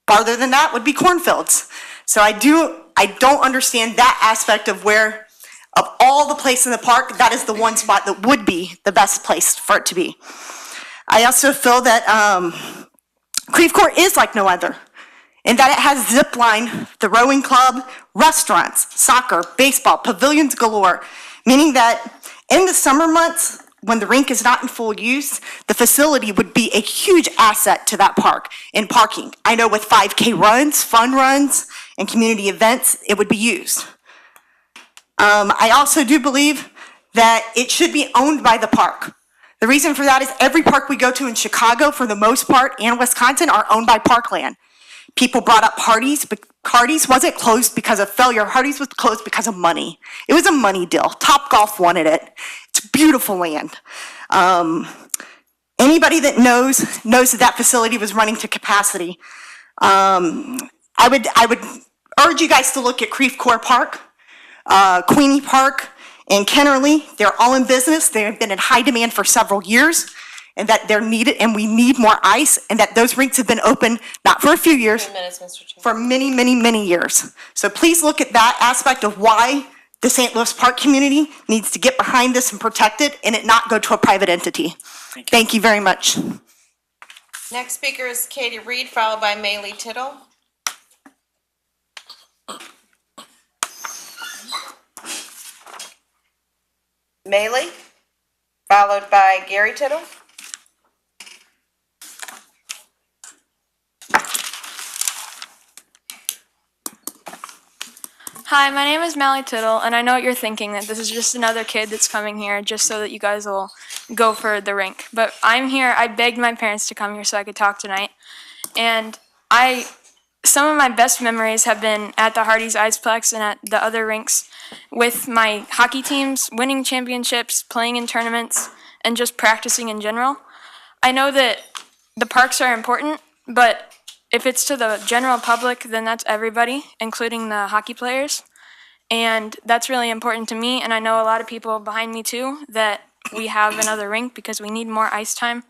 Speaker 23: Farther than that would be cornfields. So I don't understand that aspect of where, of all the places in the park, that is the one spot that would be the best place for it to be. I also feel that Creve Coeur is like no other, in that it has zip line, the rowing club, restaurants, soccer, baseball, pavilions galore, meaning that in the summer months, when the rink is not in full use, the facility would be a huge asset to that park in parking. I know with 5K runs, fun runs, and community events, it would be used. I also do believe that it should be owned by the park. The reason for that is every park we go to in Chicago, for the most part, and Wisconsin, are owned by Parkland. People brought up Hardee's, but Hardee's wasn't closed because of failure. Hardee's was closed because of money. It was a money deal. Topgolf wanted it. It's beautiful land. Anybody that knows that facility was running to capacity. I would urge you guys to look at Creve Coeur Park, Queenie Park, and Kennerly. They're all in business. They have been in high demand for several years, and that they're needed, and we need more ice, and that those rinks have been open not for a few years, for many, many, many years. So please look at that aspect of why the St. Louis Park community needs to get behind this and protect it, and it not go to a private entity. Thank you very much.
Speaker 1: Next speaker is Katie Reed, followed by Maylee Tittle. Maylee, followed by Gary Tittle.
Speaker 5: Hi, my name is Mally Tittle, and I know what you're thinking, that this is just another kid that's coming here just so that you guys will go for the rink. But I'm here, I begged my parents to come here so I could talk tonight. And some of my best memories have been at the Hardee's Iceplex and at the other rinks with my hockey teams, winning championships, playing in tournaments, and just practicing in general. I know that the parks are important, but if it's to the general public, then that's everybody, including the hockey players. And that's really important to me, and I know a lot of people behind me too, that we have another rink because we need more ice time.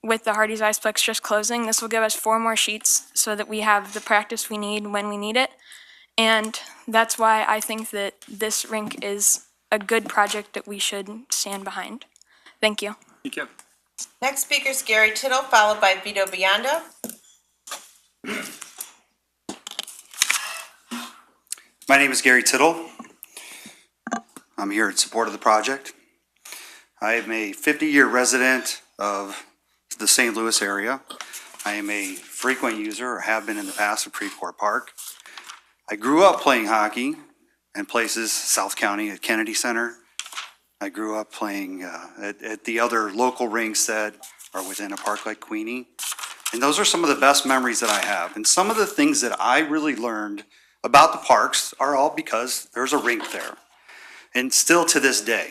Speaker 5: With the Hardee's Iceplex just closing, this will give us 4 more sheets so that we have the practice we need when we need it. And that's why I think that this rink is a good project that we should stand behind. Thank you.
Speaker 4: Thank you.
Speaker 1: Next speaker is Gary Tittle, followed by Vito Biondo.
Speaker 17: My name is Gary Tittle. I'm here in support of the project. I am a 50-year resident of the St. Louis area. I am a frequent user, or have been in the past, of Creve Coeur Park. I grew up playing hockey in places, South County at Kennedy Center. I grew up playing at the other local rinks that are within a park like Queenie And those are some of the best memories that I have. And some of the things that I really learned about the parks are all because there's a rink there. And still to this day,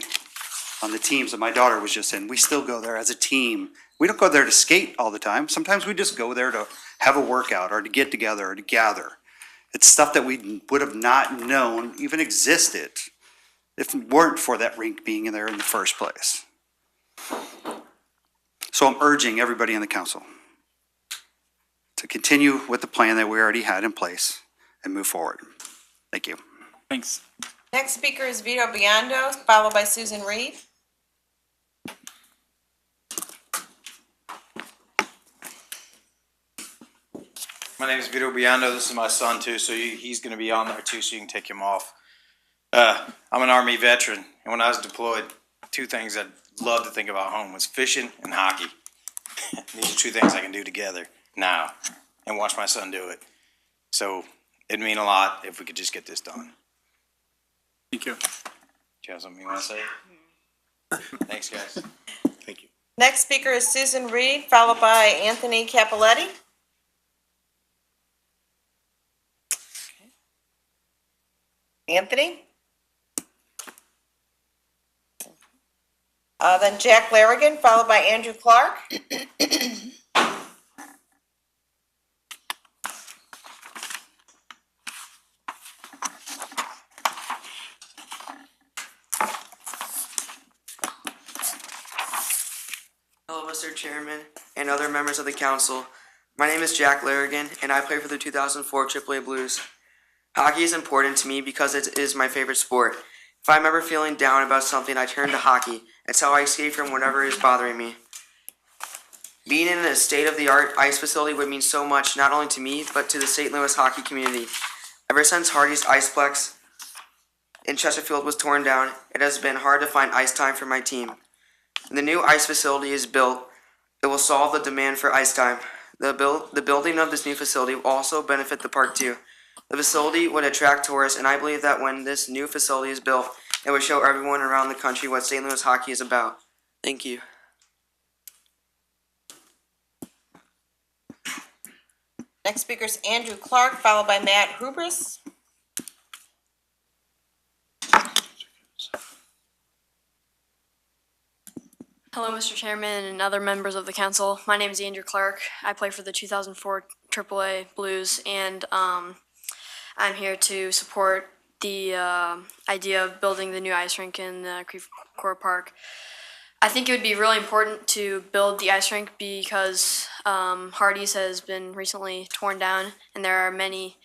Speaker 17: on the teams that my daughter was just in, we still go there as a team. We don't go there to skate all the time. Sometimes we just go there to have a workout or to get together or to gather. It's stuff that we would have not known even existed if it weren't for that rink being in there in the first place. So I'm urging everybody in the council to continue with the plan that we already had in place and move forward. Thank you.
Speaker 4: Thanks.
Speaker 1: Next speaker is Vito Biondo, followed by Susan Reed.
Speaker 19: My name is Vito Biondo. This is my son too, so he's going to be on there too, so you can take him off. I'm an Army veteran, and when I was deployed, two things I'd love to think about home was fishing and hockey. These are two things I can do together now and watch my son do it. So it'd mean a lot if we could just get this done.
Speaker 4: Thank you.
Speaker 19: Do you have something you want to say? Thanks, guys. Thank you.
Speaker 1: Next speaker is Susan Reed, followed by Anthony Capoletti. Anthony? Then Jack Larrigan, followed by Andrew Clark.
Speaker 20: Hello, Mr. Chairman and other members of the council. My name is Jack Larrigan, and I play for the 2004 AAA Blues. Hockey is important to me because it is my favorite sport. If I'm ever feeling down about something, I turn to hockey. It's how I escape from whatever is bothering me. Being in a state-of-the-art ice facility would mean so much, not only to me, but to the St. Louis hockey community. Ever since Hardy's Iceplex in Chesterfield was torn down, it has been hard to find ice time for my team. When the new ice facility is built, it will solve the demand for ice time. The building of this new facility will also benefit the park too. The facility would attract tourists, and I believe that when this new facility is built, it would show everyone around the country what St. Louis hockey is about. Thank you.
Speaker 1: Next speaker is Andrew Clark, followed by Matt Hubris.
Speaker 5: Hello, Mr. Chairman and other members of the council. My name is Andrew Clark. I play for the 2004 AAA Blues, and I'm here to support the idea of building the new ice rink in Creve Coeur Park. I think it would be really important to build the ice rink because Hardee's has been recently torn down, and there are many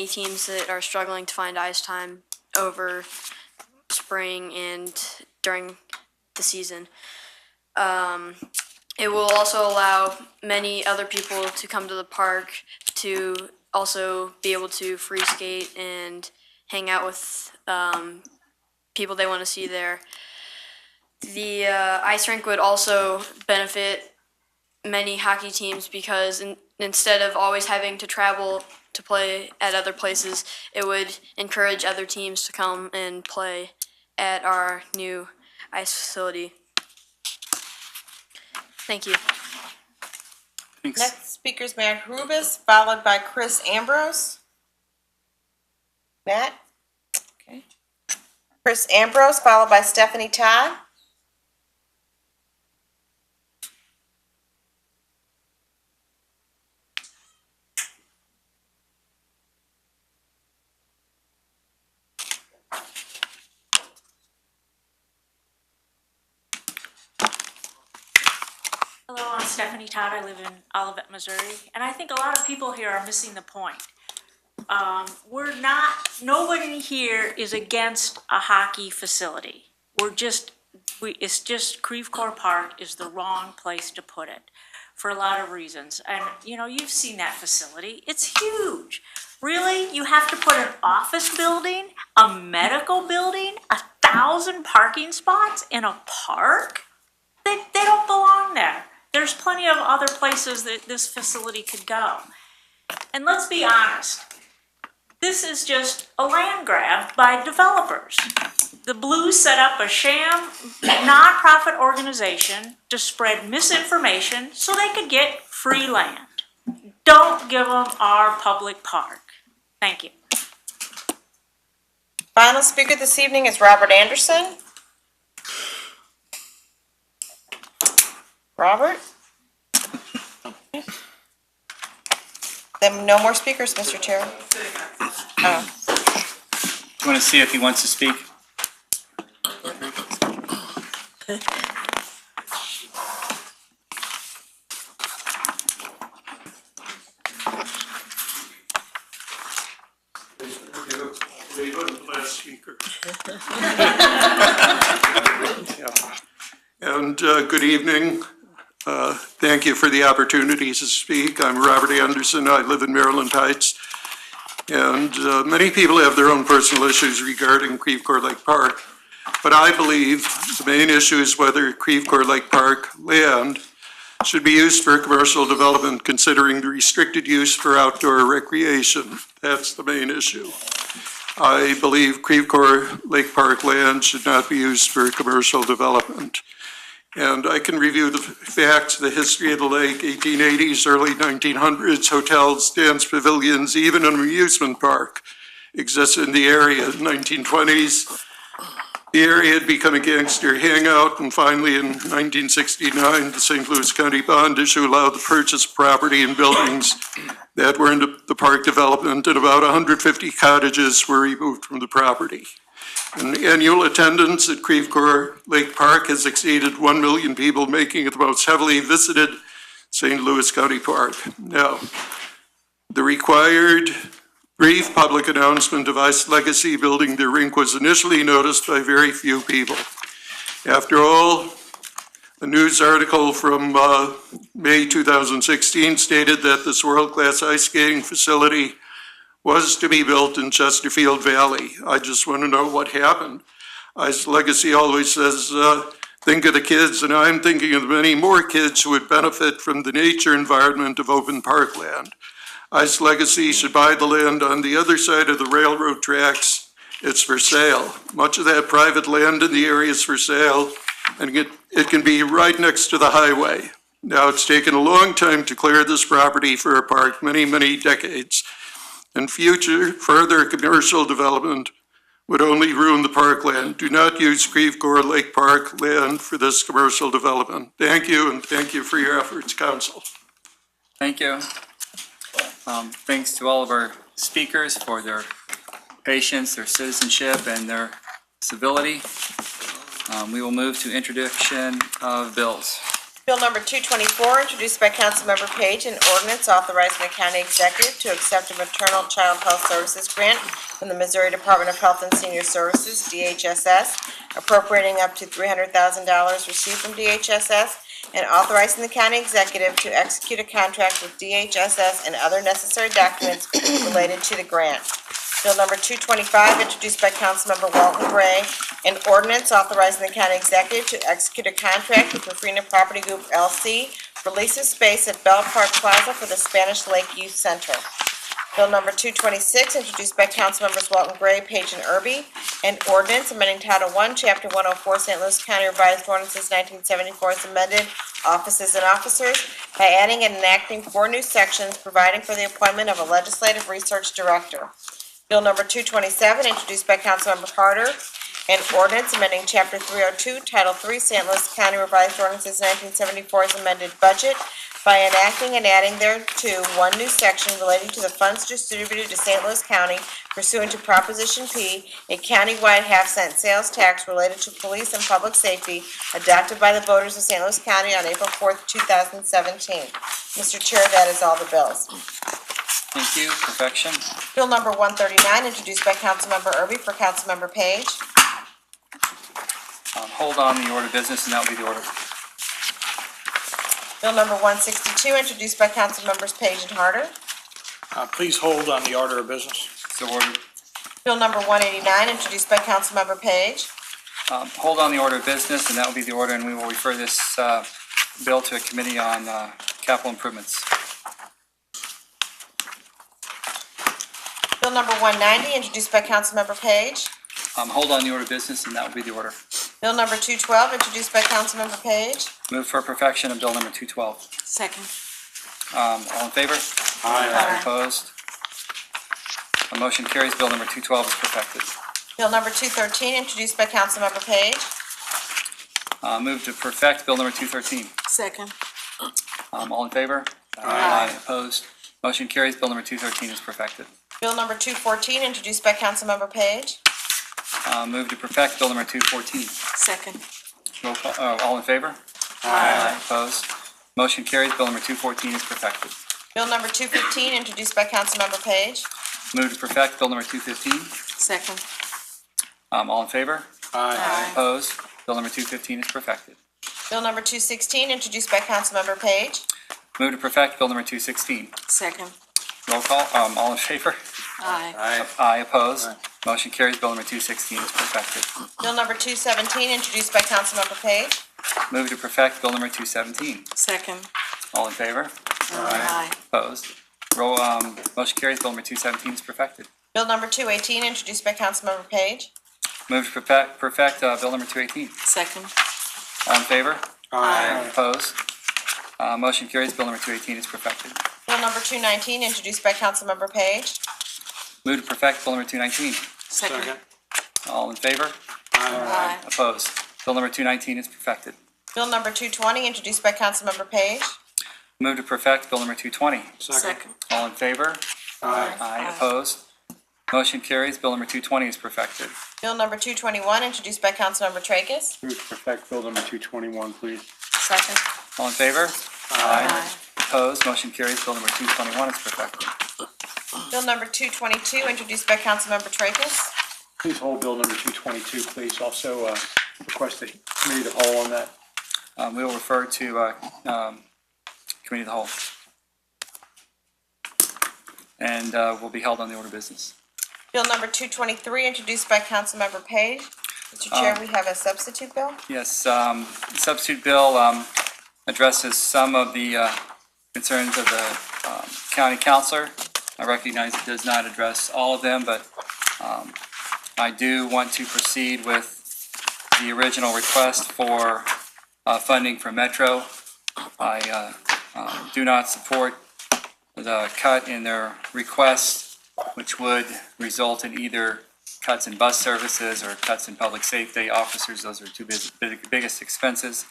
Speaker 5: teams that are struggling to find ice time over spring and during the season. It will also allow many other people to come to the park to also be able to free skate and hang out with people they want to see there. The ice rink would also benefit many hockey teams because instead of always having to travel to play at other places, it would encourage other teams to come and play at our new ice facility. Thank you.
Speaker 4: Thanks.
Speaker 1: Next speaker is Matt Hubris, followed by Chris Ambrose. Matt? Okay. Chris Ambrose, followed by Stephanie Todd.
Speaker 21: Hello, I'm Stephanie Todd. I live in Olivet, Missouri, and I think a lot of people here are missing the point. Nobody here is against a hockey facility. It's just Creve Coeur Park is the wrong place to put it for a lot of reasons. And, you've seen that facility. It's huge. Really? You have to put an office building, a medical building, 1,000 parking spots in a park? They don't belong there. There's plenty of other places that this facility could go. And let's be honest, this is just a land grab by developers. The Blues set up a sham nonprofit organization to spread misinformation so they could get free land. Don't give them our public park. Thank you.
Speaker 1: Final speaker this evening is Robert Anderson. Robert? Then no more speakers, Mr. Chair. Oh.
Speaker 4: You want to see if he wants to speak?
Speaker 2: And good evening. Thank you for the opportunity to speak. I'm Robert Anderson. I live in Maryland Heights. And many people have their own personal issues regarding Creve Coeur Lake Park. But I believe the main issue is whether Creve Coeur Lake Park land should be used for commercial development, considering the restricted use for outdoor recreation. That's the main issue. I believe Creve Coeur Lake Park land should not be used for commercial development. And I can review the facts, the history of the lake, 1880s, early 1900s, hotels, dance pavilions, even an amusement park existed in the area. In the 1920s, the area had become a gangster hangout, and finally in 1969, the St. Louis County bond issue allowed the purchase of property and buildings that were in the park development, and about 150 cottages were removed from the property. And annual attendance at Creve Coeur Lake Park has exceeded 1 million people, making it the most heavily visited St. Louis County park. Now, the required brief public announcement of Ice Legacy building the rink was initially noticed by very few people. After all, a news article from May 2016 stated that this world-class ice skating facility was to be built in Chesterfield Valley. I just want to know what happened. Ice Legacy always says, think of the kids, and I'm thinking of the many more kids who would benefit from the nature environment of open parkland. Ice Legacy should buy the land on the other side of the railroad tracks. It's for sale. Much of that private land in the area is for sale, and it can be right next to the highway. Now, it's taken a long time to clear this property for a park, many, many decades. In future, further commercial development would only ruin the parkland. Do not use Creve Coeur Lake Park land for this commercial development. Thank you, and thank you for your efforts, Council.
Speaker 4: Thank you. Thanks to all of our speakers for their patience, their citizenship, and their civility. We will move to introduction of bills.
Speaker 1: Bill number 224, introduced by Councilmember Page, an ordinance authorizing the county executive to accept a maternal child health services grant from the Missouri Department of Health and Senior Services, DHSS, appropriating up to $300,000 received from DHSS, and authorizing the county executive to execute a contract with DHSS and other necessary documents related to the grant. Bill number 225, introduced by Councilmember Walton Gray, an ordinance authorizing the county executive to execute a contract with Rafina Property Group LC for lease of space at Bell Park Plaza for the Spanish Lake Youth Center. Bill number 226, introduced by Councilmembers Walton Gray, Page, and Irby, an ordinance amending Title I, Chapter 104, St. Louis County Revised Ordinances 1974 as amended, offices and officers, by adding and enacting 4 new sections providing for the appointment of a legislative research director. Bill number 227, introduced by Councilmember Harder, an ordinance amending Chapter 302, Title III, St. Louis County Revised Ordinances 1974 as amended budget by enacting and adding thereto 1 new section relating to the funds distributed to St. Louis County pursuant to Proposition P, a countywide half-cent sales tax related to police and public safety adopted by the voters of St. Louis County on April 4th, 2017. Mr. Chair, that is all the bills.
Speaker 4: Thank you. Perfection.
Speaker 1: Bill number 139, introduced by Councilmember Irby for Councilmember Page.
Speaker 4: Hold on the order of business, and that will be the order.
Speaker 1: Bill number 162, introduced by Councilmembers Page and Harder.
Speaker 3: Please hold on the order of business.
Speaker 4: So ordered.
Speaker 1: Bill number 189, introduced by Councilmember Page.
Speaker 4: Hold on the order of business, and that will be the order, and we will refer this bill to a committee on capital improvements.
Speaker 1: Bill number 190, introduced by Councilmember Page.
Speaker 4: Hold on the order of business, and that will be the order.
Speaker 1: Bill number 212, introduced by Councilmember Page.
Speaker 4: Move for perfection of bill number 212.
Speaker 21: Second.
Speaker 4: All in favor? Aye. Opposed? The motion carries. Bill number 212 is perfected.
Speaker 1: Bill number 213, introduced by Councilmember Page.
Speaker 4: Move to perfect Bill number 213.
Speaker 23: Second.
Speaker 4: All in favor? Aye. Opposed? Motion carries. Bill number 213 is perfected.
Speaker 1: Bill number 214, introduced by Councilmember Page.
Speaker 4: Move to perfect Bill number 214.
Speaker 23: Second.
Speaker 4: Roll call, all in favor? Aye. Opposed? Motion carries. Bill number 214 is perfected.
Speaker 1: Bill number 215, introduced by Councilmember Page.
Speaker 4: Move to perfect Bill number 215.
Speaker 23: Second.
Speaker 4: All in favor?
Speaker 23: Aye.
Speaker 4: Opposed? Bill number 215 is perfected.
Speaker 1: Bill number 216, introduced by Councilmember Page.
Speaker 4: Move to perfect Bill number 216.
Speaker 23: Second.
Speaker 4: Roll call, all in favor?
Speaker 23: Aye.
Speaker 4: Aye. Opposed? Motion carries. Bill number 216 is perfected.
Speaker 1: Bill number 217, introduced by Councilmember Page.
Speaker 4: Move to perfect Bill number 217.
Speaker 23: Second.
Speaker 4: All in favor?
Speaker 23: Aye.
Speaker 4: Opposed? Motion carries. Bill number 217 is perfected.
Speaker 1: Bill number 218, introduced by Councilmember Page.
Speaker 4: Move to perfect Bill number 218.
Speaker 23: Second.
Speaker 4: All in favor?
Speaker 23: Aye.
Speaker 4: Opposed? Motion carries. Bill number 218 is perfected.
Speaker 1: Bill number 219, introduced by Councilmember Page.
Speaker 4: Move to perfect Bill number 219.
Speaker 23: Second.
Speaker 4: All in favor?
Speaker 23: Aye.
Speaker 4: Opposed? Bill number 219 is perfected.
Speaker 1: Bill number 220, introduced by Councilmember Page.
Speaker 4: Move to perfect Bill number 220.
Speaker 23: Second.
Speaker 4: All in favor?
Speaker 23: Aye.
Speaker 4: Opposed? Motion carries. Bill number 220 is perfected.
Speaker 1: Bill number 221, introduced by Councilmember Tracus.
Speaker 3: Move to perfect Bill number 221, please.
Speaker 23: Second.
Speaker 4: All in favor?
Speaker 23: Aye.
Speaker 4: Opposed? Motion carries. Bill number 221 is perfected.
Speaker 1: Bill number 222, introduced by Councilmember Tracus.
Speaker 3: Please hold Bill number 222, please. Also, request the committee to hold on that.
Speaker 4: We will refer to Committee of the Whole. And will be held on the order of business.
Speaker 1: Bill number 223, introduced by Councilmember Page. Mr. Chair, we have a substitute bill.
Speaker 4: Yes, substitute bill addresses some of the concerns of the county councilor. I recognize it does not address all of them, but I do want to proceed with the original request for funding for Metro. I do not support the cut in their request, which would result in either cuts in bus services or cuts in public safety officers. Those are two biggest expenses.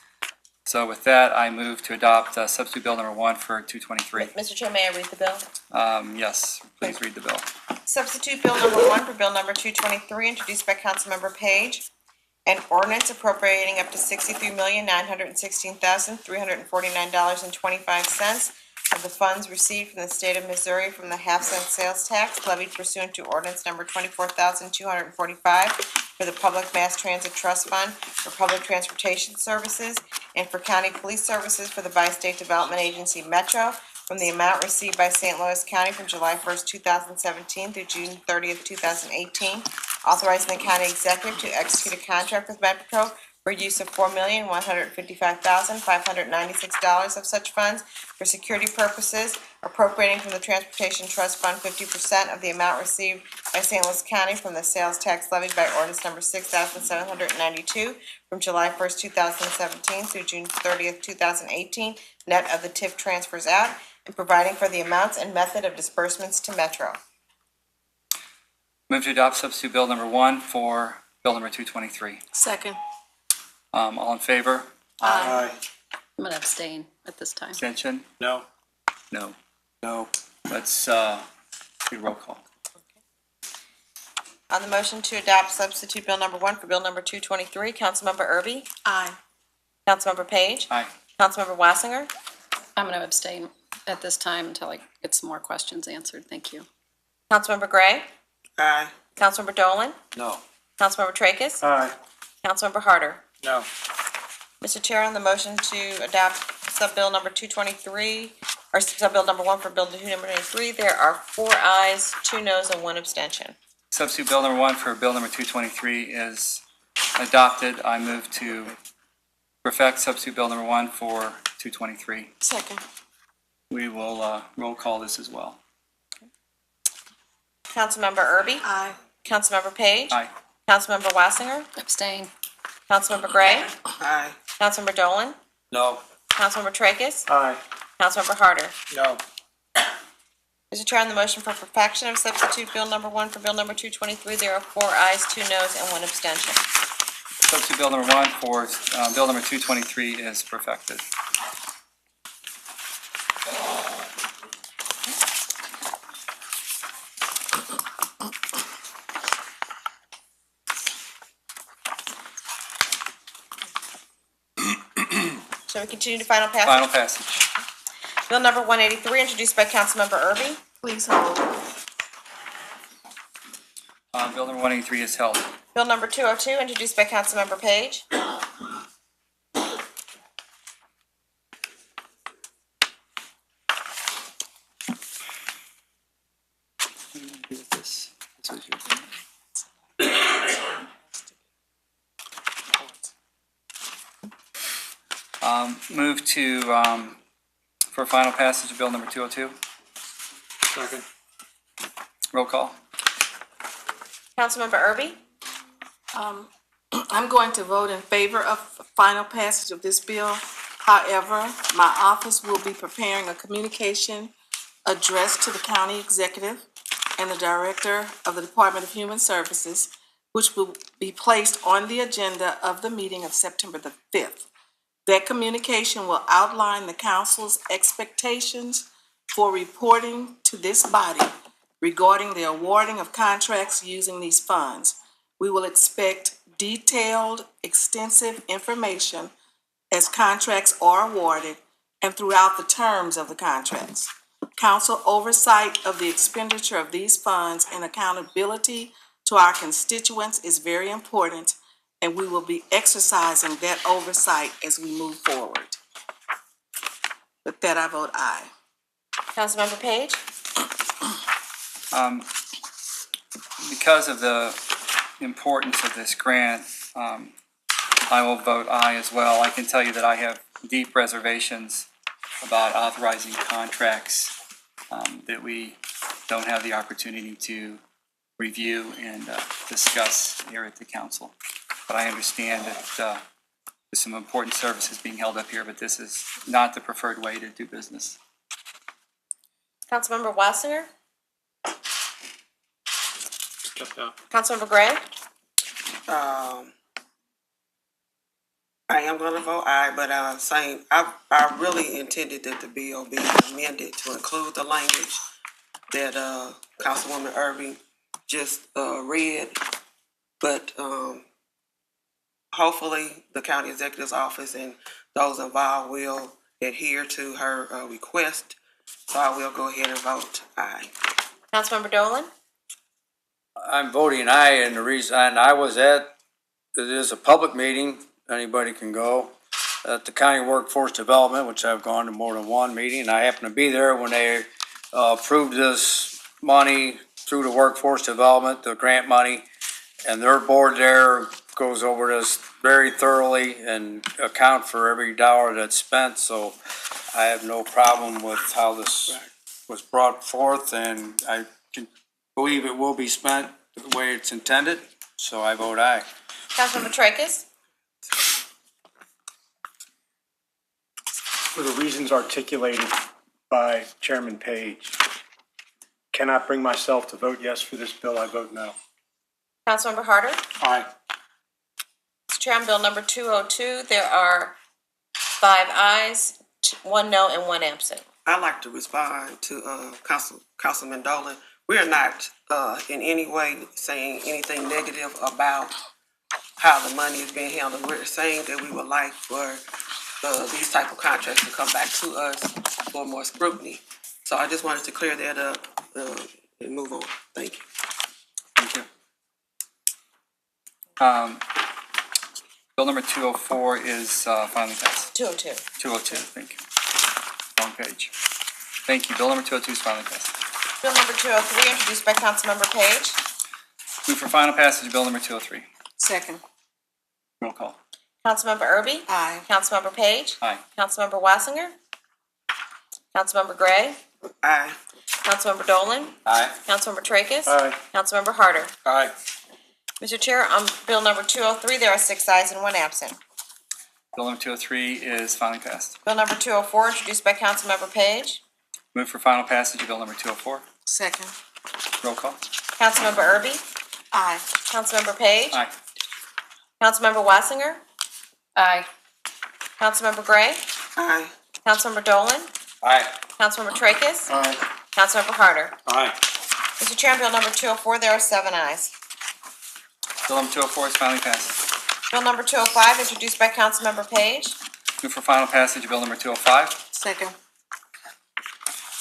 Speaker 4: So with that, I move to adopt substitute bill number 1 for 223.
Speaker 1: Mr. Chair, may I read the bill?
Speaker 4: Yes, please read the bill.
Speaker 1: Substitute bill number 1 for bill number 223, introduced by Councilmember Page. An ordinance appropriating up to $63,916,349.25 of the funds received from the state of Missouri from the half-cent sales tax levied pursuant to ordinance number 24,245 for the Public Mass Transit Trust Fund for Public Transportation Services and for County Police Services for the Bi-State Development Agency Metro from the amount received by St. Louis County from July 1st, 2017 through June 30th, 2018, authorizing the county executive to execute a contract with Metro for use of $4,155,596 of such funds for security purposes, appropriating from the Transportation Trust Fund 50% of the amount received by St. Louis County from the sales tax levied by ordinance number 6,792 from July 1st, 2017 through June 30th, 2018, net of the TIF transfers out, and providing for the amounts and method of disbursements to Metro.
Speaker 4: Move to adopt substitute bill number 1 for bill number 223.
Speaker 23: Second.
Speaker 4: All in favor?
Speaker 23: Aye.
Speaker 6: I'm going to abstain at this time.
Speaker 4: Abstention?
Speaker 3: No.
Speaker 4: No. No. Let's do roll call.
Speaker 1: On the motion to adopt substitute bill number 1 for bill number 223, Councilmember Erby?
Speaker 23: Aye.
Speaker 1: Councilmember Page?
Speaker 4: Aye.
Speaker 1: Councilmember Wassinger?
Speaker 6: I'm going to abstain at this time until I get some more questions answered. Thank you.
Speaker 1: Councilmember Gray?
Speaker 23: Aye.
Speaker 1: Councilmember Dolan?
Speaker 3: No.
Speaker 1: Councilmember Tracus?
Speaker 3: Aye.
Speaker 1: Councilmember Harder?
Speaker 3: No.
Speaker 1: Mr. Chair, on the motion to adopt sub-bill number 223, or sub-bill number 1 for bill number 223, there are 4 ayes, 2 noes, and 1 abstention.
Speaker 4: Substitute bill number 1 for bill number 223 is adopted. I move to perfect substitute bill number 1 for 223.
Speaker 23: Second.
Speaker 4: We will roll call this as well.
Speaker 1: Councilmember Erby?
Speaker 23: Aye.
Speaker 1: Councilmember Page?
Speaker 4: Aye.
Speaker 1: Councilmember Wassinger?
Speaker 6: Abstain.
Speaker 1: Councilmember Gray?
Speaker 23: Aye.
Speaker 1: Councilmember Dolan?
Speaker 3: No.
Speaker 1: Councilmember Tracus?
Speaker 3: Aye.
Speaker 1: Councilmember Harder?
Speaker 3: No.
Speaker 1: Mr. Chair, on the motion for perfection of substitute Bill number 1 for Bill number 223, there are 4 ayes, 2 noes, and 1 abstention.
Speaker 4: Substitute Bill number 1 for Bill number 223 is perfected.
Speaker 1: Shall we continue to final passage?
Speaker 4: Final passage.
Speaker 1: Bill number 183, introduced by Councilmember Erby.
Speaker 7: Please hold.
Speaker 4: Bill number 183 is held.
Speaker 1: Bill number 202, introduced by Councilmember Page.
Speaker 4: Move to, for final passage of Bill number 202.
Speaker 3: Second.
Speaker 4: Roll call.
Speaker 1: Councilmember Erby?
Speaker 7: I'm going to vote in favor of final passage of this bill. However, my office will be preparing a communication addressed to the county executive and the director of the Department of Human Services, which will be placed on the agenda of the meeting of September the 5th. That communication will outline the council's expectations for reporting to this body regarding the awarding of contracts using these funds. We will expect detailed, extensive information as contracts are awarded and throughout the terms of the contracts. Council oversight of the expenditure of these funds and accountability to our constituents is very important, and we will be exercising that oversight as we move forward. With that, I vote aye.
Speaker 1: Councilmember Page?
Speaker 4: Because of the importance of this grant, I will vote aye as well. I can tell you that I have deep reservations about authorizing contracts that we don't have the opportunity to review and discuss here at the council. But I understand that there's some important services being held up here, but this is not the preferred way to do business.
Speaker 1: Councilmember Wassinger?
Speaker 3: Step down.
Speaker 1: Councilmember Gray?
Speaker 7: I am going to vote aye, but I really intended that the bill be amended to include the language that Councilwoman Irby just read. But hopefully the county executive's office and those involved will adhere to her request. So I will go ahead and vote aye.
Speaker 1: Councilmember Dolan?
Speaker 8: I'm voting aye, and the reason, and I was at, it is a public meeting, anybody can go, at the County Workforce Development, which I've gone to more than one meeting, and I happened to be there when they approved this money through the Workforce Development, the grant money, and their board there goes over this very thoroughly and account for every dollar that's spent, so I have no problem with how this was brought forth, and I can believe it will be spent the way it's intended, so I vote aye.
Speaker 1: Councilmember Tracus?
Speaker 3: For the reasons articulated by Chairman Page, cannot bring myself to vote yes for this bill, I vote no.
Speaker 1: Councilmember Harder?
Speaker 3: Aye.
Speaker 1: Mr. Chair, on Bill number 202, there are 5 ayes, 1 no, and 1 absent.
Speaker 7: I'd like to respond to Councilman Dolan. We are not in any way saying anything negative about how the money is being handled. We're saying that we would like for these type of contracts to come back to us for more scrutiny. So I just wanted to clear that up and move on. Thank you.
Speaker 4: Thank you. Bill number 204 is finally passed.
Speaker 1: 202.
Speaker 4: 202, thank you. Wrong page. Thank you. Bill number 202 is finally passed.
Speaker 1: Bill number 203, introduced by Councilmember Page.
Speaker 4: Move for final passage of Bill number 203.
Speaker 7: Second.
Speaker 4: Roll call.
Speaker 1: Councilmember Erby?
Speaker 7: Aye.
Speaker 1: Councilmember Page?
Speaker 4: Aye.
Speaker 1: Councilmember Wassinger? Councilmember Gray?
Speaker 7: Aye.
Speaker 1: Councilmember Dolan?
Speaker 8: Aye.
Speaker 1: Councilmember Tracus?
Speaker 3: Aye.
Speaker 1: Councilmember Harder?
Speaker 3: Aye.
Speaker 1: Mr. Chair, on Bill number 203, there are 6 ayes and 1 absent.
Speaker 4: Bill number 203 is finally passed.
Speaker 1: Bill number 204, introduced by Councilmember Page.
Speaker 4: Move for final passage of bill number 204.
Speaker 7: Second.
Speaker 4: Roll call.
Speaker 1: Councilmember Erby?
Speaker 7: Aye.
Speaker 1: Councilmember Page?
Speaker 4: Aye.
Speaker 1: Councilmember Wassinger?
Speaker 6: Aye.
Speaker 1: Councilmember Gray?
Speaker 7: Aye.
Speaker 1: Councilmember Dolan?
Speaker 8: Aye.
Speaker 1: Councilmember Tracus?
Speaker 3: Aye.
Speaker 1: Councilmember Harder?
Speaker 3: Aye.
Speaker 1: Mr. Chair, on bill number 204, there are 7 ayes.
Speaker 4: Bill number 204 is finally passed.
Speaker 1: Bill number 205, introduced by Councilmember Page.
Speaker 4: Move for final passage of bill number 205.
Speaker 7: Second.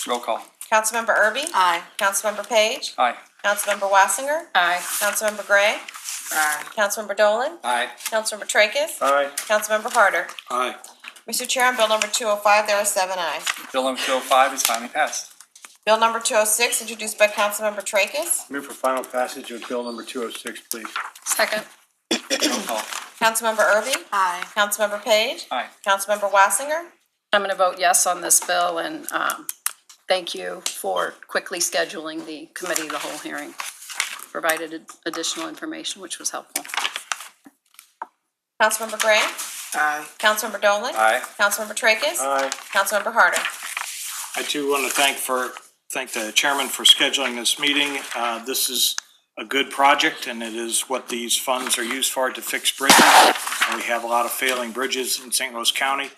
Speaker 4: Roll call.
Speaker 1: Councilmember Erby?
Speaker 7: Aye.
Speaker 1: Councilmember Page?
Speaker 4: Aye.
Speaker 1: Councilmember Wassinger?
Speaker 6: Aye.
Speaker 1: Councilmember Gray?
Speaker 7: Aye.
Speaker 1: Councilmember Dolan?
Speaker 8: Aye.
Speaker 1: Councilmember Tracus?
Speaker 3: Aye.
Speaker 1: Councilmember Harder?
Speaker 3: Aye.
Speaker 1: Mr. Chair, on bill number 205, there are 7 ayes.
Speaker 4: Bill number 205 is finally passed.
Speaker 1: Bill number 206, introduced by Councilmember Tracus.
Speaker 3: Move for final passage of bill number 206, please.
Speaker 6: Second.
Speaker 4: Roll call.
Speaker 1: Councilmember Erby?
Speaker 7: Aye.
Speaker 1: Councilmember Page?
Speaker 4: Aye.
Speaker 1: Councilmember Wassinger?
Speaker 6: I'm going to vote yes on this bill, and thank you for quickly scheduling the committee, the whole hearing. Provided additional information, which was helpful.
Speaker 1: Councilmember Gray?
Speaker 7: Aye.
Speaker 1: Councilmember Dolan?
Speaker 8: Aye.
Speaker 1: Councilmember Tracus?
Speaker 3: Aye.
Speaker 1: Councilmember Harder?
Speaker 9: I too want to thank the chairman for scheduling this meeting. This is a good project, and it is what these funds are used for, to fix bridges. And we have a lot of failing bridges in St. Louis County,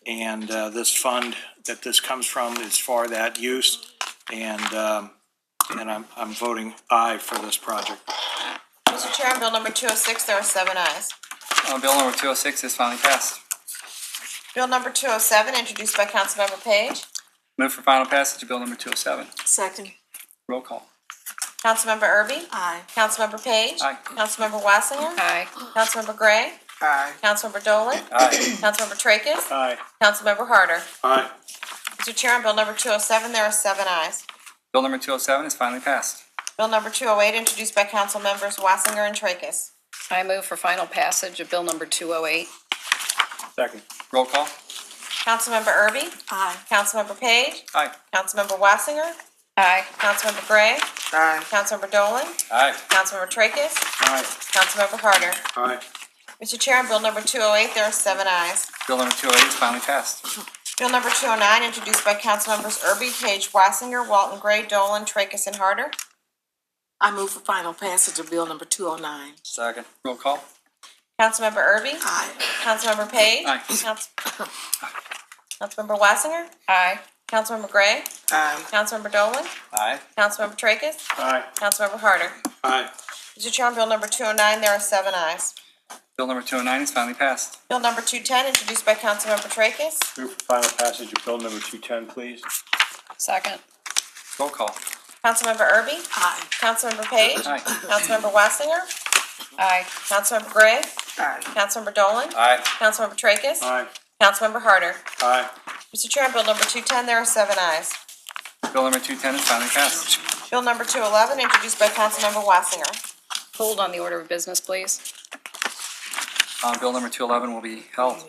Speaker 9: and this fund that this comes from is for that use. And I'm voting aye for this project.
Speaker 1: Mr. Chair, on bill number 206, there are 7 ayes.
Speaker 4: Bill number 206 is finally passed.
Speaker 1: Bill number 207, introduced by Councilmember Page.
Speaker 4: Move for final passage of bill number 207.
Speaker 7: Second.
Speaker 4: Roll call.
Speaker 1: Councilmember Erby?
Speaker 7: Aye.
Speaker 1: Councilmember Page?
Speaker 4: Aye.
Speaker 1: Councilmember Wassinger?
Speaker 6: Aye.
Speaker 1: Councilmember Gray?
Speaker 7: Aye.
Speaker 1: Councilmember Dolan?
Speaker 8: Aye.
Speaker 1: Councilmember Tracus?
Speaker 3: Aye.
Speaker 1: Councilmember Harder?
Speaker 3: Aye.
Speaker 1: Mr. Chair, on bill number 207, there are 7 ayes.
Speaker 4: Bill number 207 is finally passed.
Speaker 1: Bill number 208, introduced by Councilmembers Wassinger and Tracus.
Speaker 6: I move for final passage of bill number 208.
Speaker 3: Second.
Speaker 4: Roll call.
Speaker 1: Councilmember Erby?
Speaker 7: Aye.
Speaker 1: Councilmember Page?
Speaker 4: Aye.
Speaker 1: Councilmember Wassinger?
Speaker 6: Aye.
Speaker 1: Councilmember Gray?
Speaker 7: Aye.
Speaker 1: Councilmember Dolan?
Speaker 8: Aye.
Speaker 1: Councilmember Tracus?
Speaker 3: Aye.
Speaker 1: Councilmember Harder?
Speaker 3: Aye.
Speaker 1: Mr. Chair, on bill number 208, there are 7 ayes.
Speaker 4: Bill number 208 is finally passed.
Speaker 1: Bill number 209, introduced by Councilmembers Erby, Page, Wassinger, Walton Gray, Dolan, Tracus, and Harder.
Speaker 7: I move for final passage of bill number 209.
Speaker 8: Second.
Speaker 4: Roll call.
Speaker 1: Councilmember Erby?
Speaker 7: Aye.
Speaker 1: Councilmember Page?
Speaker 4: Aye.
Speaker 1: Councilmember Wassinger?
Speaker 6: Aye.
Speaker 1: Councilmember Gray?
Speaker 7: Aye.
Speaker 1: Councilmember Dolan?
Speaker 8: Aye.
Speaker 1: Councilmember Tracus?
Speaker 3: Aye.
Speaker 1: Councilmember Harder?
Speaker 3: Aye.
Speaker 1: Mr. Chair, on bill number 209, there are 7 ayes.
Speaker 4: Bill number 209 is finally passed.
Speaker 1: Bill number 210, introduced by Councilmember Tracus.
Speaker 3: Move for final passage of bill number 210, please.
Speaker 6: Second.
Speaker 4: Roll call.
Speaker 1: Councilmember Erby?
Speaker 7: Aye.
Speaker 1: Councilmember Page?
Speaker 4: Aye.
Speaker 1: Councilmember Wassinger?
Speaker 6: Aye.
Speaker 1: Councilmember Gray?
Speaker 7: Aye.
Speaker 1: Councilmember Dolan?
Speaker 8: Aye.
Speaker 1: Councilmember Tracus?
Speaker 3: Aye.
Speaker 1: Councilmember Harder?
Speaker 3: Aye.
Speaker 1: Mr. Chair, on bill number 210, there are 7 ayes.
Speaker 4: Bill number 210 is finally passed.
Speaker 1: Bill number 211, introduced by Councilmember Wassinger.
Speaker 6: Hold on the order of business, please.
Speaker 4: Bill number 211 will be held.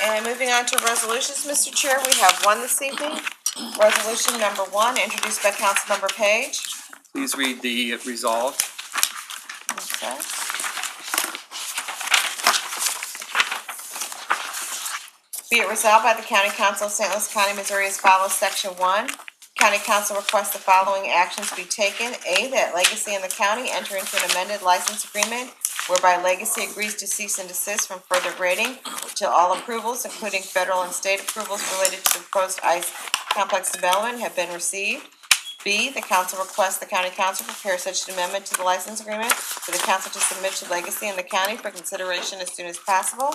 Speaker 1: And moving on to resolutions, Mr. Chair, we have one this evening. Resolution number 1, introduced by Councilmember Page.
Speaker 4: Please read the resolved.
Speaker 1: Okay. Be it resolved by the County Council of St. Louis County, Missouri as follows. Section 1, County Council requests the following actions be taken. A, that Legacy and the county enter into an amended license agreement whereby Legacy agrees to cease and desist from further grading until all approvals, including federal and state approvals related to the proposed ice complex development, have been received. B, the council requests the county council prepare such an amendment to the license agreement for the council to submit to Legacy and the county for consideration as soon as possible.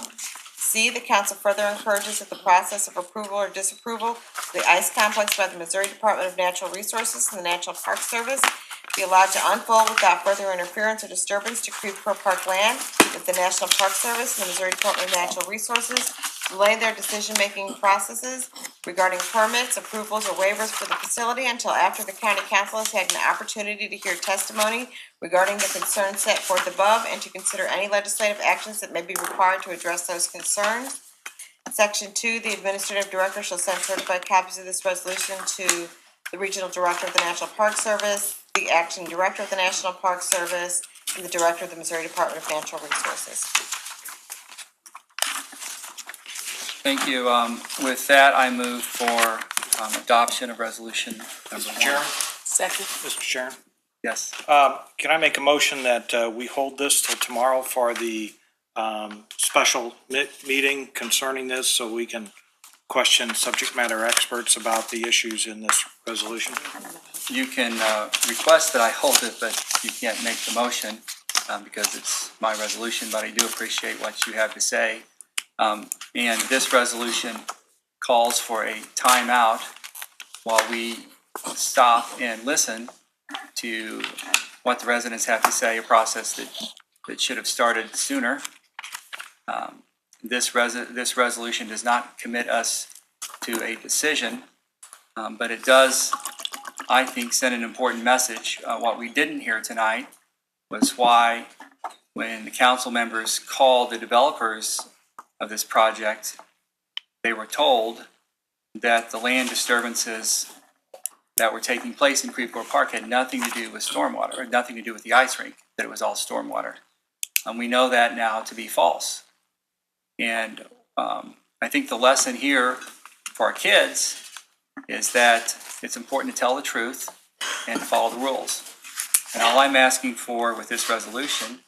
Speaker 1: C, the council further encourages that the process of approval or disapproval of the ice complex by the Missouri Department of Natural Resources and the National Park Service be allowed to unfold without further interference or disturbance to Creve Coeur Park land if the National Park Service and the Missouri Department of Natural Resources delay their decision-making processes regarding permits, approvals, or waivers for the facility until after the county council has had an opportunity to hear testimony regarding the concerns set forth above and to consider any legislative actions that may be required to address those concerns. Section 2, the administrative director shall send certified copies of this resolution to the regional director of the National Park Service, the acting director of the National Park Service, and the director of the Missouri Department of Natural Resources.
Speaker 4: Thank you. With that, I move for adoption of resolution number
Speaker 9: Mr.
Speaker 4: one.
Speaker 9: Chairman?
Speaker 7: Second.
Speaker 9: Mr. Chairman?
Speaker 4: Yes.
Speaker 9: Can I make a motion that we hold this till tomorrow for the special meeting concerning this, so we can question subject matter experts about the issues in this resolution?
Speaker 4: You can request that I hold it, but you can't make the motion because it's my resolution, but I do appreciate what you have to say. And this resolution calls for a timeout while we stop and listen to what the residents have to say, a process that should have started sooner. This resolution does not commit us to a decision, but it does, I think, send an important message. What we didn't hear tonight was why, when the council members called the developers of this project, they were told that the land disturbances that were taking place in Creve Coeur Park had nothing to do with stormwater, or nothing to do with the ice rink, that it was all stormwater. We know that now to be false. And I think the lesson here for our kids is that it's important to tell the truth and follow the rules. And all I'm asking for with this resolution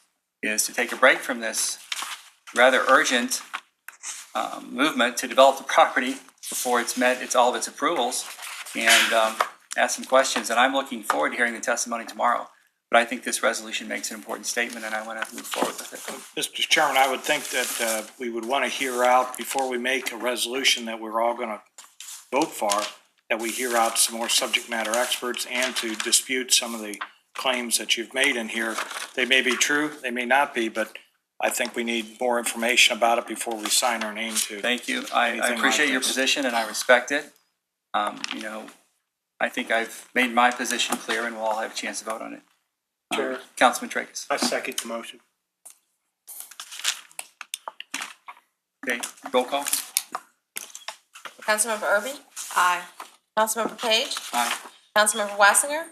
Speaker 4: is to take a break from this rather urgent movement to develop the property before it's met all of its approvals, and ask some questions. And I'm looking forward to hearing the testimony tomorrow. But I think this resolution makes an important statement, and I want to move forward with it.
Speaker 9: Mr. Chairman, I would think that we would want to hear out, before we make a resolution that we're all going to vote for, that we hear out some more subject matter experts and to dispute some of the claims that you've made in here. They may be true, they may not be, but I think we need more information about it before we sign our name to.
Speaker 4: Thank you. I appreciate your position, and I respect it. I think I've made my position clear, and we'll all have a chance to vote on it.
Speaker 3: Chair,
Speaker 4: Councilman Tracus.
Speaker 3: I second the motion.
Speaker 4: Okay, roll call.
Speaker 1: Councilmember Erby?
Speaker 7: Aye.
Speaker 1: Councilmember Page?
Speaker 4: Aye.
Speaker 1: Councilmember Wassinger?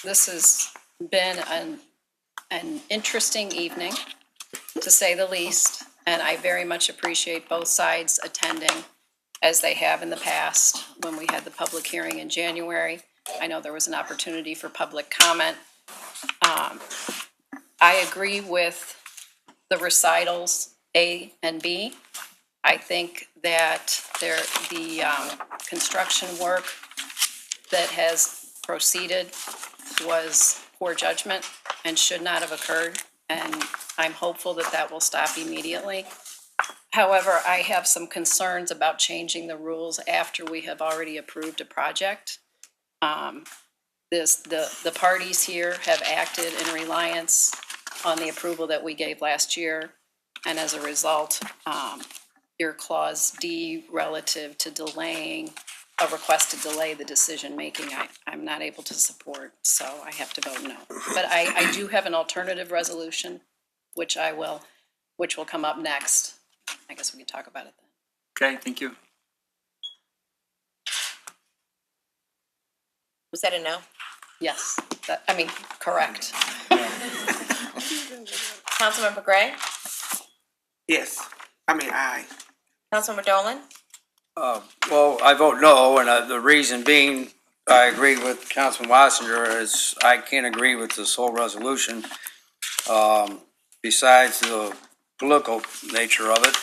Speaker 6: This has been an interesting evening, to say the least, and I very much appreciate both sides attending, as they have in the past when we had the public hearing in January. I know there was an opportunity for public comment. I agree with the recitals A and B. I think that the construction work that has proceeded was poor judgment and should not have occurred, and I'm hopeful that that will stop immediately. However, I have some concerns about changing the rules after we have already approved a project. The parties here have acted in reliance on the approval that we gave last year, and as a result, your clause D relative to delaying a request to delay the decision-making, I'm not able to support, so I have to vote no. But I do have an alternative resolution, which will come up next. I guess we can talk about it then.
Speaker 4: Okay, thank you.
Speaker 1: Was that a no?
Speaker 6: Yes, correct.
Speaker 1: Councilmember Gray?
Speaker 10: Yes, aye.
Speaker 1: Councilmember Dolan?
Speaker 8: Well, I vote no, and the reason being, I agree with Councilman Wassinger, is I can't agree with this whole resolution. Besides the political nature of it,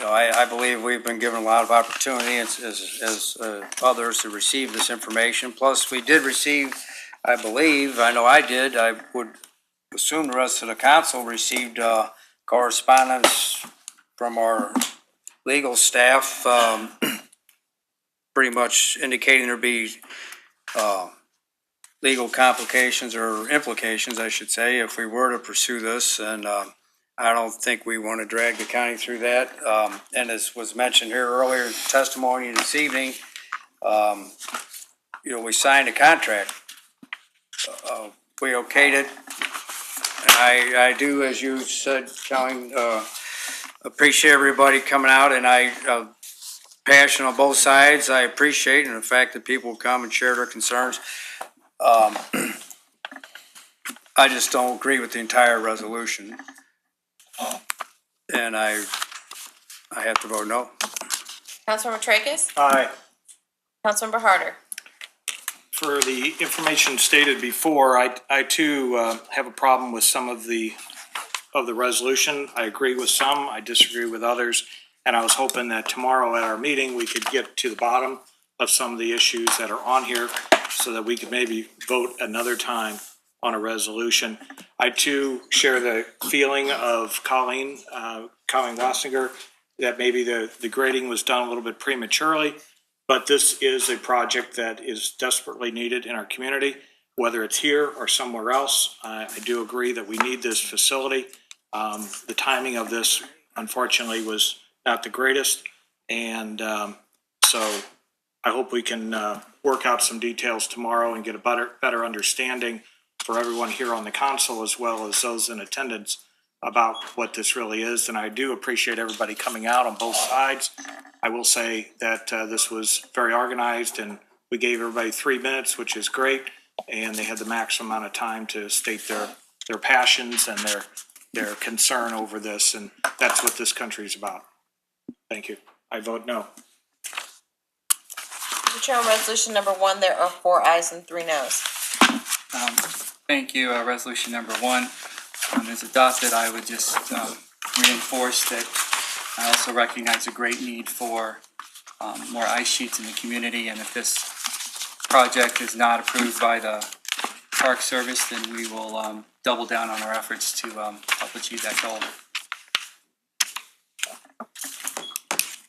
Speaker 8: I believe we've been given a lot of opportunity as others to receive this information. Plus, we did receive, I believe, I know I did, I would assume the rest of the council received correspondence from our legal staff, pretty much indicating there'd be legal complications or implications, I should say, if we were to pursue this. And I don't think we want to drag the county through that. And as was mentioned here earlier in testimony this evening, we signed a contract. We okayed it. And I do, as you said, Kelly, appreciate everybody coming out, and passion on both sides. I appreciate, and the fact that people come and share their concerns. I just don't agree with the entire resolution. and I have to vote no.
Speaker 1: Councilmember Tracus?
Speaker 3: Aye.
Speaker 1: Councilmember Harder?
Speaker 9: For the information stated before, I too have a problem with some of the resolution. I agree with some, I disagree with others, and I was hoping that tomorrow at our meeting, we could get to the bottom of some of the issues that are on here so that we could maybe vote another time on a resolution. I too share the feeling of Colleen Wassinger, that maybe the grading was done a little bit prematurely, but this is a project that is desperately needed in our community, whether it's here or somewhere else. I do agree that we need this facility. The timing of this, unfortunately, was not the greatest, and so I hope we can work out some details tomorrow and get a better understanding for everyone here on the council as well as those in attendance about what this really is. And I do appreciate everybody coming out on both sides. I will say that this was very organized, and we gave everybody 3 minutes, which is great, and they had the maximum amount of time to state their passions and their concern over this, and that's what this country is about. Thank you. I vote no.
Speaker 1: Mr. Chair, on resolution number 1, there are 4 ayes and 3 noes.
Speaker 4: Thank you. Resolution number 1 is adopted. I would just reinforce that I also recognize a great need for more ice sheets in the community, and if this project is not approved by the Park Service, then we will double down on our efforts to help achieve that goal.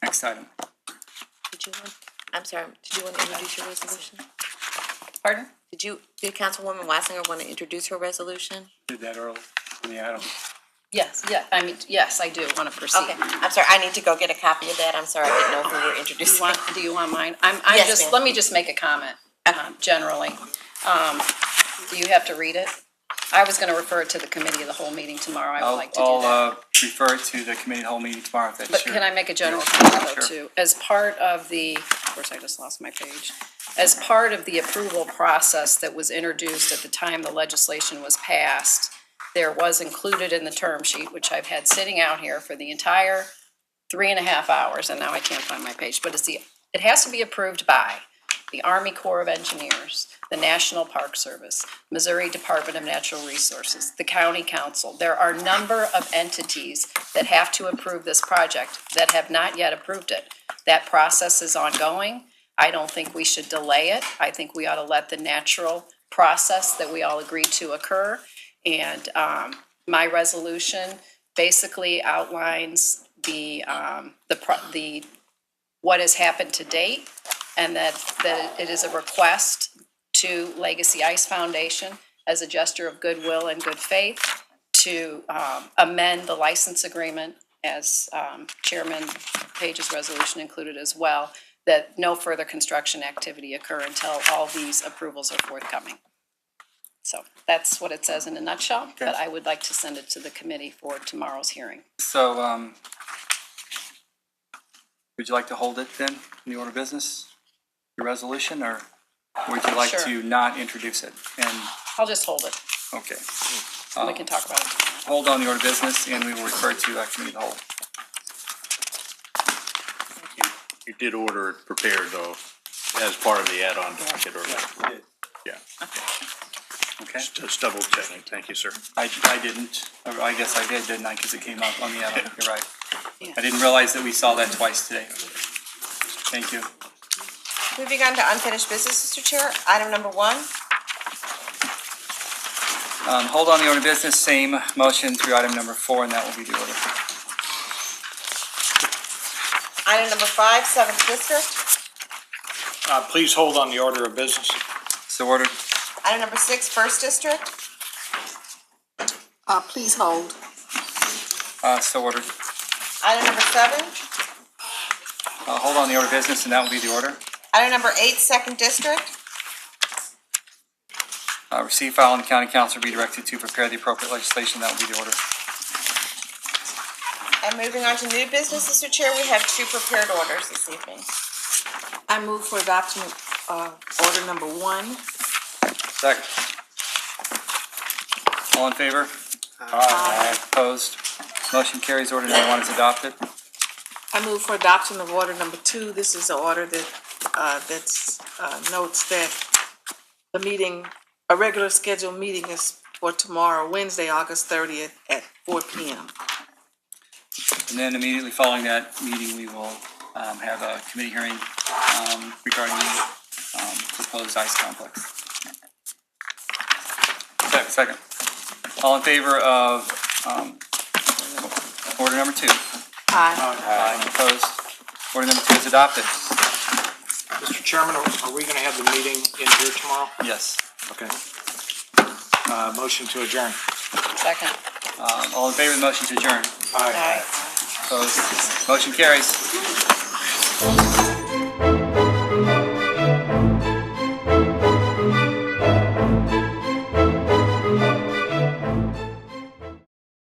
Speaker 4: Next item.
Speaker 1: I'm sorry, did you want to introduce your resolution? Pardon? Did Councilwoman Wassinger want to introduce her resolution?
Speaker 9: Did that early in the item.
Speaker 6: Yes, yes, I do want to proceed.
Speaker 1: Okay, I'm sorry, I need to go get a copy of that. I'm sorry, I didn't know if we were introducing.
Speaker 6: Do you want mine?
Speaker 1: Yes, ma'am.
Speaker 6: Let me just make a comment, generally. Do you have to read it? I was gonna refer it to the committee of the whole meeting tomorrow. I would like to do that.
Speaker 4: I'll refer it to the committee of the whole meeting tomorrow if that's
Speaker 6: But
Speaker 4: sure.
Speaker 6: can I make a general comment though
Speaker 4: Sure.
Speaker 6: too? As part of of course, I just lost my page. As part of the approval process that was introduced at the time the legislation was passed, there was included in the term sheet, which I've had sitting out here for the entire 3.5 hours, and now I can't find my page, but it has to be approved by the Army Corps of Engineers, the National Park Service, Missouri Department of Natural Resources, the County Council. There are a number of entities that have to approve this project that have not yet approved it. That process is ongoing. I don't think we should delay it. I think we ought to let the natural process that we all agreed to occur. And my resolution basically outlines what has happened to date, and that it is a request to Legacy Ice Foundation as a gesture of goodwill and good faith to amend the license agreement, as Chairman Page's resolution included as well, that no further construction activity occur until all these approvals are forthcoming. So that's what it says in a nutshell, but I would like to send it to the committee for tomorrow's hearing.
Speaker 4: So, would you like to hold it then, in the order of business, your resolution, or would you like
Speaker 6: Sure.
Speaker 4: to not introduce it? And,
Speaker 6: I'll just hold it,
Speaker 4: okay.
Speaker 6: and we can talk about it tomorrow.
Speaker 4: Hold on the order of business, and we will refer to committee of the whole.
Speaker 11: You did order it prepared, though, as part of the add-on docket, or? Yeah.
Speaker 4: Okay.
Speaker 11: Just double checking. Thank you, sir.
Speaker 4: I didn't, or I guess I didn't I? Because it came up on the add-on, you're right. I didn't realize that we saw that twice today. Thank you.
Speaker 1: Moving on to unfinished business, Mr. Chair, item number 1.
Speaker 4: Hold on the order of business, same motion through item number 4, and that will be the order.
Speaker 1: Item number 5, 7th District.
Speaker 9: Please hold on the order of business.
Speaker 4: So ordered.
Speaker 1: Item number 6, 1st District.
Speaker 7: Please hold.
Speaker 4: So ordered.
Speaker 1: Item number 7.
Speaker 4: Hold on the order of business, and that will be the order.
Speaker 1: Item number 8, 2nd District.
Speaker 4: Receive, file, and the county council be directed to prepare the appropriate legislation. That will be the order.
Speaker 1: And moving on to new business, Mr. Chair, we have 2 prepared orders this evening.
Speaker 7: I move for adoption order number 1.
Speaker 4: Second. All in favor?
Speaker 7: Aye.
Speaker 4: Opposed? Motion carries. Order number 1 is adopted.
Speaker 7: I move for adoption of order number 2. This is an order that, notes that the meeting, a regular scheduled meeting is for tomorrow, Wednesday, August 30th at 4 p.m.
Speaker 4: And then immediately following that meeting, we will have a committee hearing regarding the proposed ice complex. Second. All in favor of order number 2?
Speaker 7: Aye.
Speaker 4: Opposed? Order number 2 is adopted.
Speaker 9: Mr. Chairman, are we gonna have the meeting in here tomorrow?
Speaker 4: Yes.
Speaker 9: Okay. Motion to adjourn.
Speaker 6: Second.
Speaker 4: All in favor of the motion to adjourn?
Speaker 9: Aye.
Speaker 4: Opposed? Motion carries.